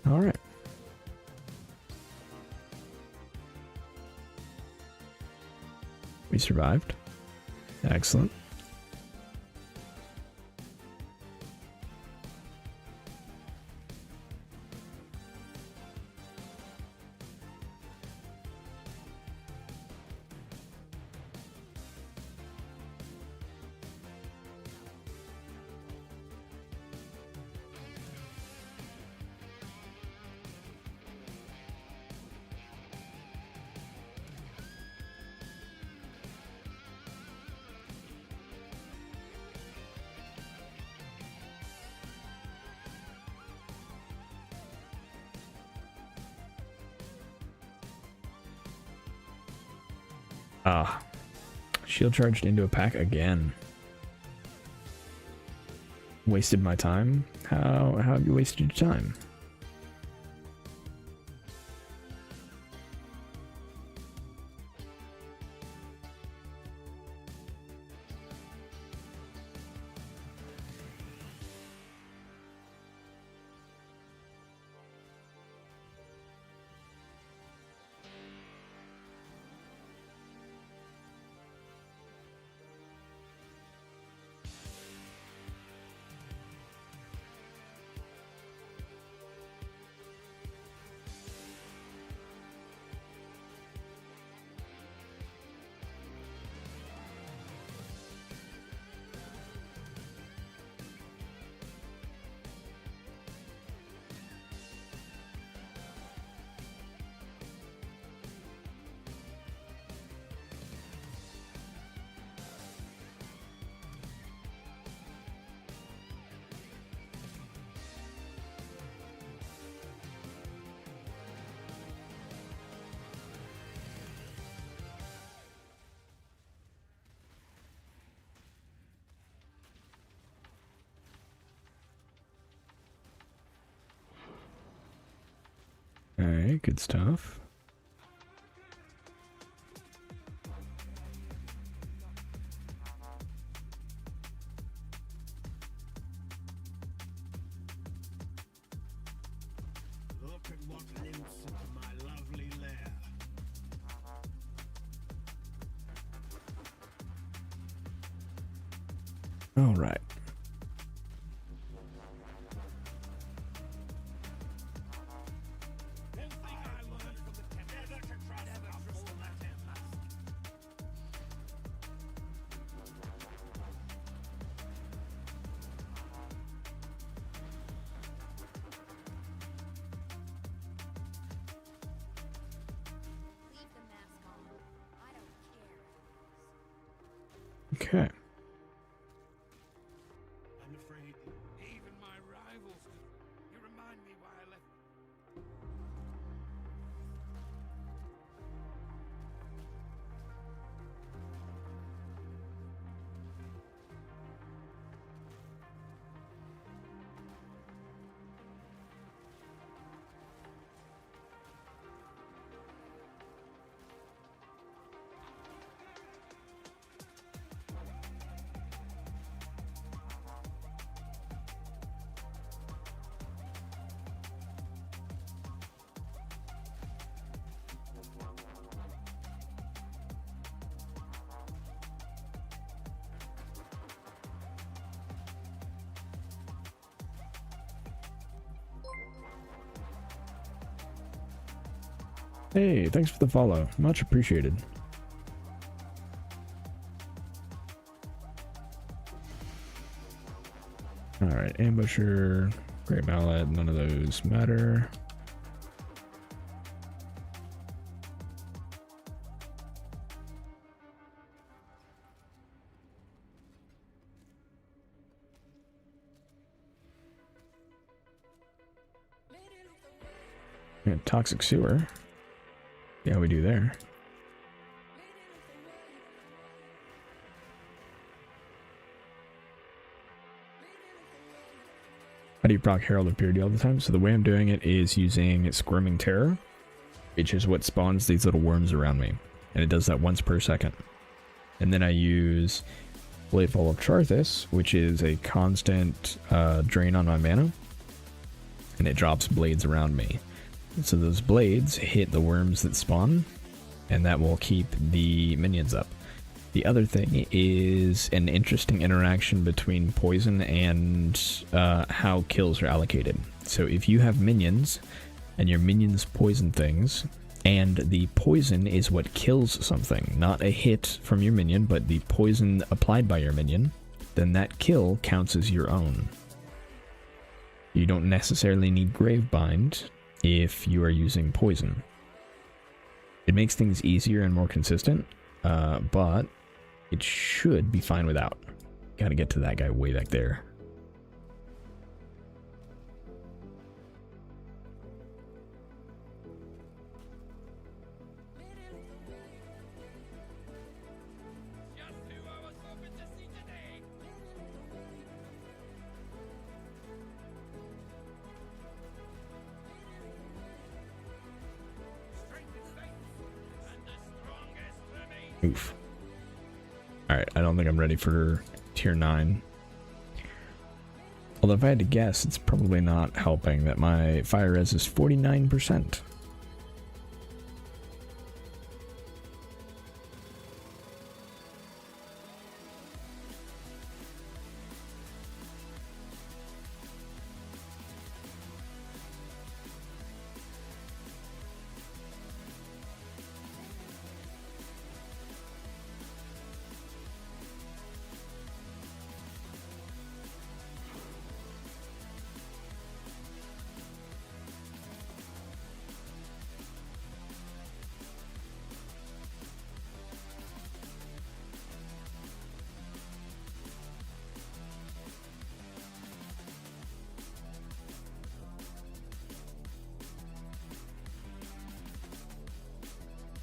All right. We survived. Excellent. Ah, shield charged into a pack again. Wasted my time? How have you wasted your time? Alright, good stuff. Look at what lives in my lovely lair. Alright. One thing I learned from the Templar, never to trust all that Templar. Leave the mask on. I don't care. Okay. I'm afraid even my rivals do. You remind me why I left. Hey, thanks for the follow. Much appreciated. Alright, Ambusher, Great Mallet, none of those matter. Yeah, toxic sewer. See how we do there. How do you proc Herald of Purity all the time? So the way I'm doing it is using Squirming Terror, which is what spawns these little worms around me. And it does that once per second. And then I use Bladefall of Charthus, which is a constant drain on my mana. And it drops blades around me. So those blades hit the worms that spawn, and that will keep the minions up. The other thing is an interesting interaction between poison and how kills are allocated. So if you have minions, and your minions poison things, and the poison is what kills something, not a hit from your minion, but the poison applied by your minion, then that kill counts as your own. You don't necessarily need Gravebind if you are using poison. It makes things easier and more consistent, but it should be fine without. Gotta get to that guy way back there. Just who I was hoping to see today. Strength and strength, and the strongest remains. Oof. Alright, I don't think I'm ready for tier 9. Although if I had to guess, it's probably not helping that my fire res is 49%.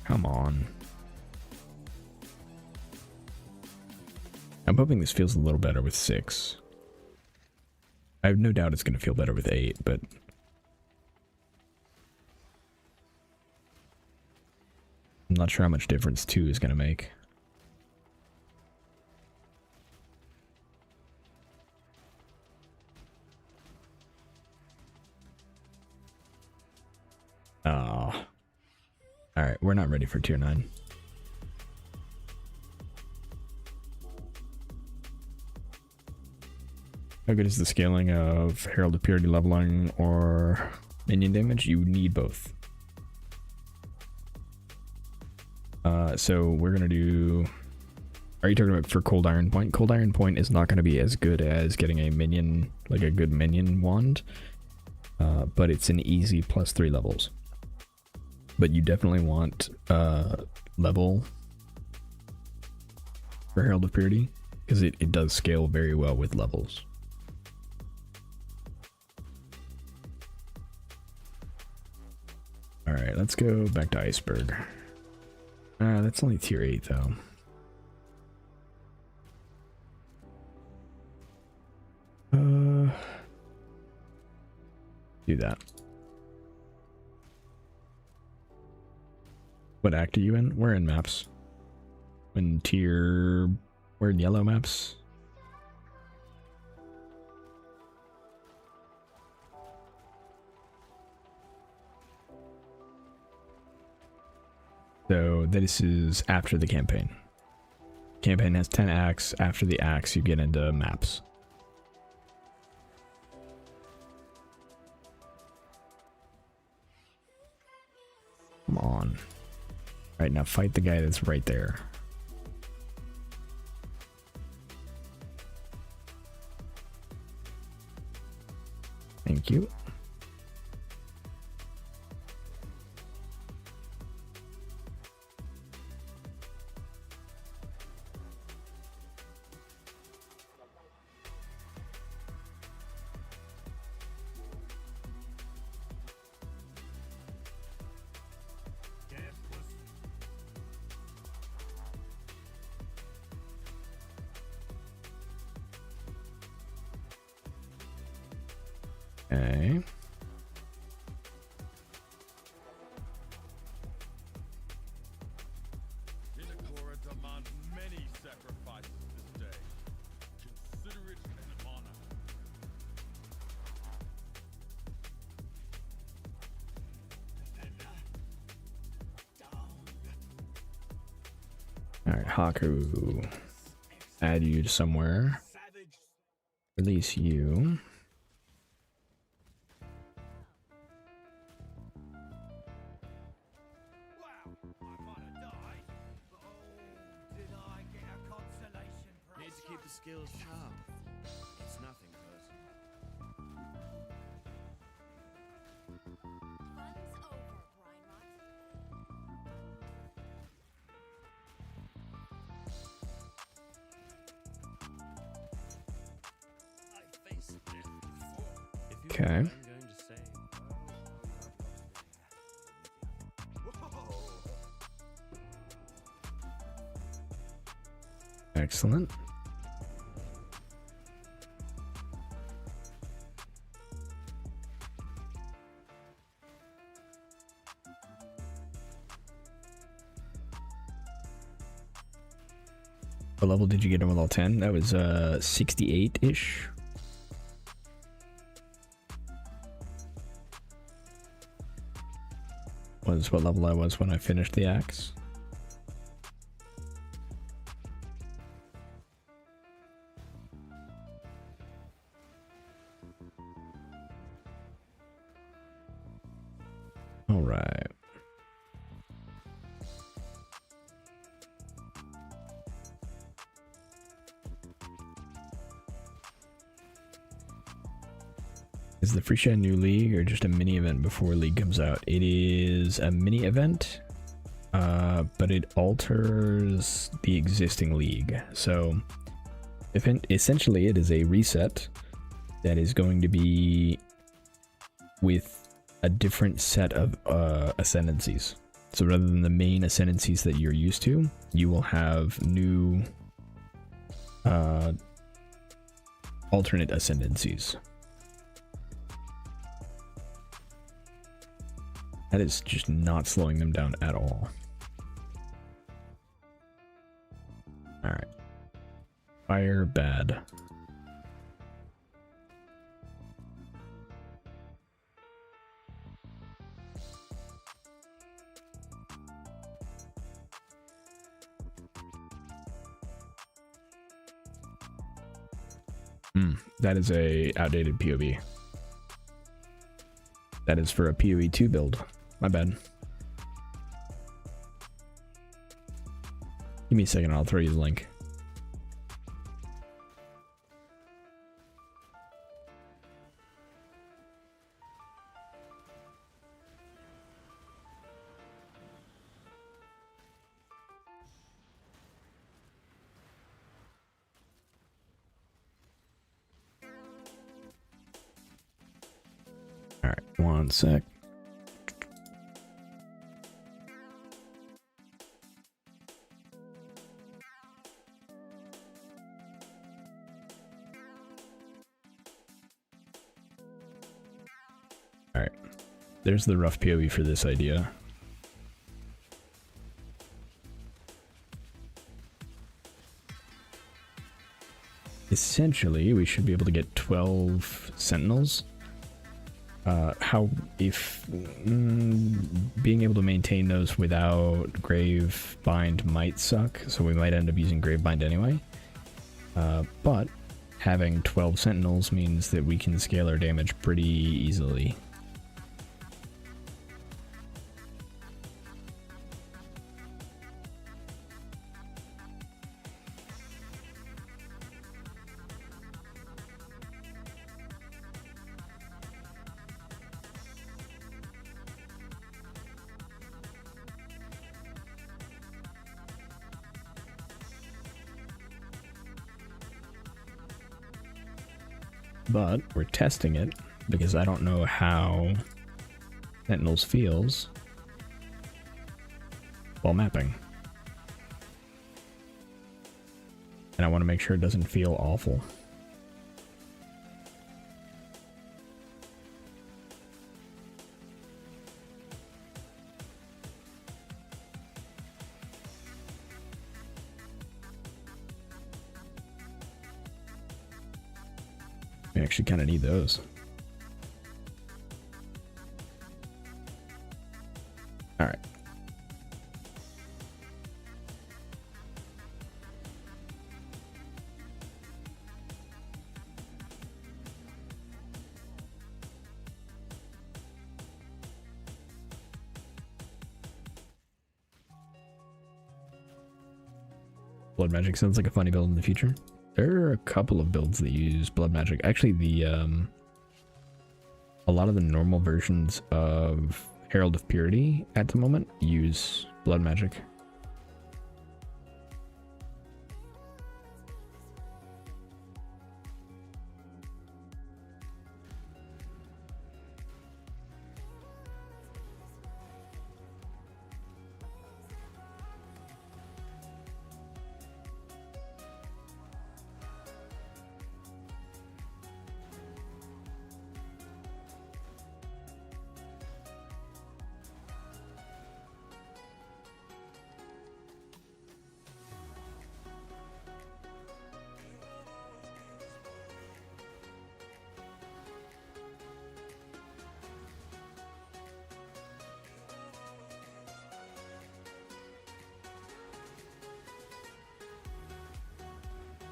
Come on. I'm hoping this feels a little better with 6. I have no doubt it's going to feel better with 8, but I'm not sure how much difference 2 is going to make. Oh. Alright, we're not ready for tier 9. How good is the scaling of Herald of Purity leveling or minion damage? You need both. So we're gonna do... Are you talking about for Cold Iron Point? Cold Iron Point is not gonna be as good as getting a minion, like a good minion wand. But it's an easy +3 levels. But you definitely want level for Herald of Purity, because it does scale very well with levels. Alright, let's go back to Iceberg. That's only tier 8 though. Do that. What act are you in? We're in maps. In tier... We're in yellow maps. So this is after the campaign. Campaign has 10 acts. After the acts, you get into maps. Come on. Right, now fight the guy that's right there. Thank you. Okay. Inakora demands many sacrifices this day. Consider it an honor. Alright, Haku. Add you to somewhere. Release you. Wow, I might have died, but oh, did I get a consolation prize? Need to keep the skills sharp. It's nothing personal. Fun's over, Grindrot. I faced death before. If you Okay. I'm going to say. Excellent. What level did you get in level 10? That was 68-ish. Was what level I was when I finished the axe. All right. Is the Phrecia a new league or just a mini event before league comes out? It is a mini event, but it alters the existing league. So essentially it is a reset that is going to be with a different set of ascendancies. So rather than the main ascendancies that you're used to, you will have new alternate ascendancies. That is just not slowing them down at all. Alright. Fire bad. That is a outdated POV. That is for a PoE 2 build. My bad. Give me a second, I'll throw you the link. Alright, one sec. Alright, there's the rough POV for this idea. Essentially, we should be able to get 12 Sentinels. Being able to maintain those without Grave Bind might suck, so we might end up using Grave Bind anyway. But having 12 Sentinels means that we can scale our damage pretty easily. But we're testing it because I don't know how Sentinels feels while mapping. And I want to make sure it doesn't feel awful. We actually kind of need those. All right. Blood magic sounds like a funny build in the future. There are a couple of builds that use blood magic. Actually, a lot of the normal versions of Herald of Purity at the moment use blood magic.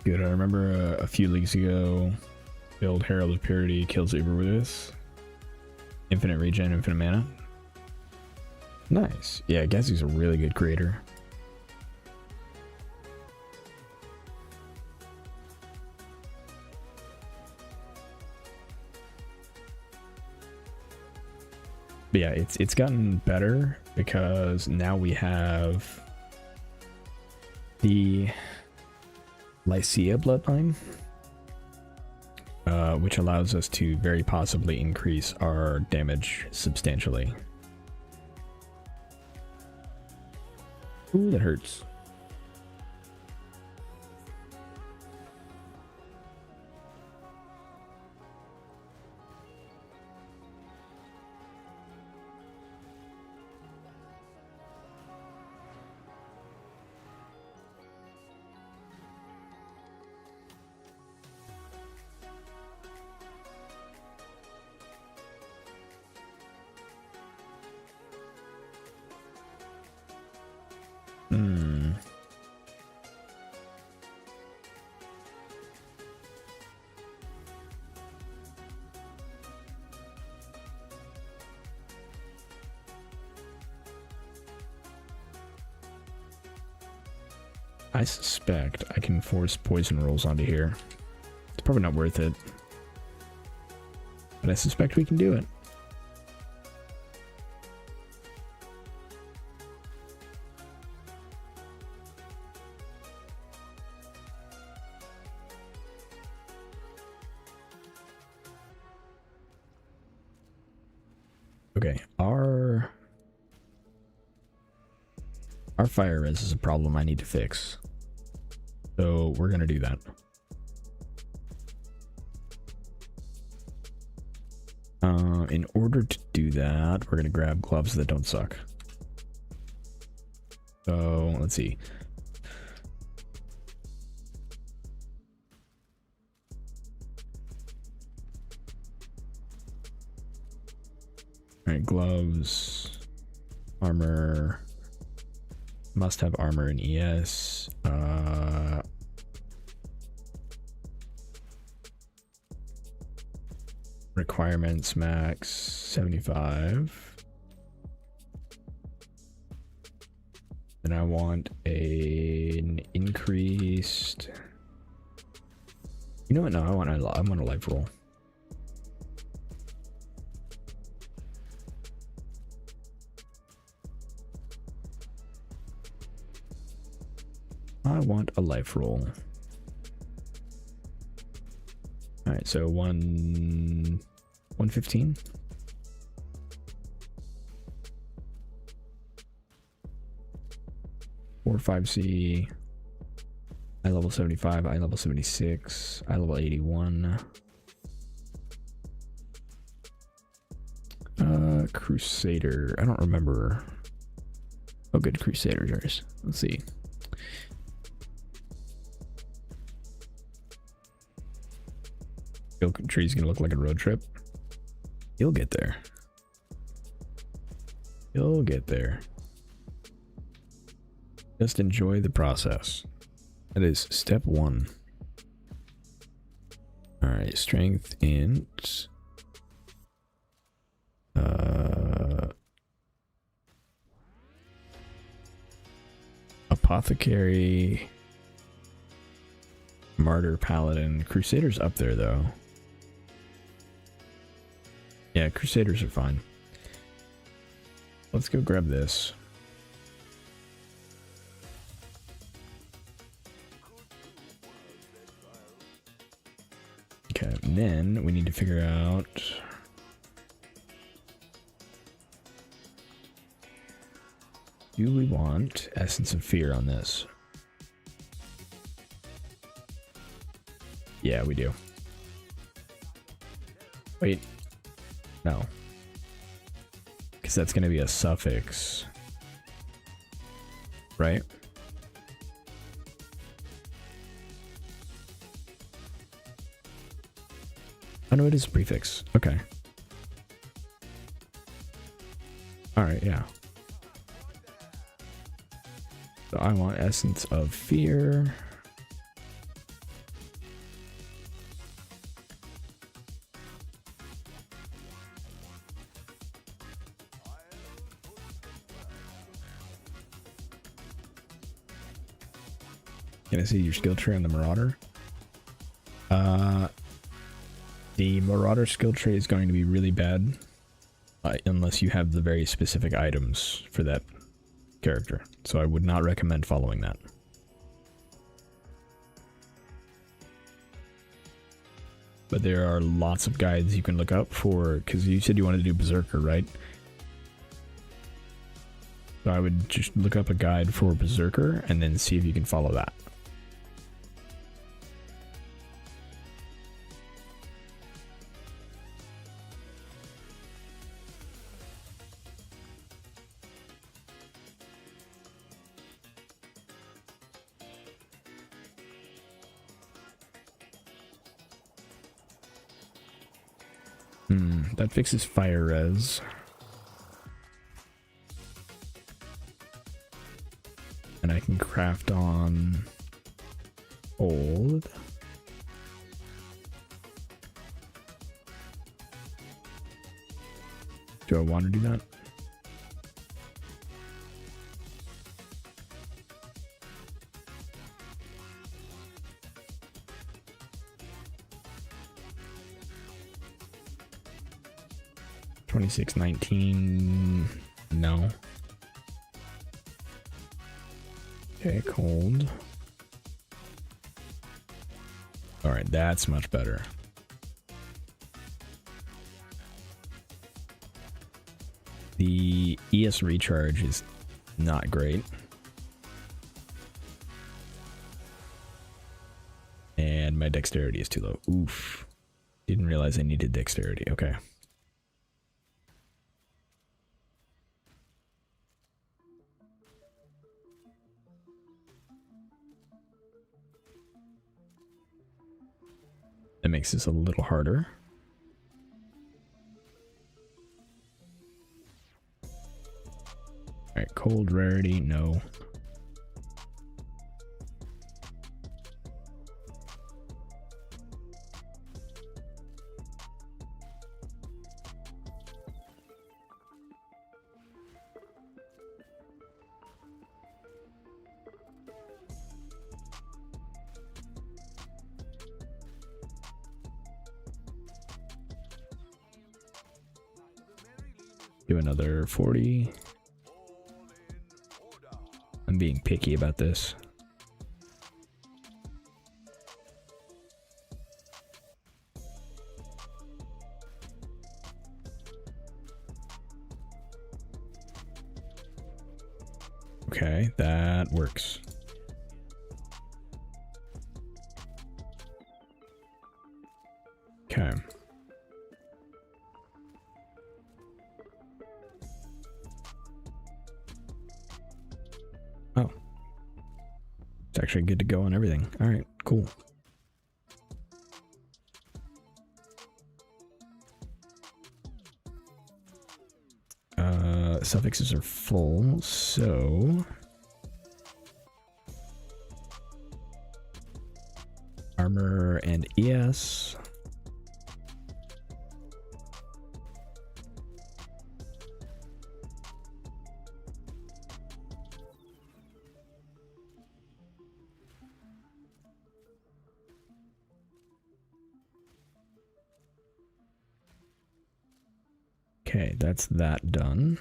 Good. I remember a few leagues ago, build Herald of Purity kills Uber with this. Infinite regen, infinite mana. Nice. Yeah, Gazi's a really good creator. But yeah, it's gotten better because now we have the Lycia bloodline, which allows us to very possibly increase our damage substantially. Ooh, that hurts. I suspect I can force poison rolls onto here. It's probably not worth it, but I suspect we can do it. Okay, our fire res is a problem I need to fix. So we're gonna do that. In order to do that, we're gonna grab gloves that don't suck. So let's see. All right, gloves, armor. Must have armor in ES. Requirements max 75. Then I want an increased. You know what? No, I want a life roll. I want a life roll. All right, so 115. Or 5C. I level 75. I level 76. I level 81. Crusader. I don't remember. Oh, good. Crusaders. Let's see. Skill tree's gonna look like a road trip. You'll get there. You'll get there. Just enjoy the process. That is step 1. Alright, strength int. Apothecary. Martyr, Paladin. Crusader's up there though. Yeah, Crusaders are fine. Let's go grab this. Okay, and then we need to figure out... Do we want Essence of Fear on this? Yeah, we do. Wait. No. Because that's going to be a suffix. Right? Oh no, it is a prefix. Okay. Alright, yeah. So I want Essence of Fear. Can I see your skill tree on the Marauder? The Marauder skill tree is going to be really bad unless you have the very specific items for that character. So I would not recommend following that. But there are lots of guides you can look up for, because you said you wanted to do Berserker, right? So I would just look up a guide for Berserker and then see if you can follow that. That fixes fire res. And I can craft on old. Do I want to do that? $26.19. No. Okay, cold. All right, that's much better. The ES recharge is not great. And my dexterity is too low. Oof. Didn't realize I needed dexterity. Okay. That makes this a little harder. Alright, cold rarity, no. Do another 40. I'm being picky about this. Okay, that works. Okay. Oh. It's actually good to go on everything. Alright, cool. suffixes are full, so armor and ES. Okay, that's that done.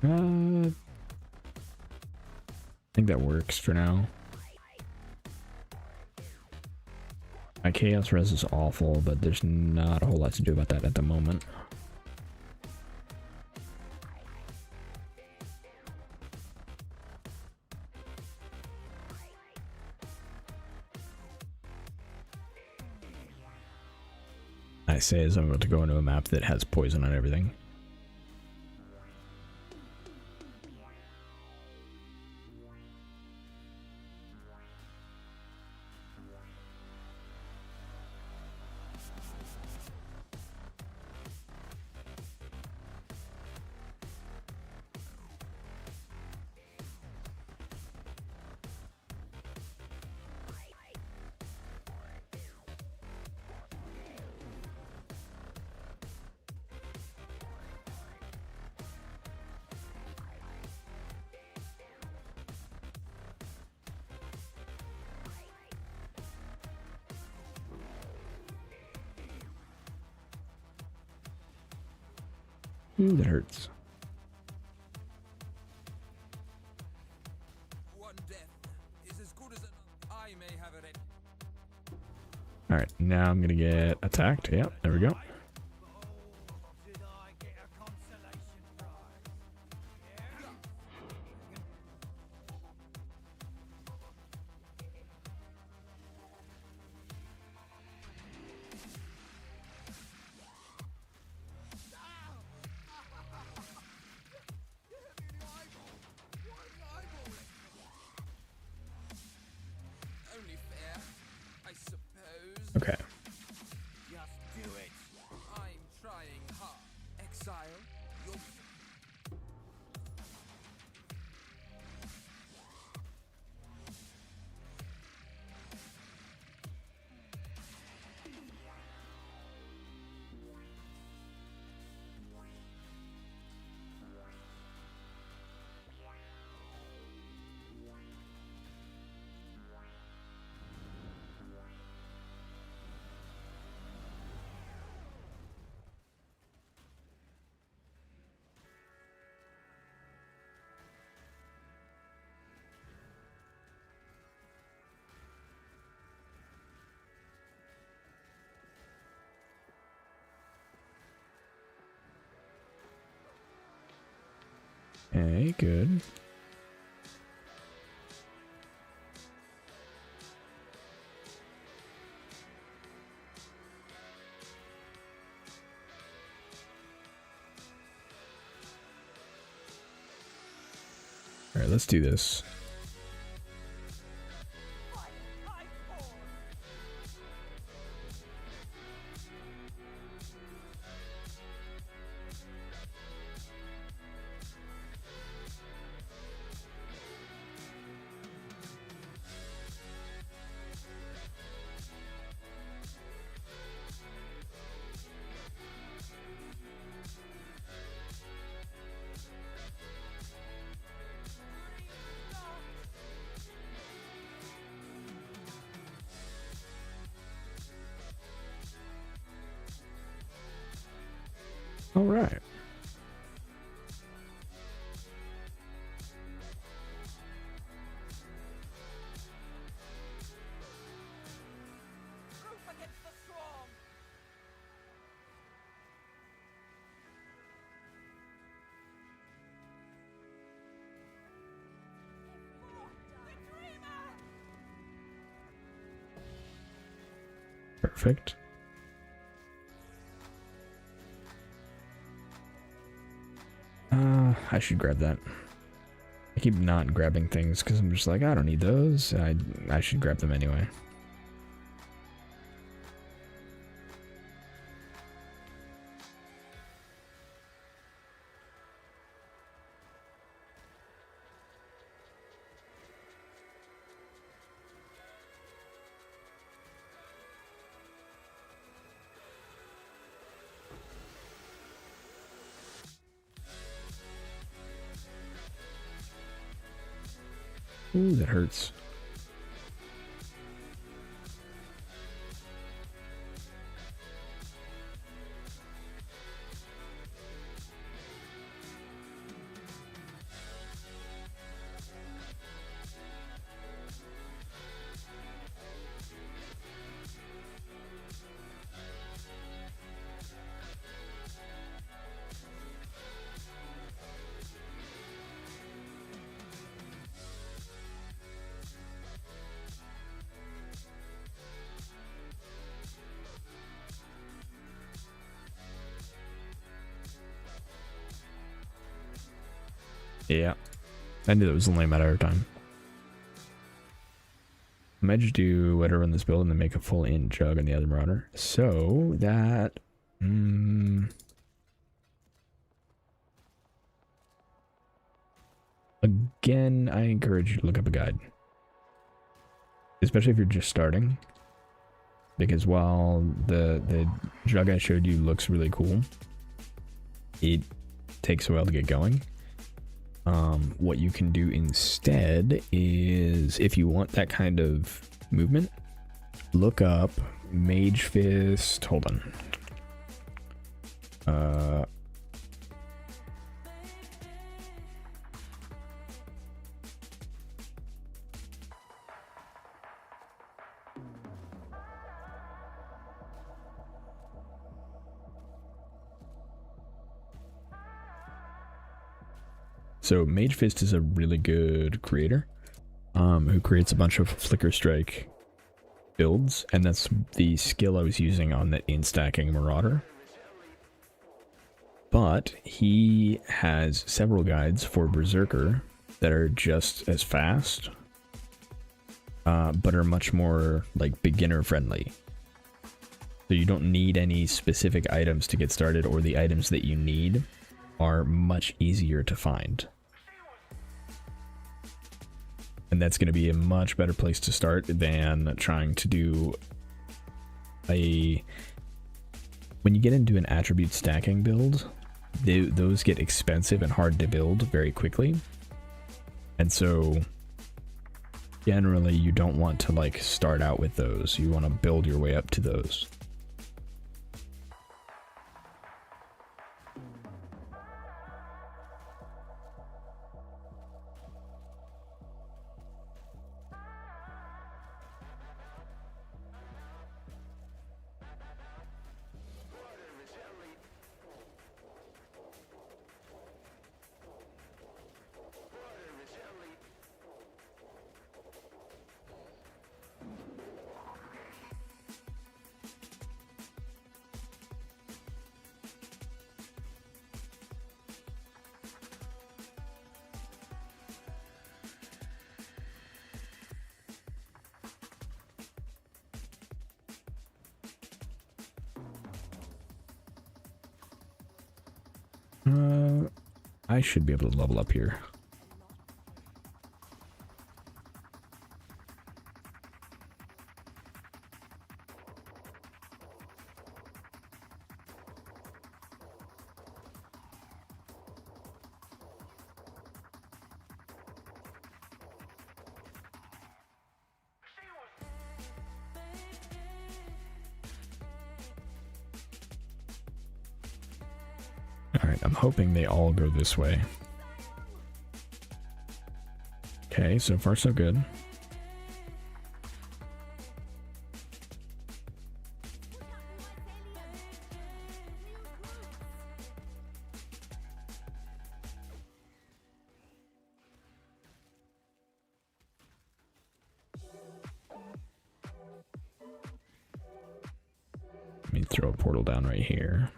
I think that works for now. My chaos res is awful, but there's not a whole lot to do about that at the moment. I say as I'm about to go into a map that has poison on everything. Ooh, that hurts. One death is as good as another. I may have it. Alright, now I'm gonna get attacked. Yep, there we go. Did I get a consolation prize? Yeah. Only fair, I suppose. Okay. Just do it. I'm trying hard. Exile, you're... Okay, good. Alright, let's do this. All right. Proof against the strong. The dreamer! Perfect. I should grab that. I keep not grabbing things because I'm just like, I don't need those. I should grab them anyway. Ooh, that hurts. Yeah, I knew that was only a matter of time. I might just do whatever in this build and then make a full in jug on the other marauder. So that again, I encourage you to look up a guide. Especially if you're just starting. Because while the jug I showed you looks really cool, it takes a while to get going. What you can do instead is, if you want that kind of movement, look up Mage Fist. Hold on. So Mage Fist is a really good creator who creates a bunch of Flicker Strike builds, and that's the skill I was using on the in-stacking Marauder. But he has several guides for Berserker that are just as fast, but are much more like beginner friendly. So you don't need any specific items to get started, or the items that you need are much easier to find. And that's going to be a much better place to start than trying to do a... When you get into an attribute stacking build, those get expensive and hard to build very quickly. And so generally you don't want to like start out with those. You want to build your way up to those. I should be able to level up here. Alright, I'm hoping they all go this way. Okay, so far so good. Let me throw a portal down right here.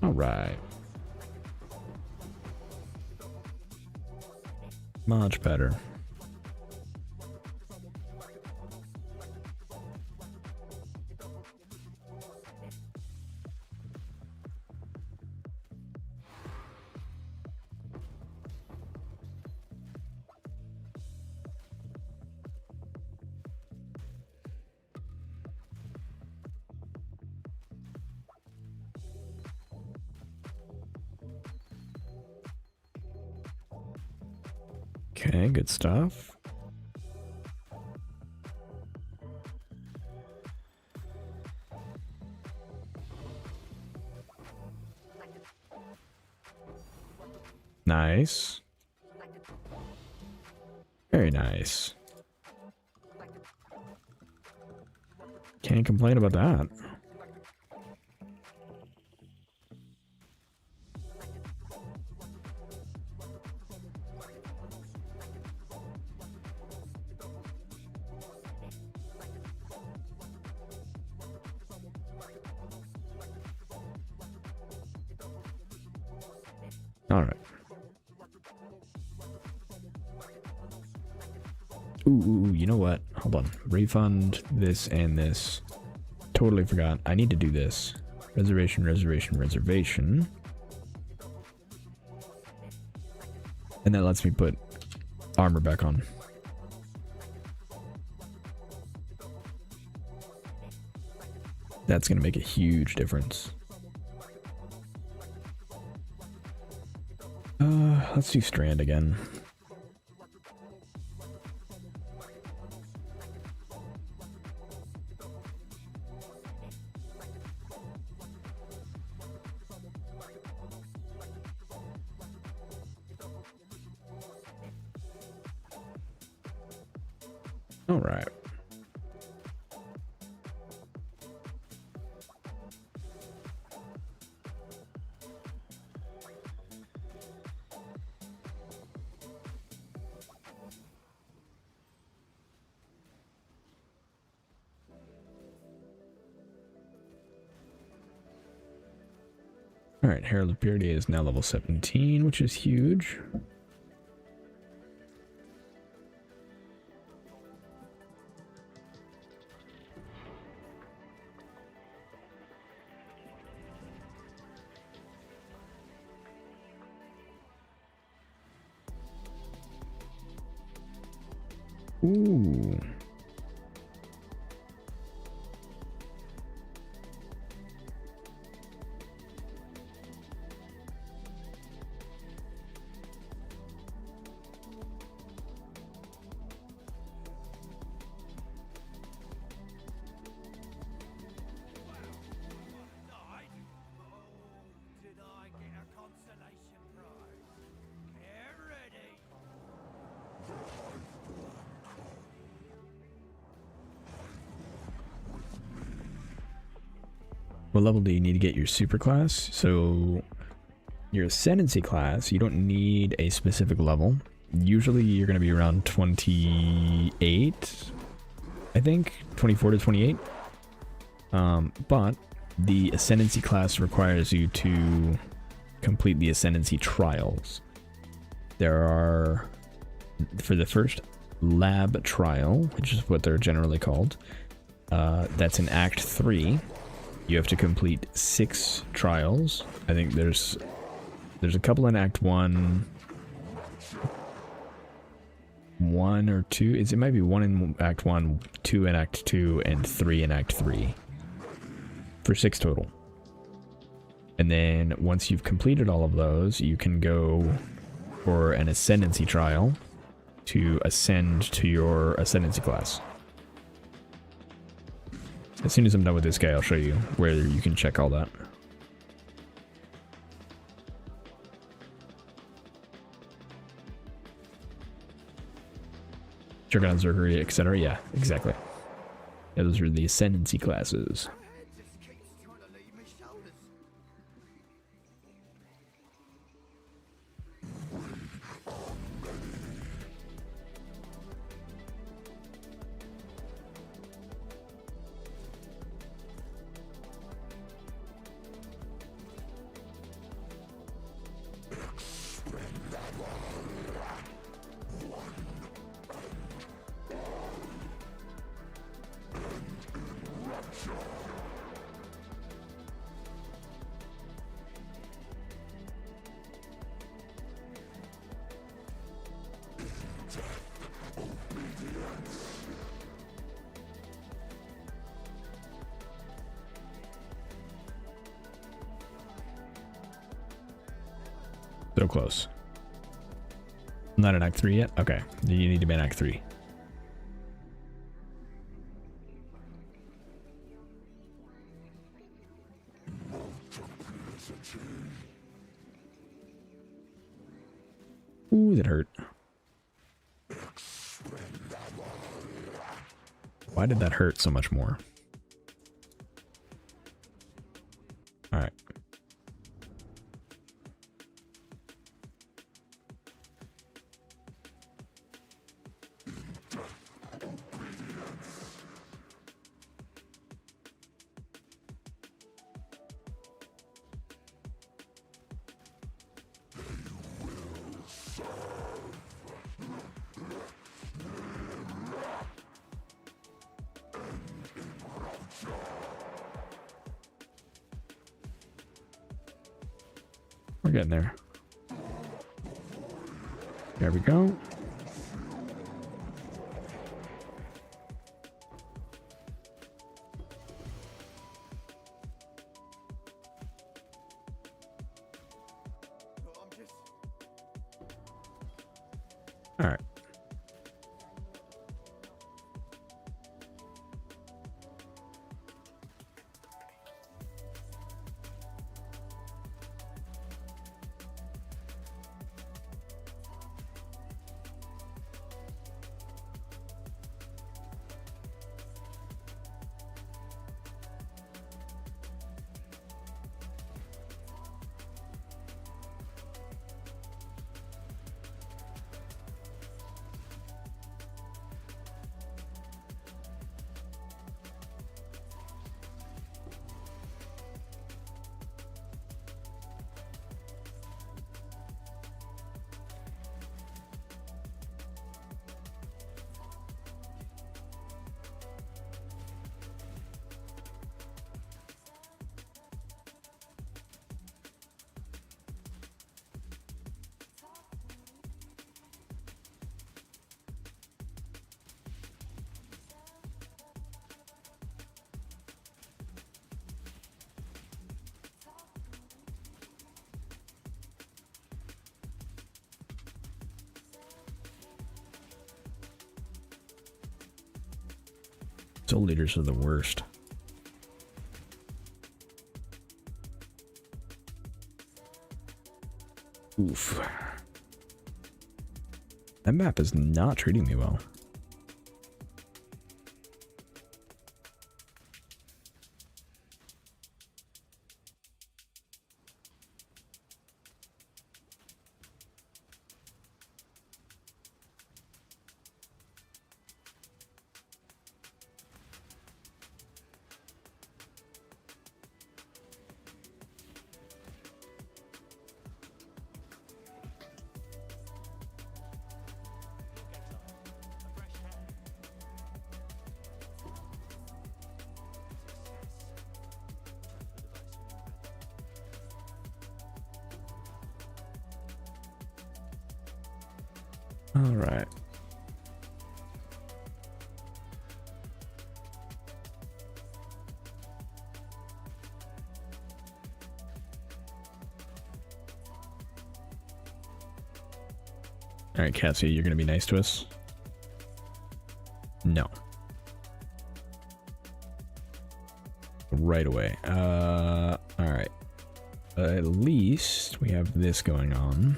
All right. Much better. Okay, good stuff. Nice. Very nice. Can't complain about that. All right. Ooh, you know what? Hold on. Refund this and this. Totally forgot. I need to do this. Reservation. And that lets me put armor back on. That's going to make a huge difference. Let's do Strand again. All right. All right, Herald of Purity is now level 17, which is huge. Ooh. Did I get a consolation prize? Get ready. What level do you need to get your super class? So your ascendancy class, you don't need a specific level. Usually you're going to be around 28, I think, 24 to 28. But the ascendancy class requires you to complete the ascendancy trials. There are, for the first lab trial, which is what they're generally called, that's in Act 3. You have to complete 6 trials. I think there's a couple in Act 1, 1 or 2. It might be 1 in Act 1, 2 in Act 2, and 3 in Act 3. For 6 total. And then once you've completed all of those, you can go for an ascendancy trial to ascend to your ascendancy class. As soon as I'm done with this guy, I'll show you where you can check all that. Juggernaut, Zergery, etc. Yeah, exactly. Yeah, those are the ascendancy classes. So close. Not in Act 3 yet? Okay. You need to be in Act 3. Ooh, that hurt. Why did that hurt so much more? Alright. We're getting there. There we go. All right. Soul leaders are the worst. Oof. That map is not treating me well. All right. Alright, Cassie, you're gonna be nice to us? No. Right away. Alright. At least we have this going on.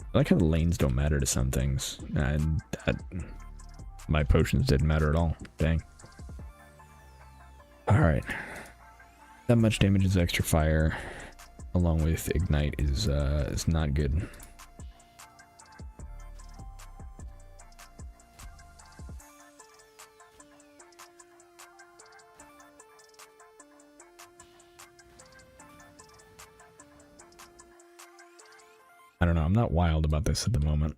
I like how the lanes don't matter to some things, and that my potions didn't matter at all. Dang. Alright. That much damage is extra fire, along with ignite is not good. I don't know, I'm not wild about this at the moment.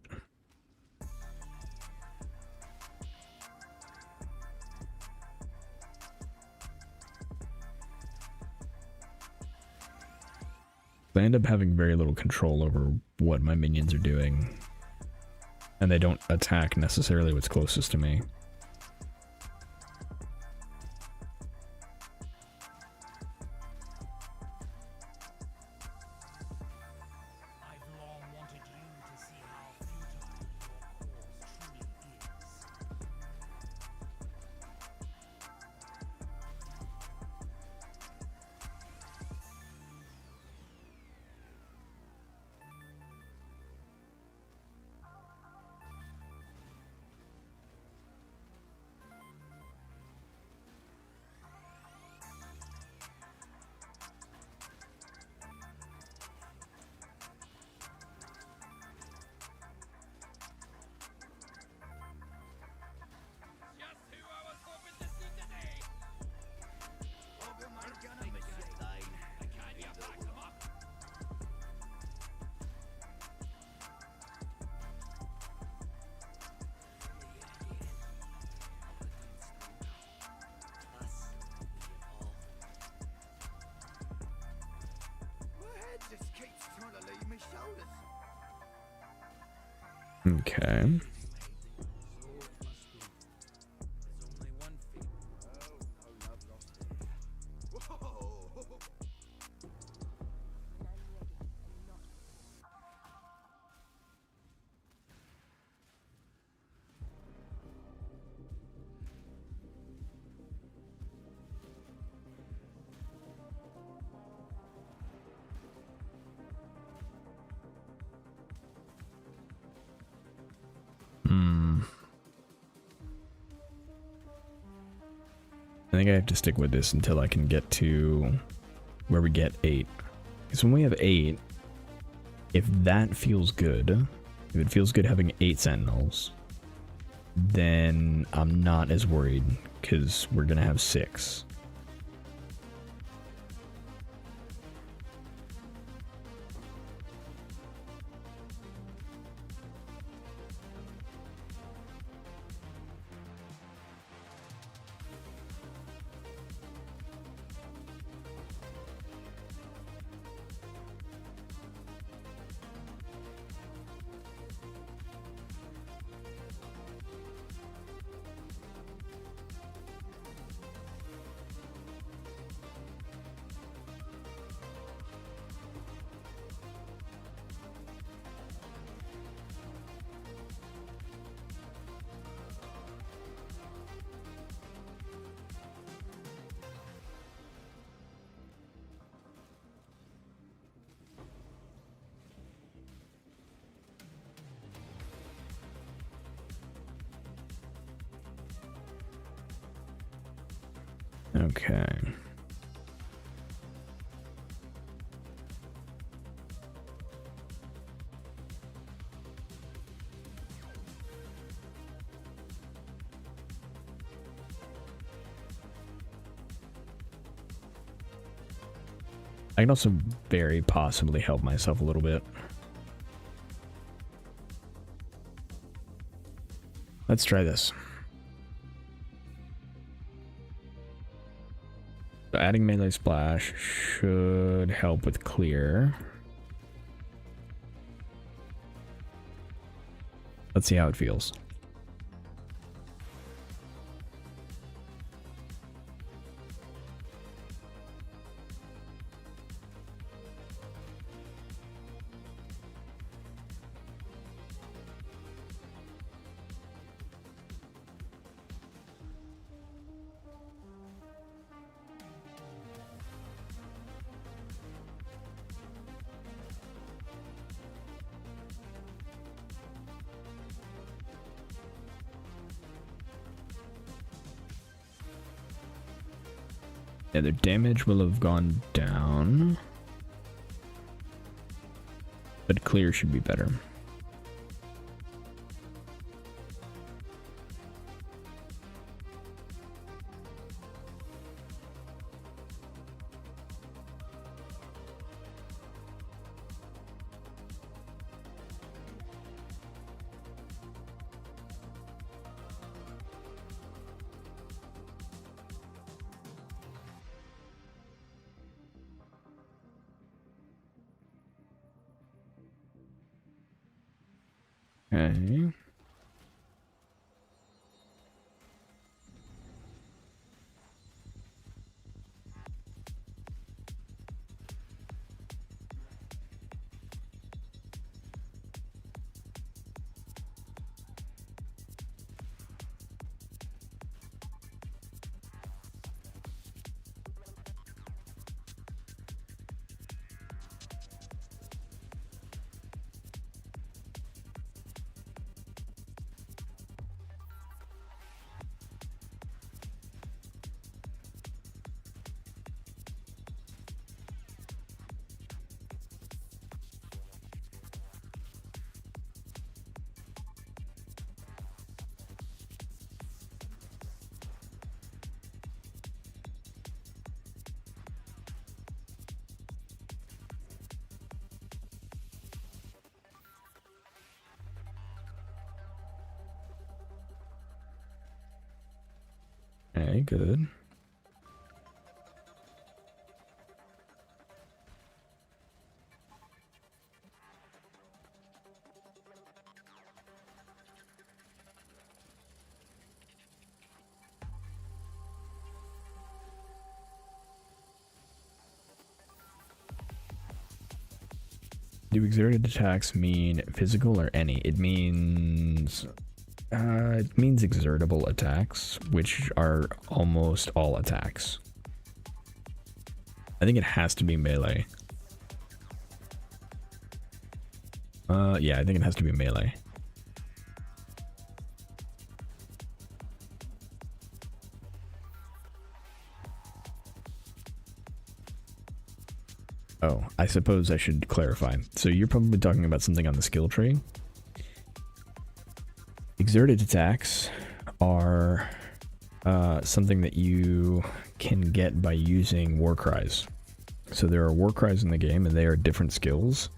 I end up having very little control over what my minions are doing, and they don't attack necessarily what's closest to me. I've long wanted you to see how futile your cause truly is. Just who I was hoping to see today. I can't get back them up. My head just keeps trying to leave me shoulders. Okay. There's only one fate. Oh, no love lost here. Whoa! I think I have to stick with this until I can get to where we get 8. Because when we have 8, if that feels good, if it feels good having 8 Sentinels, then I'm not as worried, because we're going to have 6. Okay. I can also very possibly help myself a little bit. Let's try this. So adding melee splash should help with clear. Let's see how it feels. Yeah, their damage will have gone down, but clear should be better. Okay. Okay, good. Do exerted attacks mean physical or any? It means exertable attacks, which are almost all attacks. I think it has to be melee. Yeah, I think it has to be melee. Oh, I suppose I should clarify. So you're probably talking about something on the skill tree. Exerted attacks are something that you can get by using war cries. So there are war cries in the game, and they are different skills.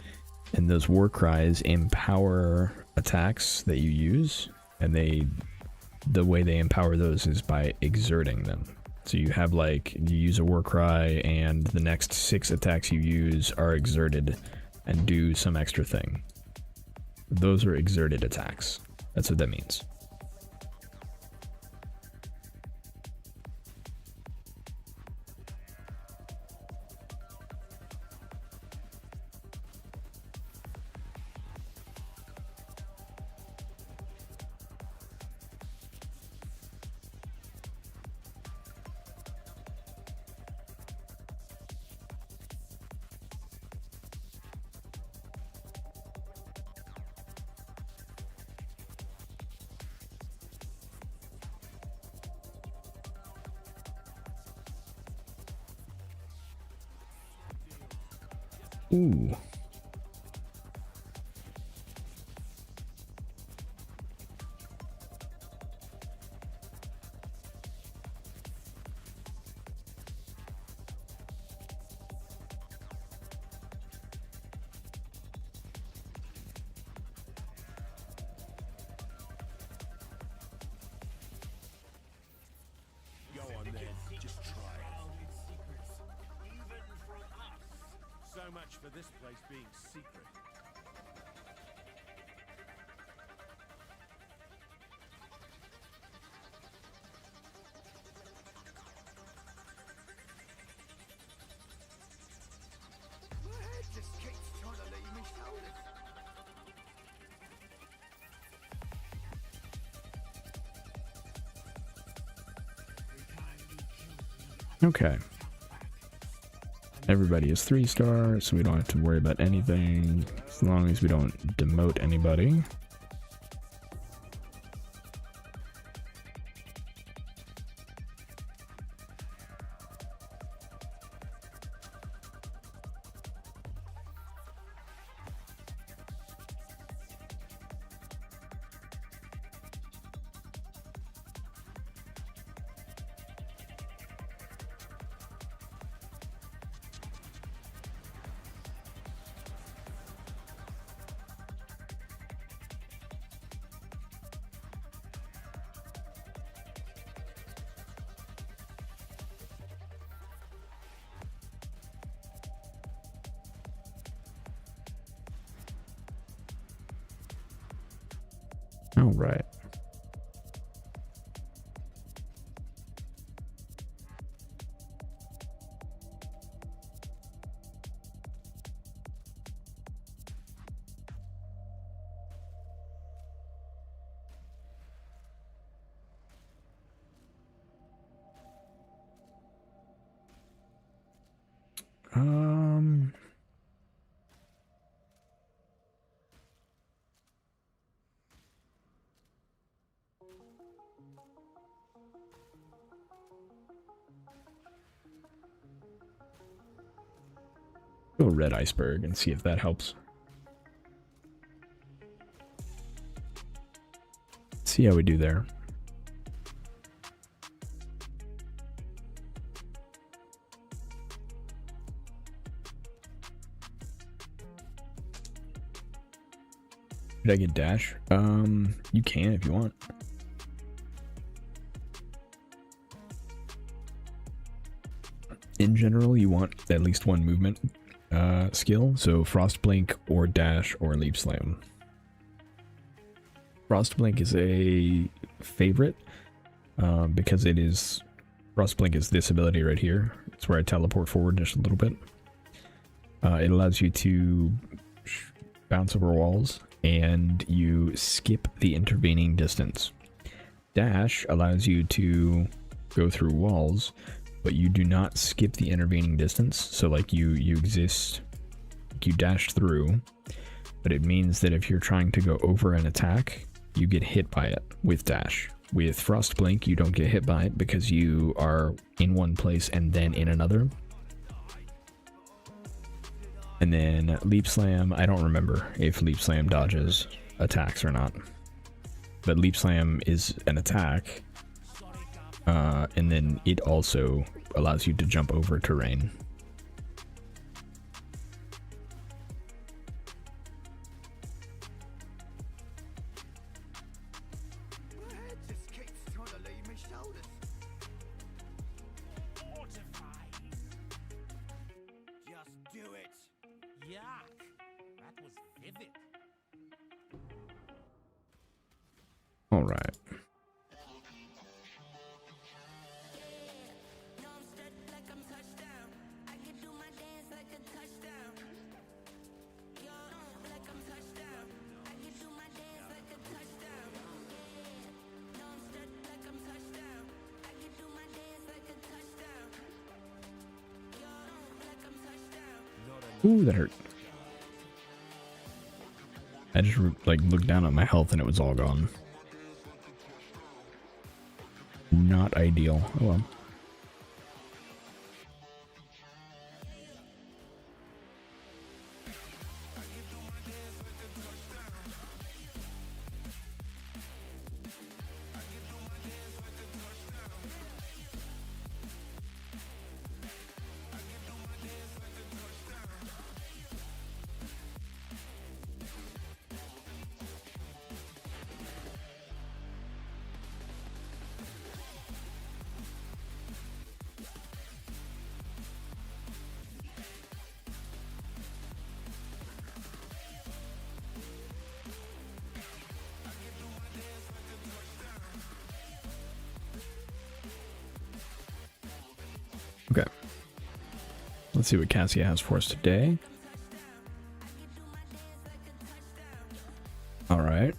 And those war cries empower attacks that you use, and the way they empower those is by exerting them. So you have you use a war cry, and the next 6 attacks you use are exerted and do some extra thing. Those are exerted attacks. That's what that means. Ooh. So much for this place being secret. My head just keeps trying to leave me shoulders. Okay. Everybody is 3-star, so we don't have to worry about anything as long as we don't demote anybody. All right. Um, Go red iceberg and see if that helps. See how we do there. Did I get dash? You can if you want. In general, you want at least one movement skill, so Frost Blink or Dash or Leap Slam. Frost Blink is a favorite because it is... Frost Blink is this ability right here. It's where I teleport forward just a little bit. It allows you to bounce over walls and you skip the intervening distance. Dash allows you to go through walls, but you do not skip the intervening distance. So like you exist, you dash through, but it means that if you're trying to go over an attack, you get hit by it with dash. With Frost Blink, you don't get hit by it because you are in one place and then in another. And then Leap Slam, I don't remember if Leap Slam dodges attacks or not. But Leap Slam is an attack. And then it also allows you to jump over terrain. My head just keeps trying to leave me shoulders. Mortified. Just do it. Yuck. That was vivid. All right. Ooh, that hurt. I just like looked down at my health and it was all gone. Not ideal. Oh well. Let's see what Cassia has for us today. All right.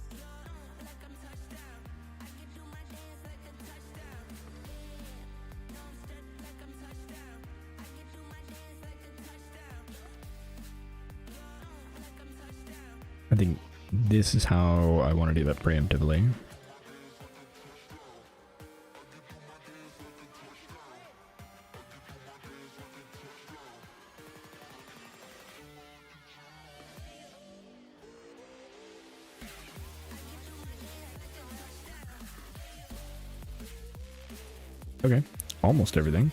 I think this is how I want to do that preemptively. Okay, almost everything.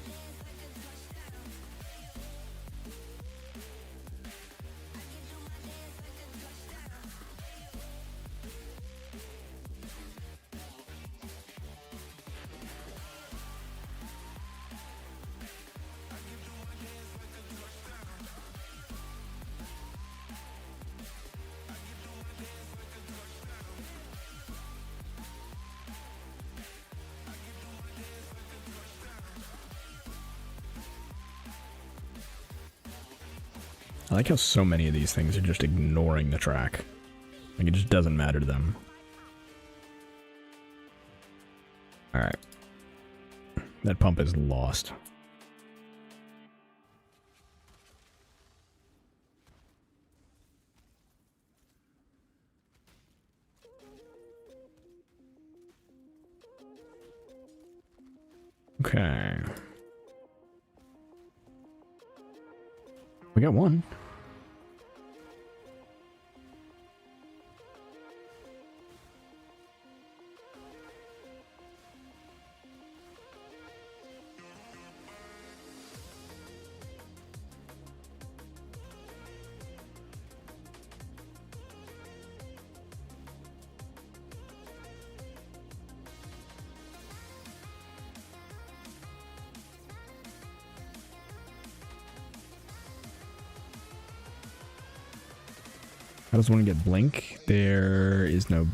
I like how so many of these things are just ignoring the track. Like, it just doesn't matter to them. Alright. That pump is lost. Okay. We got one. How does one get blink? There is no...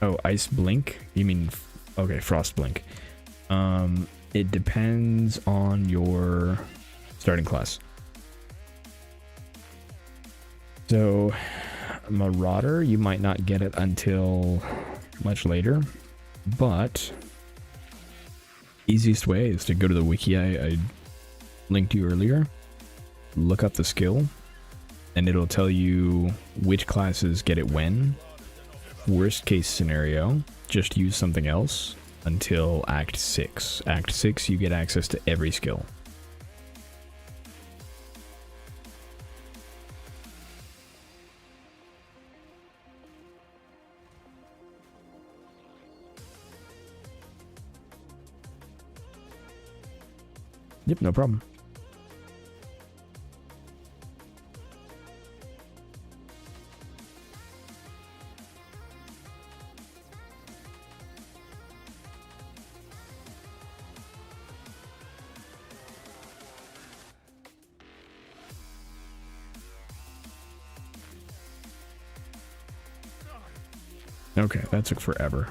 Oh, ice blink? You mean... Okay, frost blink. It depends on your starting class. So, Marauder, you might not get it until much later, but easiest way is to go to the wiki I linked to you earlier, look up the skill, and it'll tell you which classes get it when. Worst case scenario, just use something else until Act 6. Act 6, you get access to every skill. Yep, no problem. Okay, that took forever.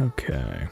Okay.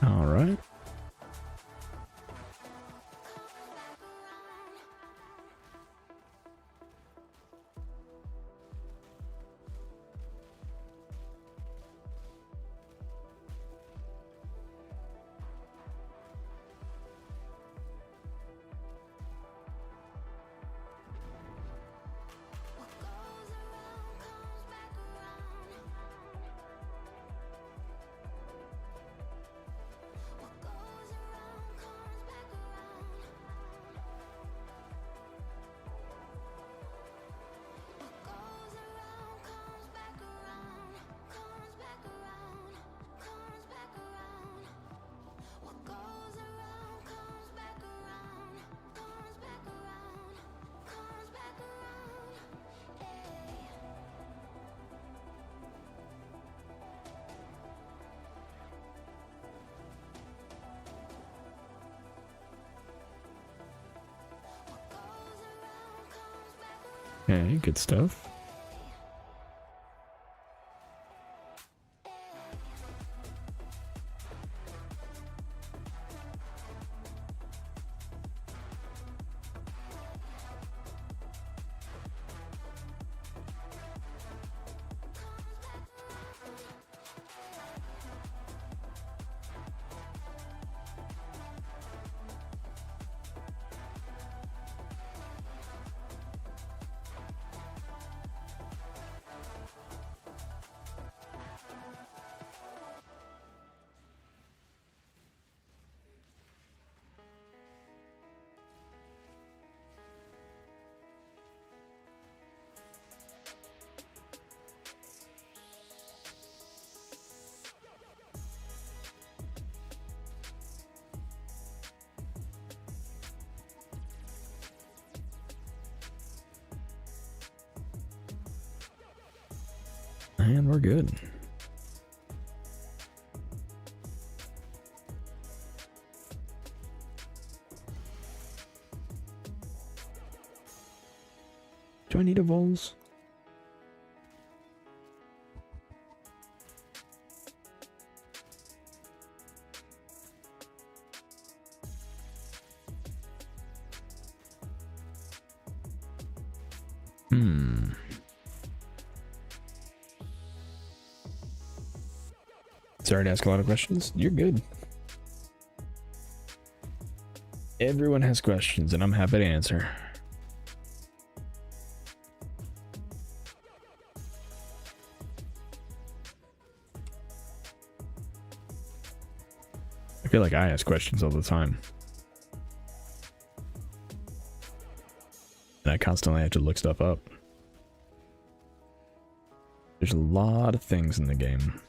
All right. Okay, good stuff. And we're good. Do I need a vols? Sorry to ask a lot of questions. You're good. Everyone has questions, and I'm happy to answer. I feel like I ask questions all the time. And I constantly have to look stuff up. There's a lot of things in the game.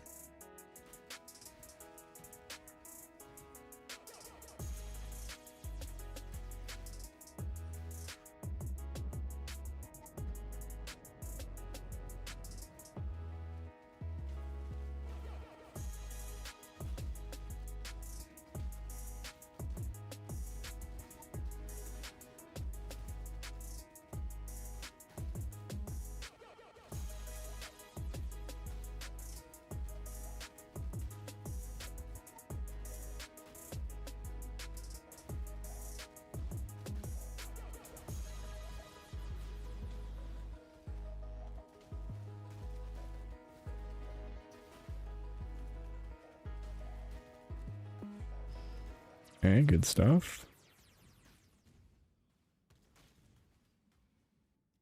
Okay, good stuff.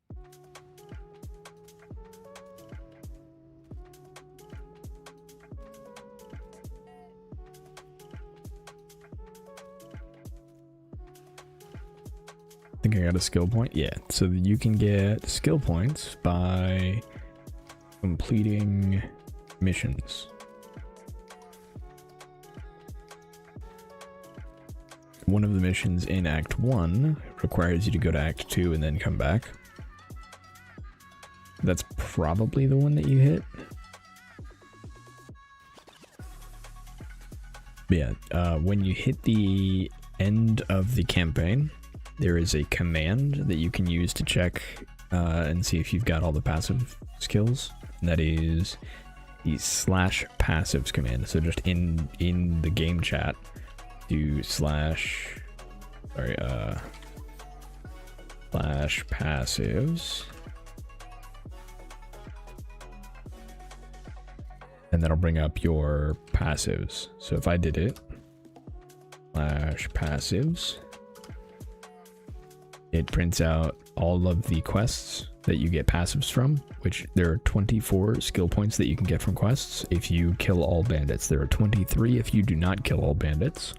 I think I got a skill point. Yeah, so you can get skill points by completing missions. One of the missions in Act 1 requires you to go to Act 2 and then come back. That's probably the one that you hit. But yeah, when you hit the end of the campaign, there is a command that you can use to check and see if you've got all the passive skills. And that is the slash passives command. So just in the game chat, do slash passives, and that'll bring up your passives. So if I did it slash passives, it prints out all of the quests that you get passives from, which there are 24 skill points that you can get from quests if you kill all bandits. There are 23 if you do not kill all bandits.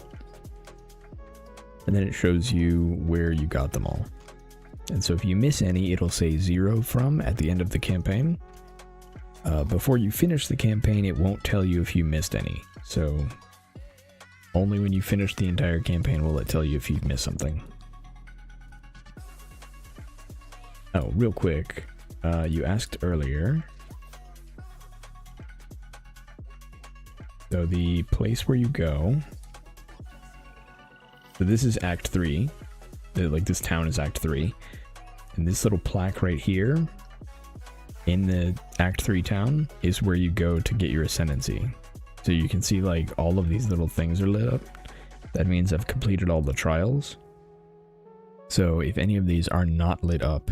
And then it shows you where you got them all. And so if you miss any, it'll say 0 from at the end of the campaign. Before you finish the campaign, it won't tell you if you missed any. So only when you finish the entire campaign will it tell you if you've missed something. Oh, real quick, you asked earlier. So the place where you go. So this is Act 3. Like this town is Act 3. And this little plaque right here in the Act 3 town is where you go to get your ascendancy. So you can see like all of these little things are lit up. That means I've completed all the trials. So if any of these are not lit up,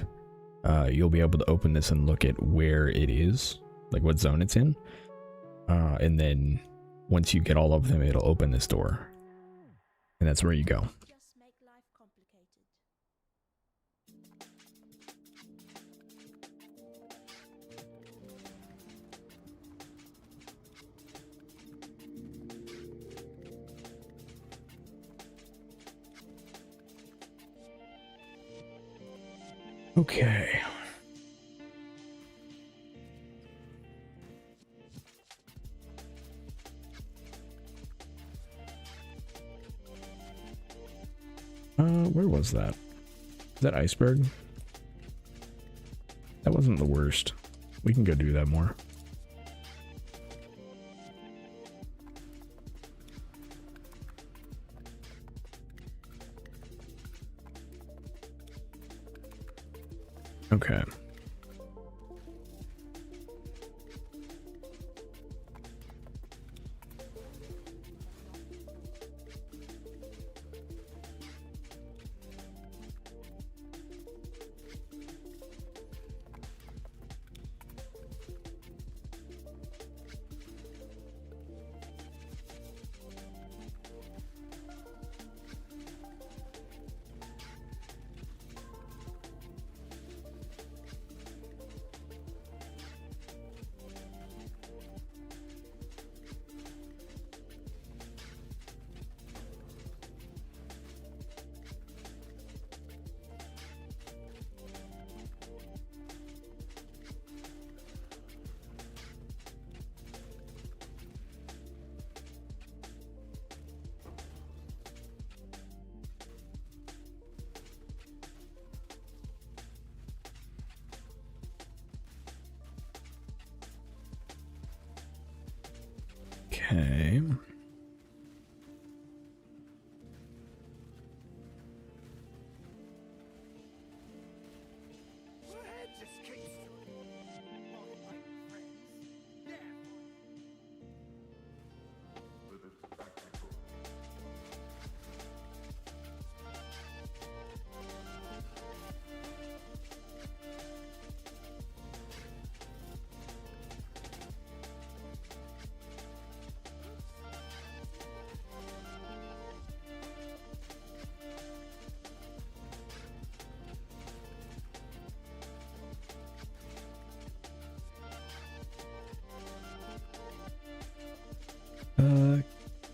you'll be able to open this and look at where it is, like what zone it's in. And then once you get all of them, it'll open this door. And that's where you go. Just make life complicated. Okay. Where was that? Is that iceberg? That wasn't the worst. We can go do that more. Okay. Okay.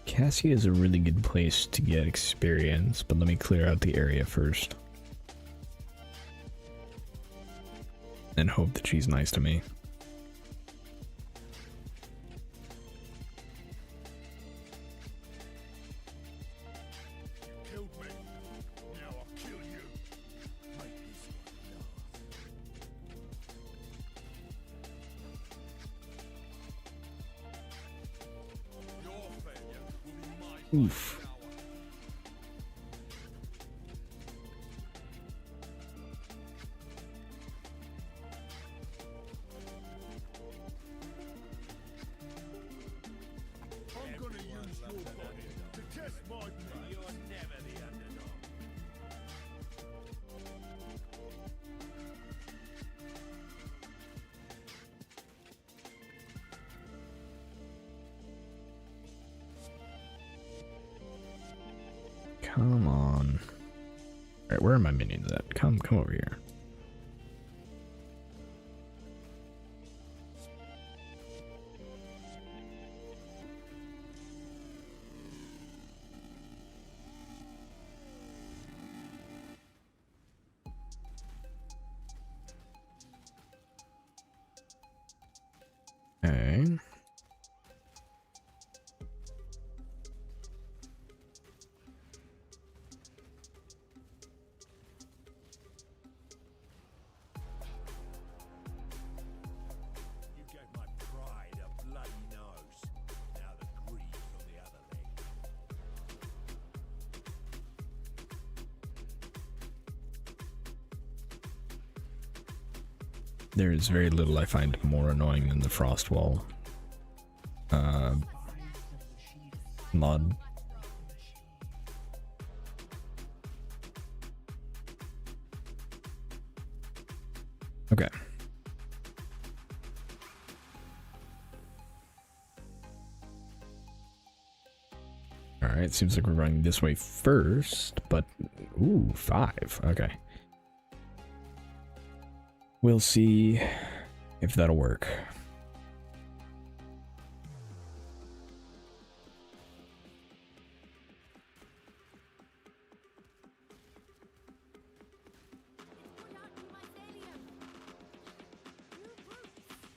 Cassia is a really good place to get experience, but let me clear out the area first. And hope that she's nice to me. Killed me. Now I'll kill you. Make this one last. Your failure will be my Oof. power. Come on. Alright, where are my minions at? Come over here. Okay. You gave my pride a bloody nose. Now the greed's on the other leg. There is very little I find more annoying than the frost wall mod. Okay. Alright, seems like we're running this way first, but ooh, 5. Okay. We'll see if that'll work. Put out to my stadium. You brutes. See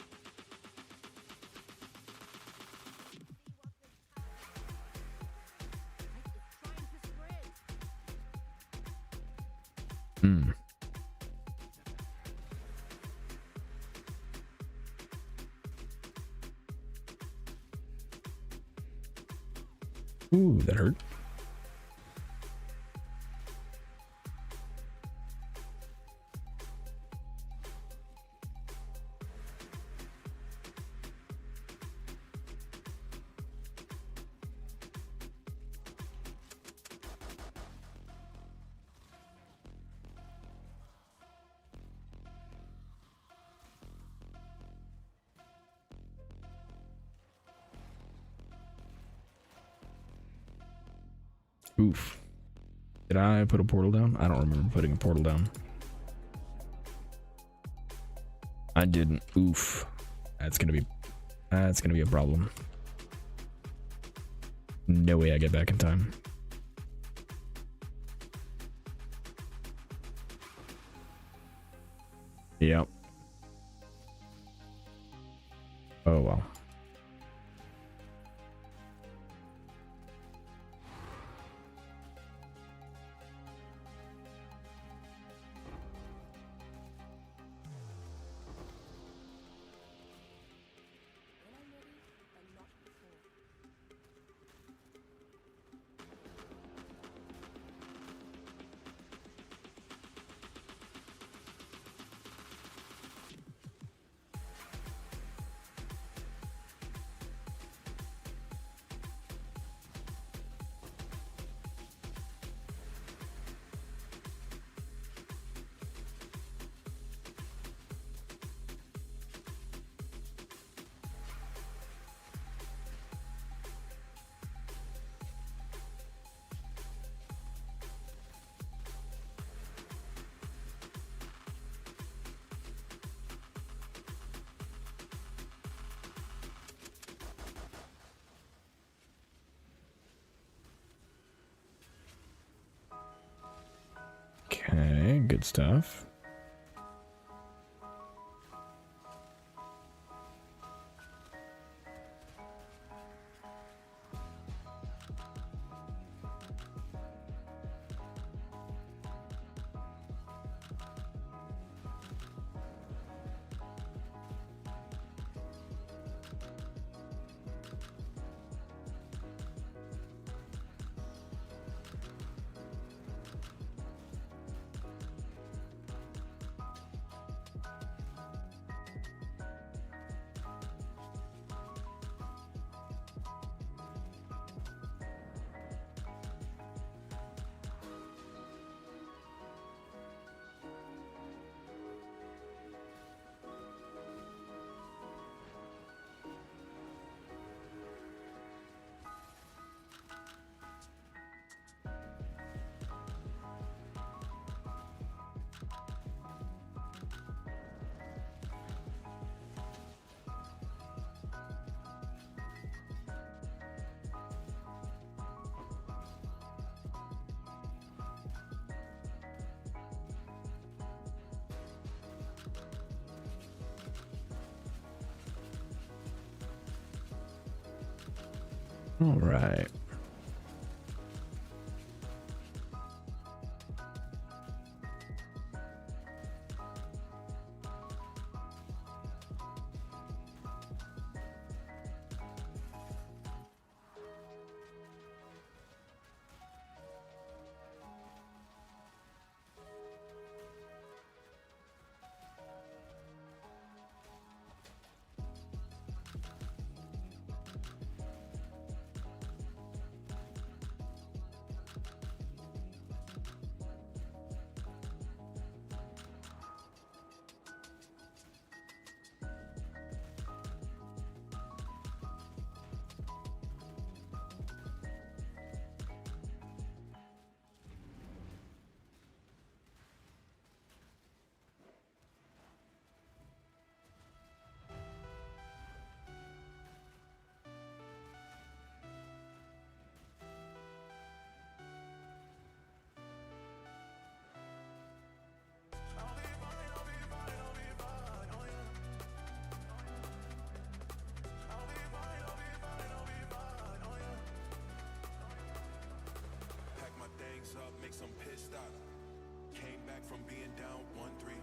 what this power is trying to spread. Hmm. Ooh, that hurt. Oof. Did I put a portal down? I don't remember putting a portal down. I didn't. Oof. That's gonna be a problem. No way I get back in time. Yep. Oh well. When I'm ready, but not before. Okay, good stuff. All right. Pack my things up, make some pit stop. Came back from being down 1-3.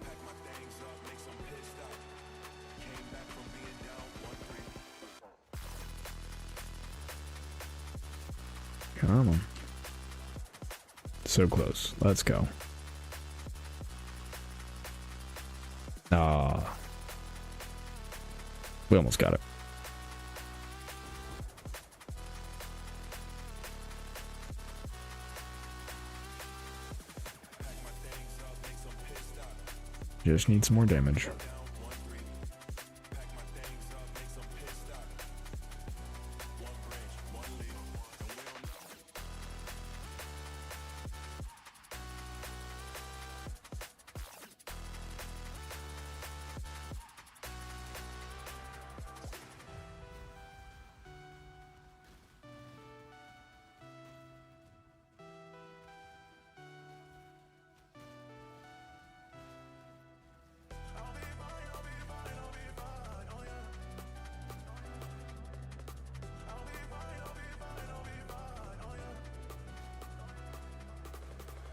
Pack my things up, make some pit stop. Came back from being down 1-3. Come on. So close. Let's go. Ah. We almost got it. Pack my things up, make some pit stop. Just need some more damage. Down 1-3. Pack my things up, make some pit stop. One branch, one leaf. And we don't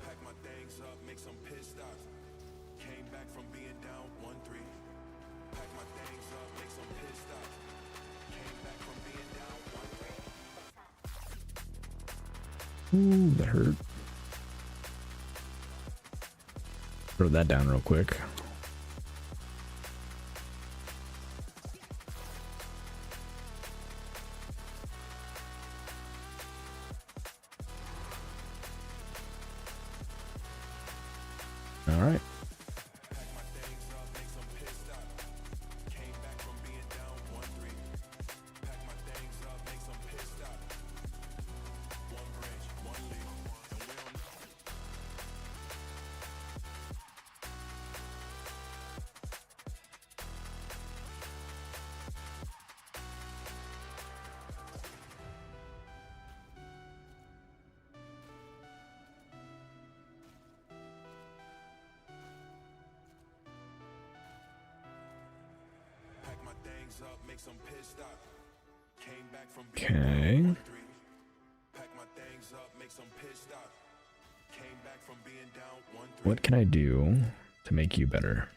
Pack my things up, make some pit stops. Came back from being down 1-3. Pack my things up, make some pit stops. Came back from being down 1-3. Ooh, that hurt. Throw that down real quick. All right. Pack my things up, make some pit stops. Came back from being down 1-3. Pack my things up, make some pit stops. One branch, one leaf. And we don't pack my things up, make some pit stops. Came back from being Okay. down 1-3. Pack my things up, make some pit stops. Came back from being down 1-3. What can I do to make you better?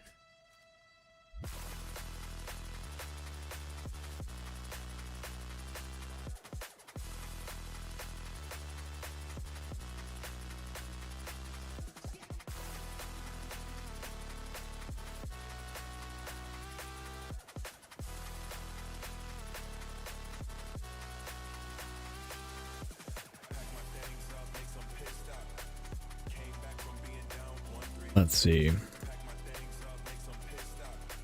Pack my things up, make some pit stops. Came back from being down 1-3. Let's see. Pack my things up, make some pit stops.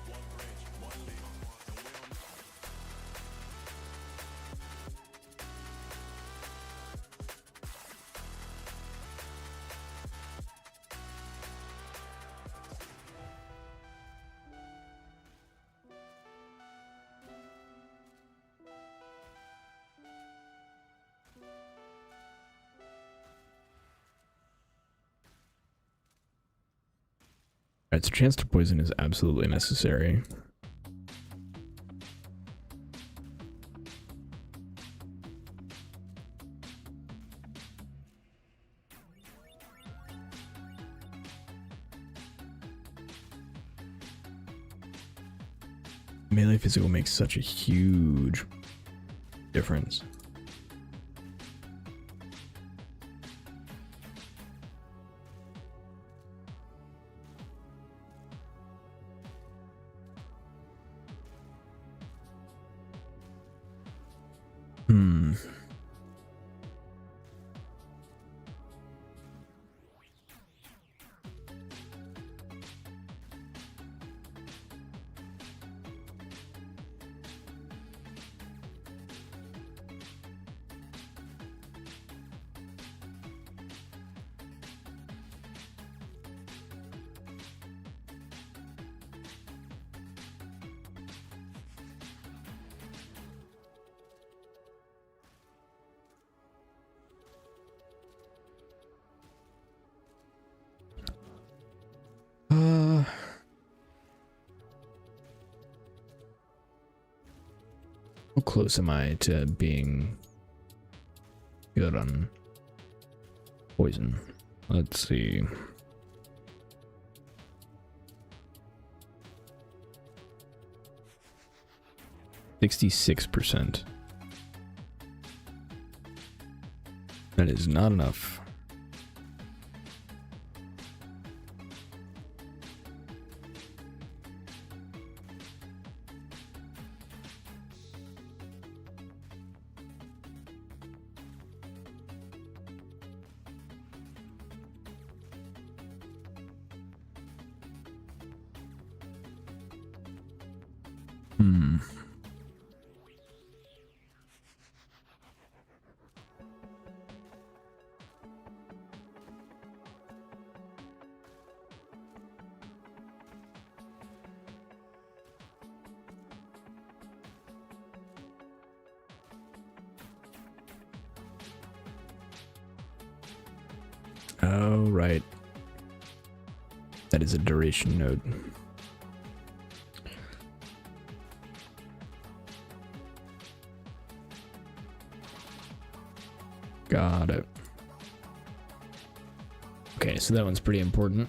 One branch, one leaf. And we don't Alright, so chance to poison is absolutely necessary. Melee physical makes such a huge difference. How close am I to being good on poison? Let's see. %66%. That is not enough. Oh, right. That is a duration node. Got it. Okay, so that one's pretty important.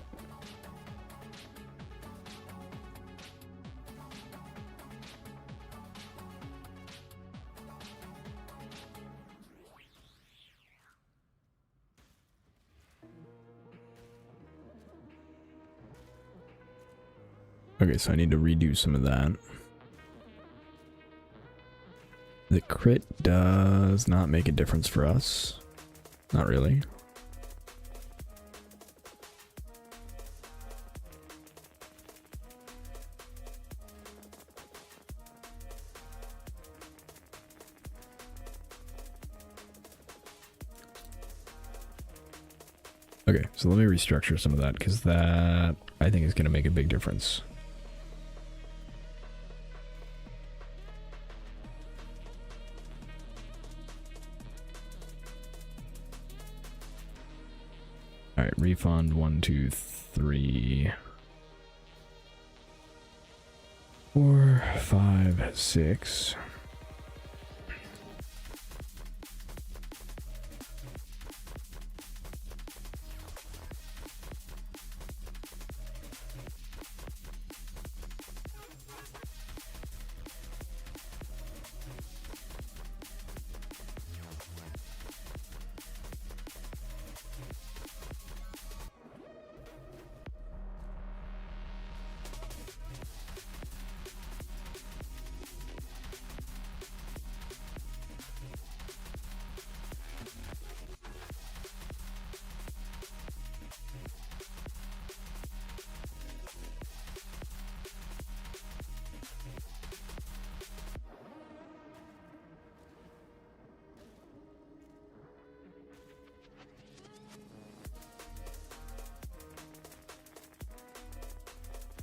Okay, so I need to redo some of that. The crit does not make a difference for us. Not really. Okay, so let me restructure some of that, because that I think is going to make a big difference. Alright, refund 1, 2, 3, 4, 5, 6.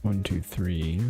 One, two, three.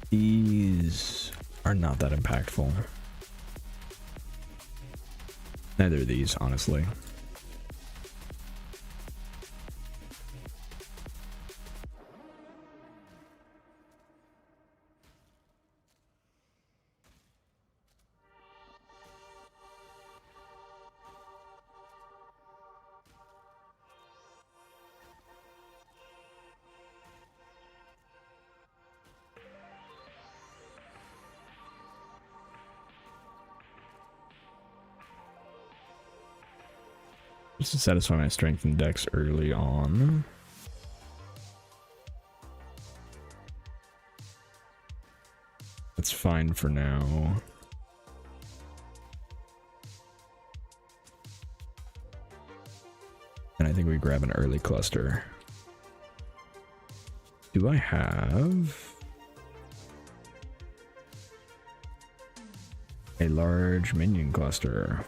These are not that impactful. Neither of these, honestly. Just to satisfy my strength and dex early on. That's fine for now. And I think we grab an early cluster. Do I have a large minion cluster?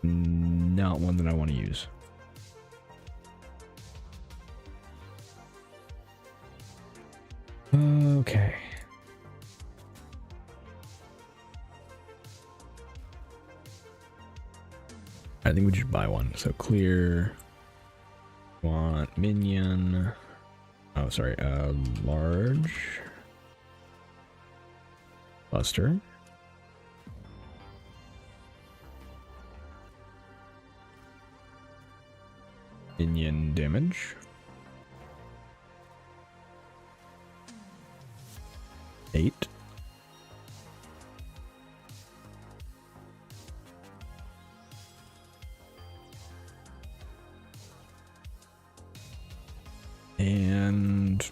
Not one that I want to use. Okay. I think we should buy one. So clear. Want minion. Oh, sorry. Large cluster. Minion damage. 8. And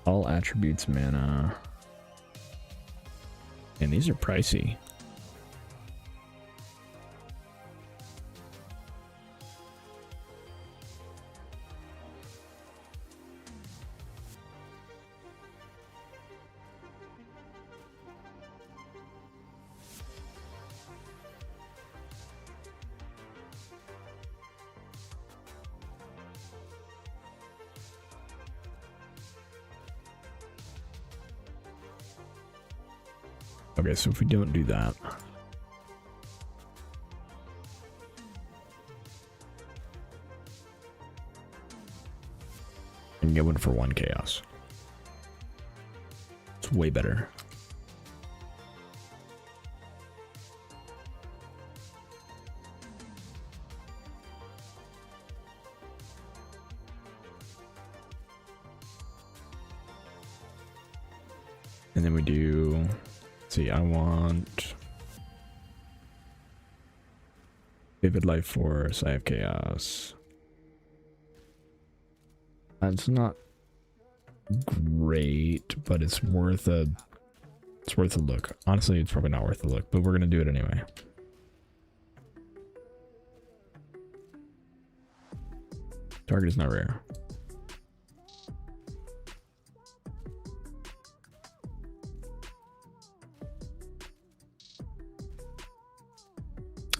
all attributes mana. And these are pricey. Okay, so if we don't do that, I can get one for 1 chaos. It's way better. And then we do, let's see, I want Vivid Life Force, I have Chaos. It's not great, but it's worth a look. Honestly, it's probably not worth a look, but we're gonna do it anyway. Target is not rare.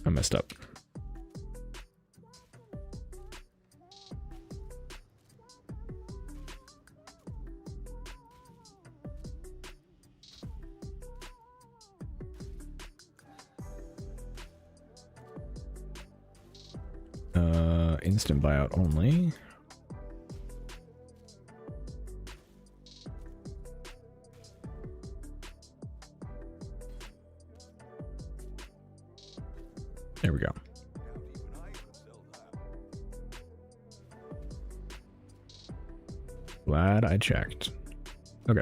I messed up. Instant buyout only. There we go. Glad I checked. Okay.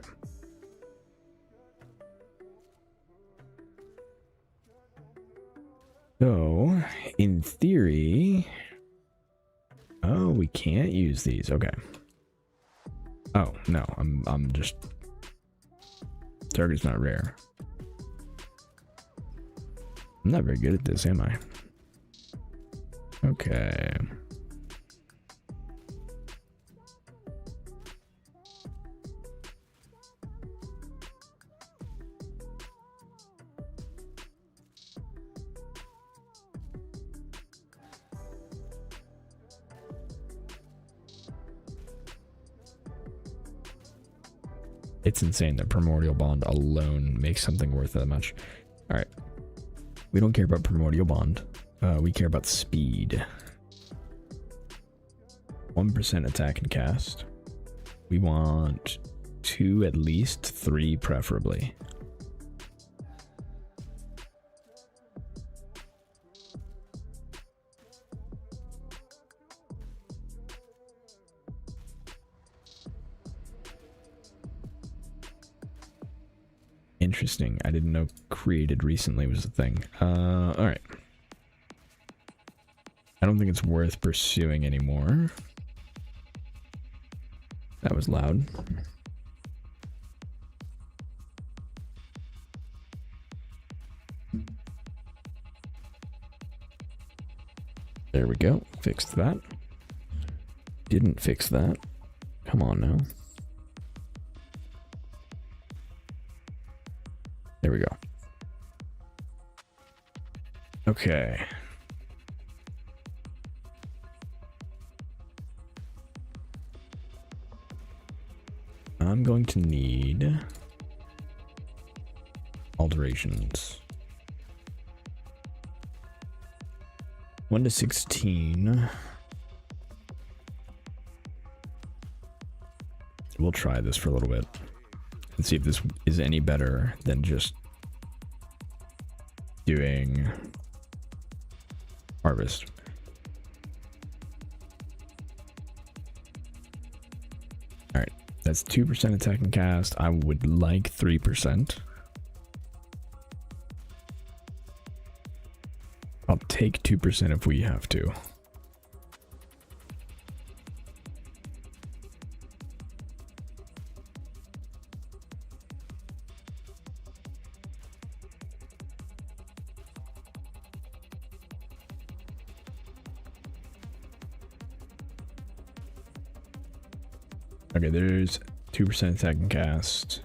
So, in theory, oh, we can't use these. Okay. Oh, no, I'm just, target's not rare. I'm not very good at this, am I? Okay. It's insane that Primordial Bond alone makes something worth that much. Alright. We don't care about Primordial Bond. We care about speed. 1% attack and cast. We want 2 at least, 3 preferably. Interesting. I didn't know created recently was a thing. Alright. I don't think it's worth pursuing anymore. That was loud. There we go. Fixed that. Didn't fix that. Come on now. There we go. Okay. I'm going to need alterations. 1 to 16. We'll try this for a little bit and see if this is any better than just doing harvest. Alright, that's 2% attack and cast. I would like 3%. I'll take 2% if we have to. Okay, there's 2% attack and cast.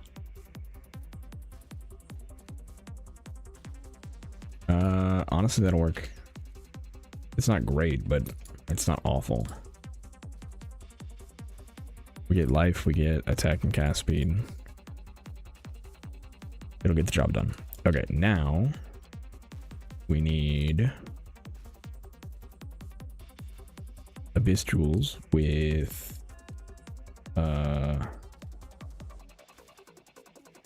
Honestly, that'll work. It's not great, but it's not awful. We get life, we get attack and cast speed. It'll get the job done. Okay, now we need Abyss Jewels with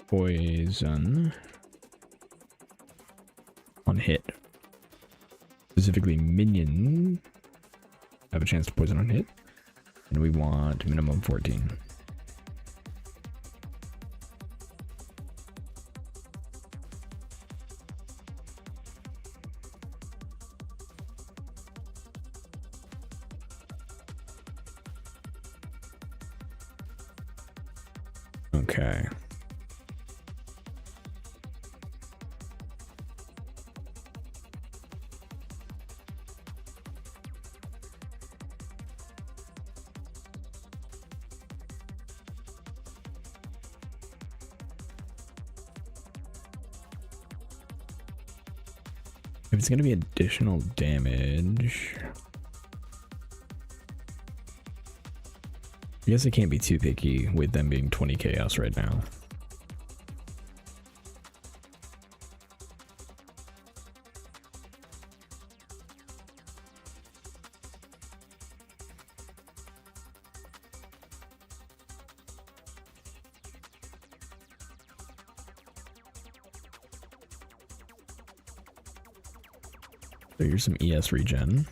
poison on hit. Specifically, minion have a chance to poison on hit, and we want minimum 14. Okay. If it's going to be additional damage, I guess I can't be too picky with them being 20 chaos right now. So here's some ES regen.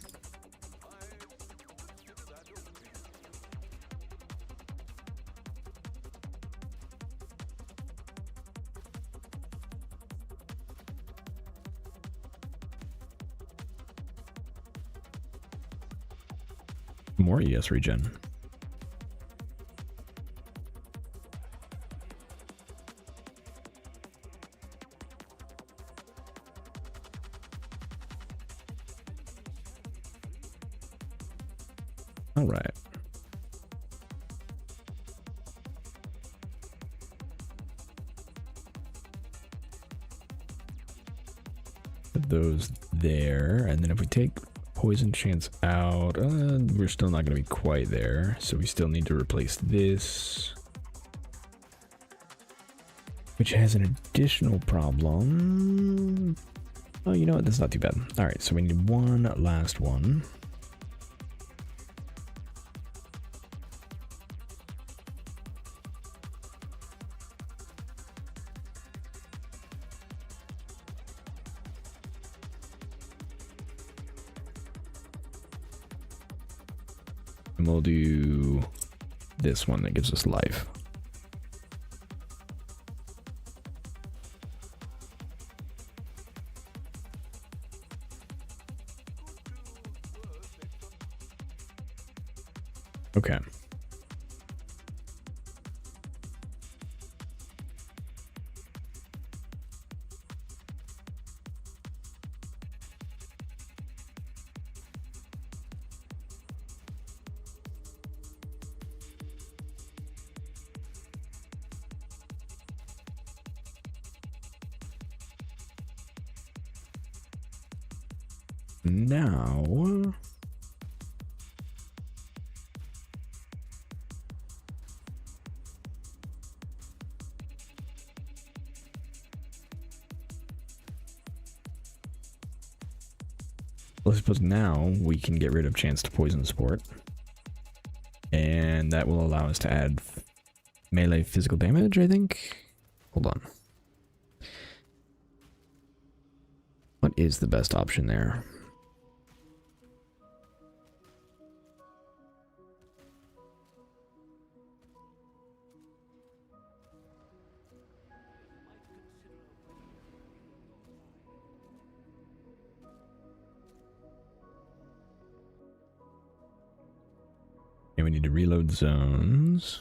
More ES regen. All right. Put those there, and then if we take poison chance out, we're still not going to be quite there, so we still need to replace this. which has an additional problem. Oh, you know what? That's not too bad. All right, so we need one last one. And we'll do this one that gives us life. Okay. Now, let's suppose now we can get rid of chance to poison support, and that will allow us to add melee physical damage, I think. Hold on. What is the best option there? And we need to reload zones.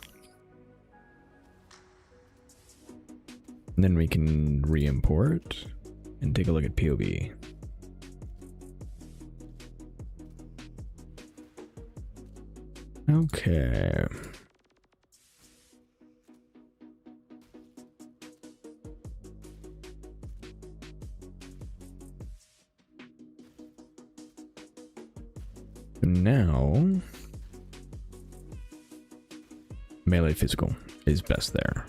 And then we can re-import and take a look at POV. Okay. Now, melee physical is best there.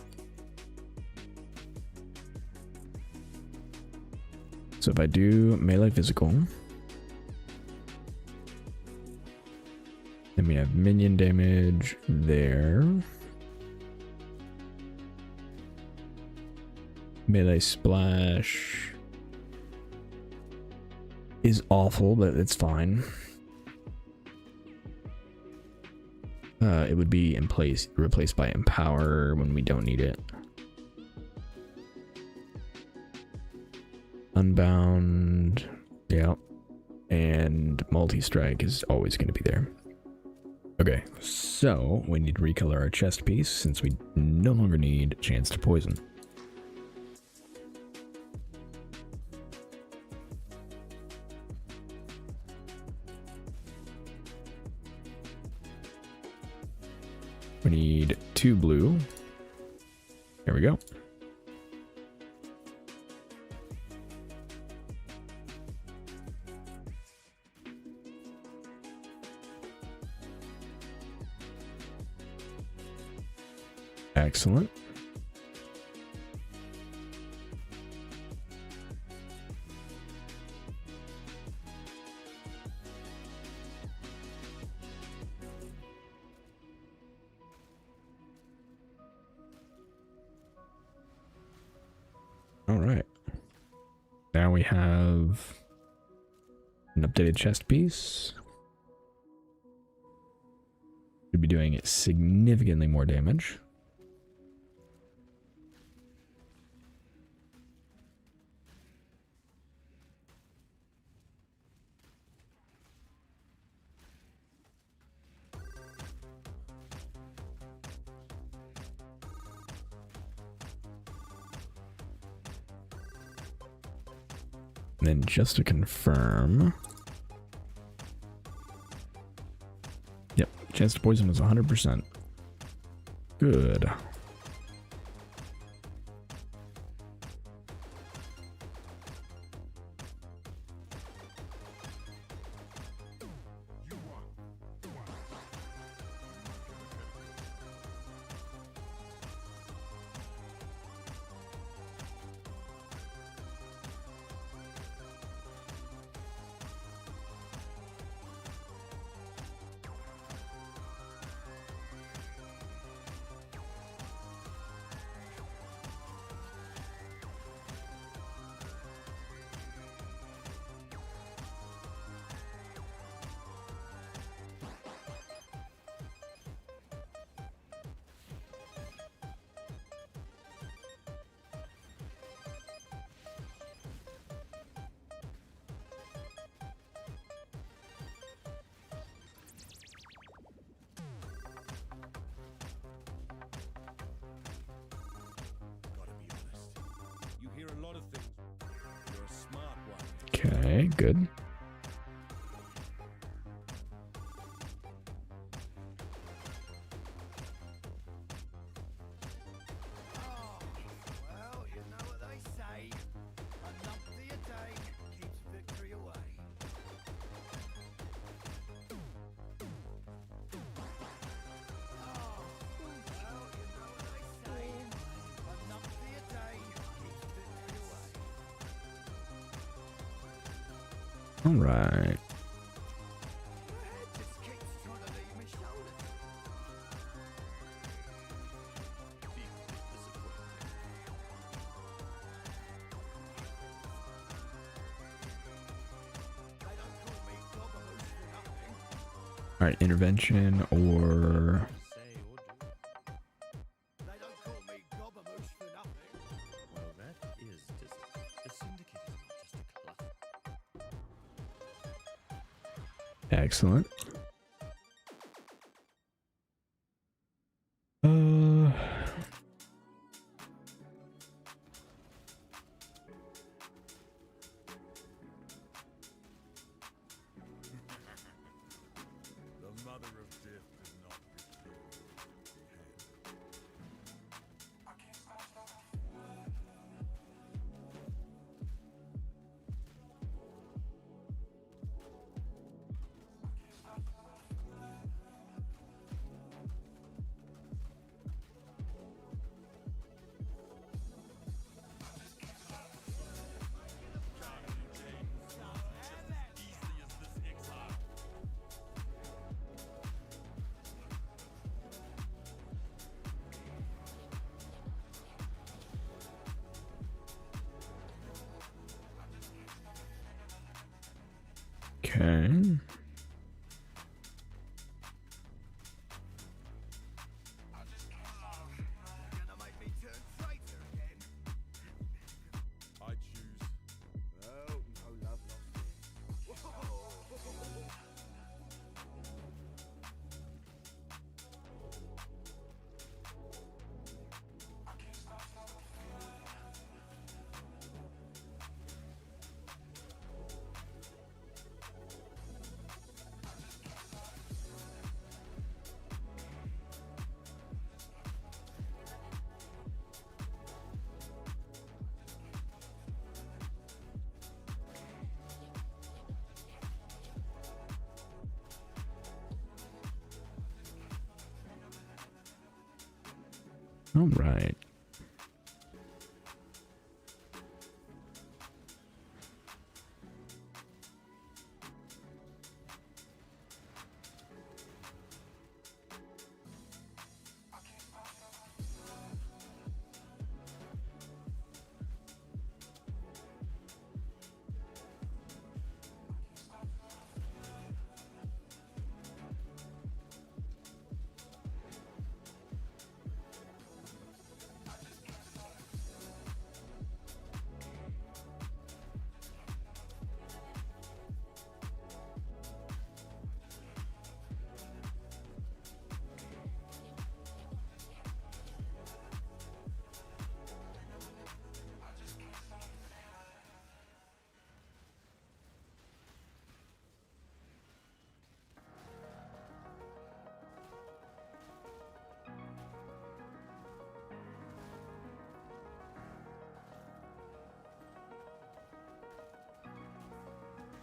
So if I do melee physical, then we have minion damage there. Melee splash is awful, but it's fine. It would be replaced by empower when we don't need it. Unbound, yeah, and multi-strike is always going to be there. Okay, so we need to recolor our chest piece since we no longer need chance to poison. We need 2 blue. There we go. Excellent. All right. Now we have an updated chest piece. Should be doing significantly more damage. And then just to confirm, yep, chance to poison is 100%. Good. Okay, good. Well, you know what they say. A numpty a day keeps victory away. Well, you know what they say. A numpty a day keeps victory away. All right. My head just keeps trying to leave my shoulders. They don't call me Gobbermoose for nothing. All right, intervention or They don't call me Gobbermoose for nothing. Well, that is discipline. The syndicate is not just a club. excellent. The mother of death did not refuse. Okay. Gonna make me turn traitor again. I choose. Oh, no love lost here. All right.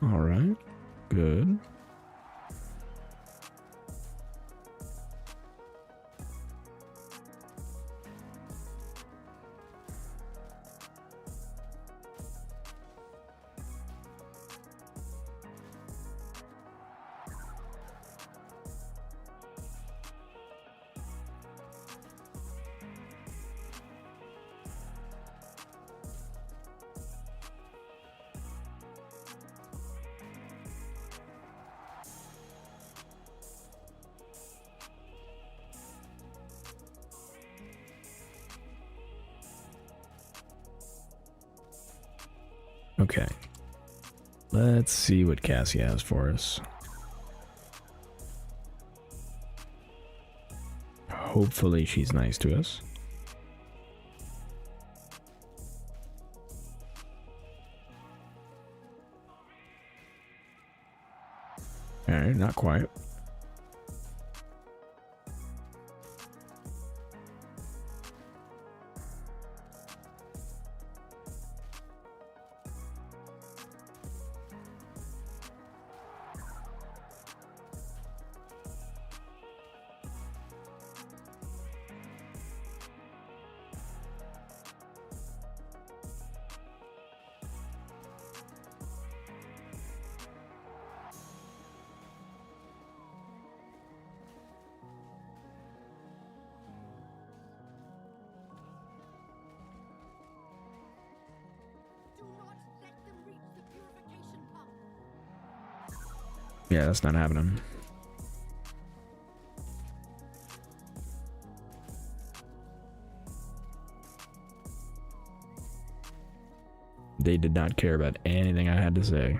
All right. Good. Okay. Let's see what Cassie has for us. Hopefully she's nice to us. Alright, not quite. Do not let them reach the purification pump. Yeah, that's not happening. They did not care about anything I had to say.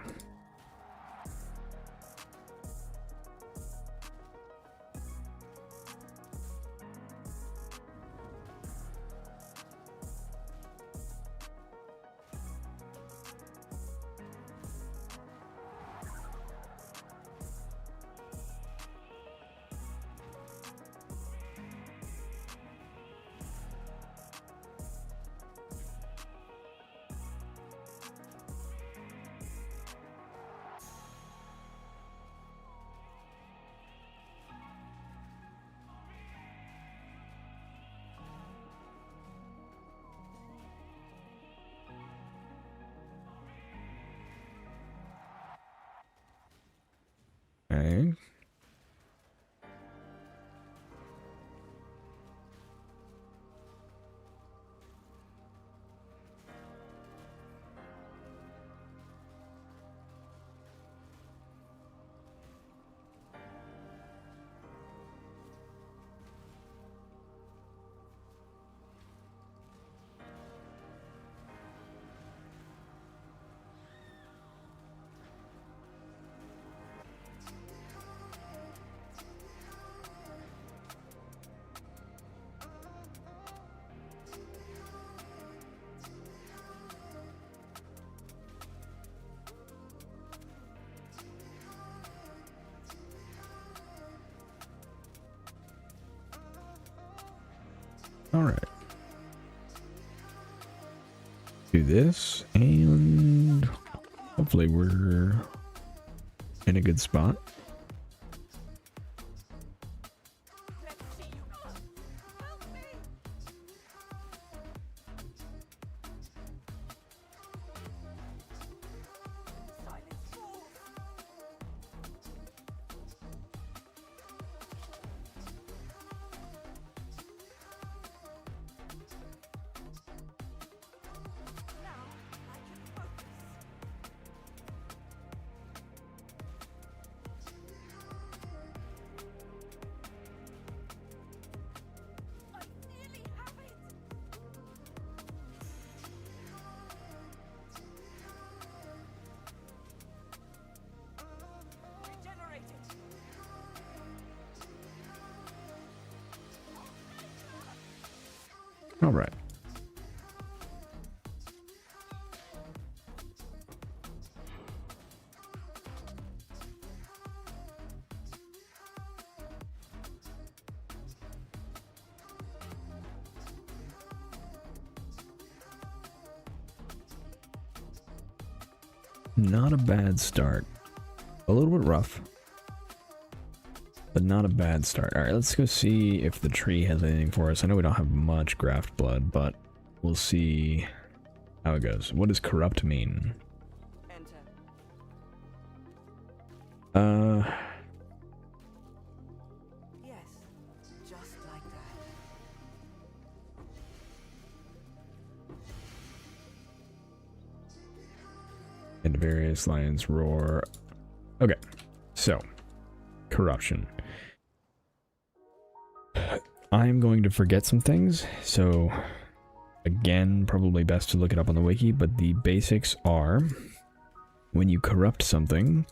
Okay. All right. Do this, and hopefully we're in a good spot. Let's see you. Help me. Silence falls. Now I can focus. I nearly have it. Regenerated. All right. Not a bad start. A little bit rough, but not a bad start. All right, let's go see if the tree has anything for us. I know we don't have much graft blood, but we'll see how it goes. What does corrupt mean? Enter. Yes, just like that. And various lions roar. Okay, so corruption. I'm going to forget some things, so again, probably best to look it up on the wiki, but the basics are when you corrupt something,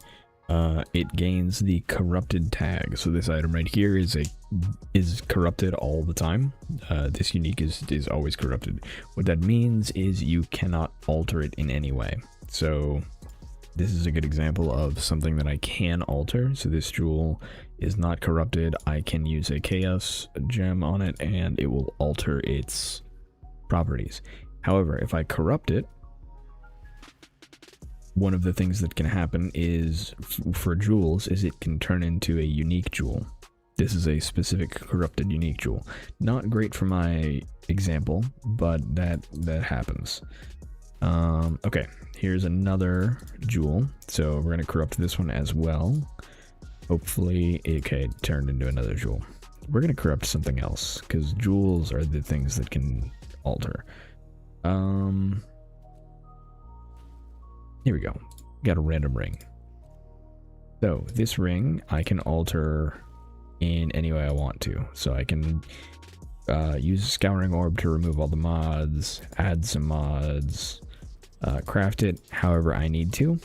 it gains the corrupted tag. So this item right here is corrupted all the time. This unique is always corrupted. What that means is you cannot alter it in any way. So this is a good example of something that I can alter. So this jewel is not corrupted. I can use a chaos gem on it and it will alter its properties. However, if I corrupt it, one of the things that can happen is for jewels is it can turn into a unique jewel. This is a specific corrupted unique jewel. Not great for my example, but that happens. Okay, here's another jewel. So we're gonna corrupt this one as well. Hopefully, okay, it turned into another jewel. We're gonna corrupt something else because jewels are the things that can alter. Here we go. Got a random ring. So this ring I can alter in any way I want to. So I can use a scouring orb to remove all the mods, add some mods, craft it however I need to.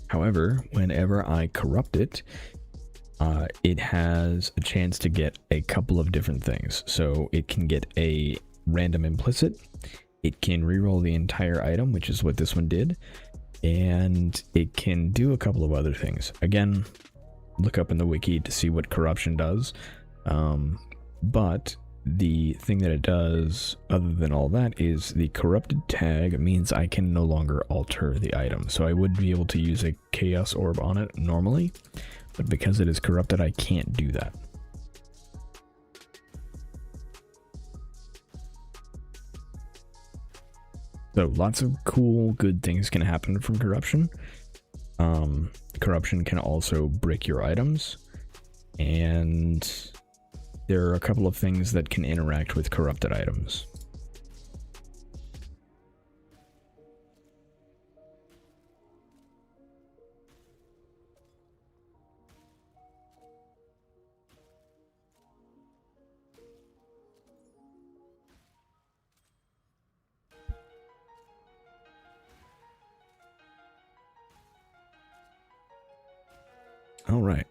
However, whenever I corrupt it, it has a chance to get a couple of different things. So it can get a random implicit, it can reroll the entire item, which is what this one did, and it can do a couple of other things. Again, look up in the wiki to see what corruption does, but the thing that it does other than all that is the corrupted tag means I can no longer alter the item. So I would be able to use a chaos orb on it normally, but because it is corrupted I can't do that. So lots of cool good things can happen from corruption. Corruption can also break your items, and there are a couple of things that can interact with corrupted items. All right,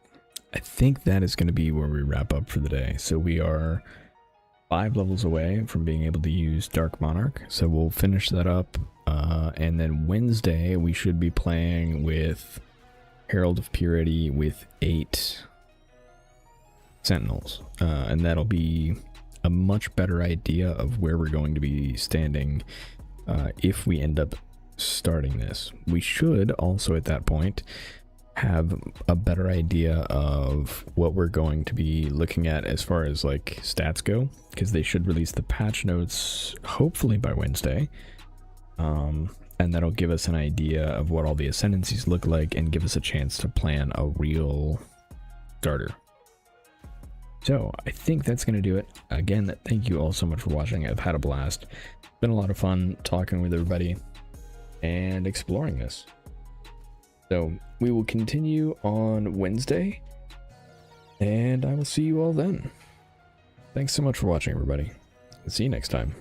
I think that is going to be where we wrap up for the day. So we are 5 levels away from being able to use Dark Monarch. So we'll finish that up. And then Wednesday, we should be playing with Herald of Purity with 8 Sentinels. And that'll be a much better idea of where we're going to be standing if we end up starting this. We should also at that point have a better idea of what we're going to be looking at as far as like stats go, because they should release the patch notes hopefully by Wednesday, and that'll give us an idea of what all the ascendancies look like and give us a chance to plan a real starter. So I think that's going to do it. Again, thank you all so much for watching. I've had a blast. It's been a lot of fun talking with everybody and exploring this. So we will continue on Wednesday, and I will see you all then. Thanks so much for watching, everybody. See you next time.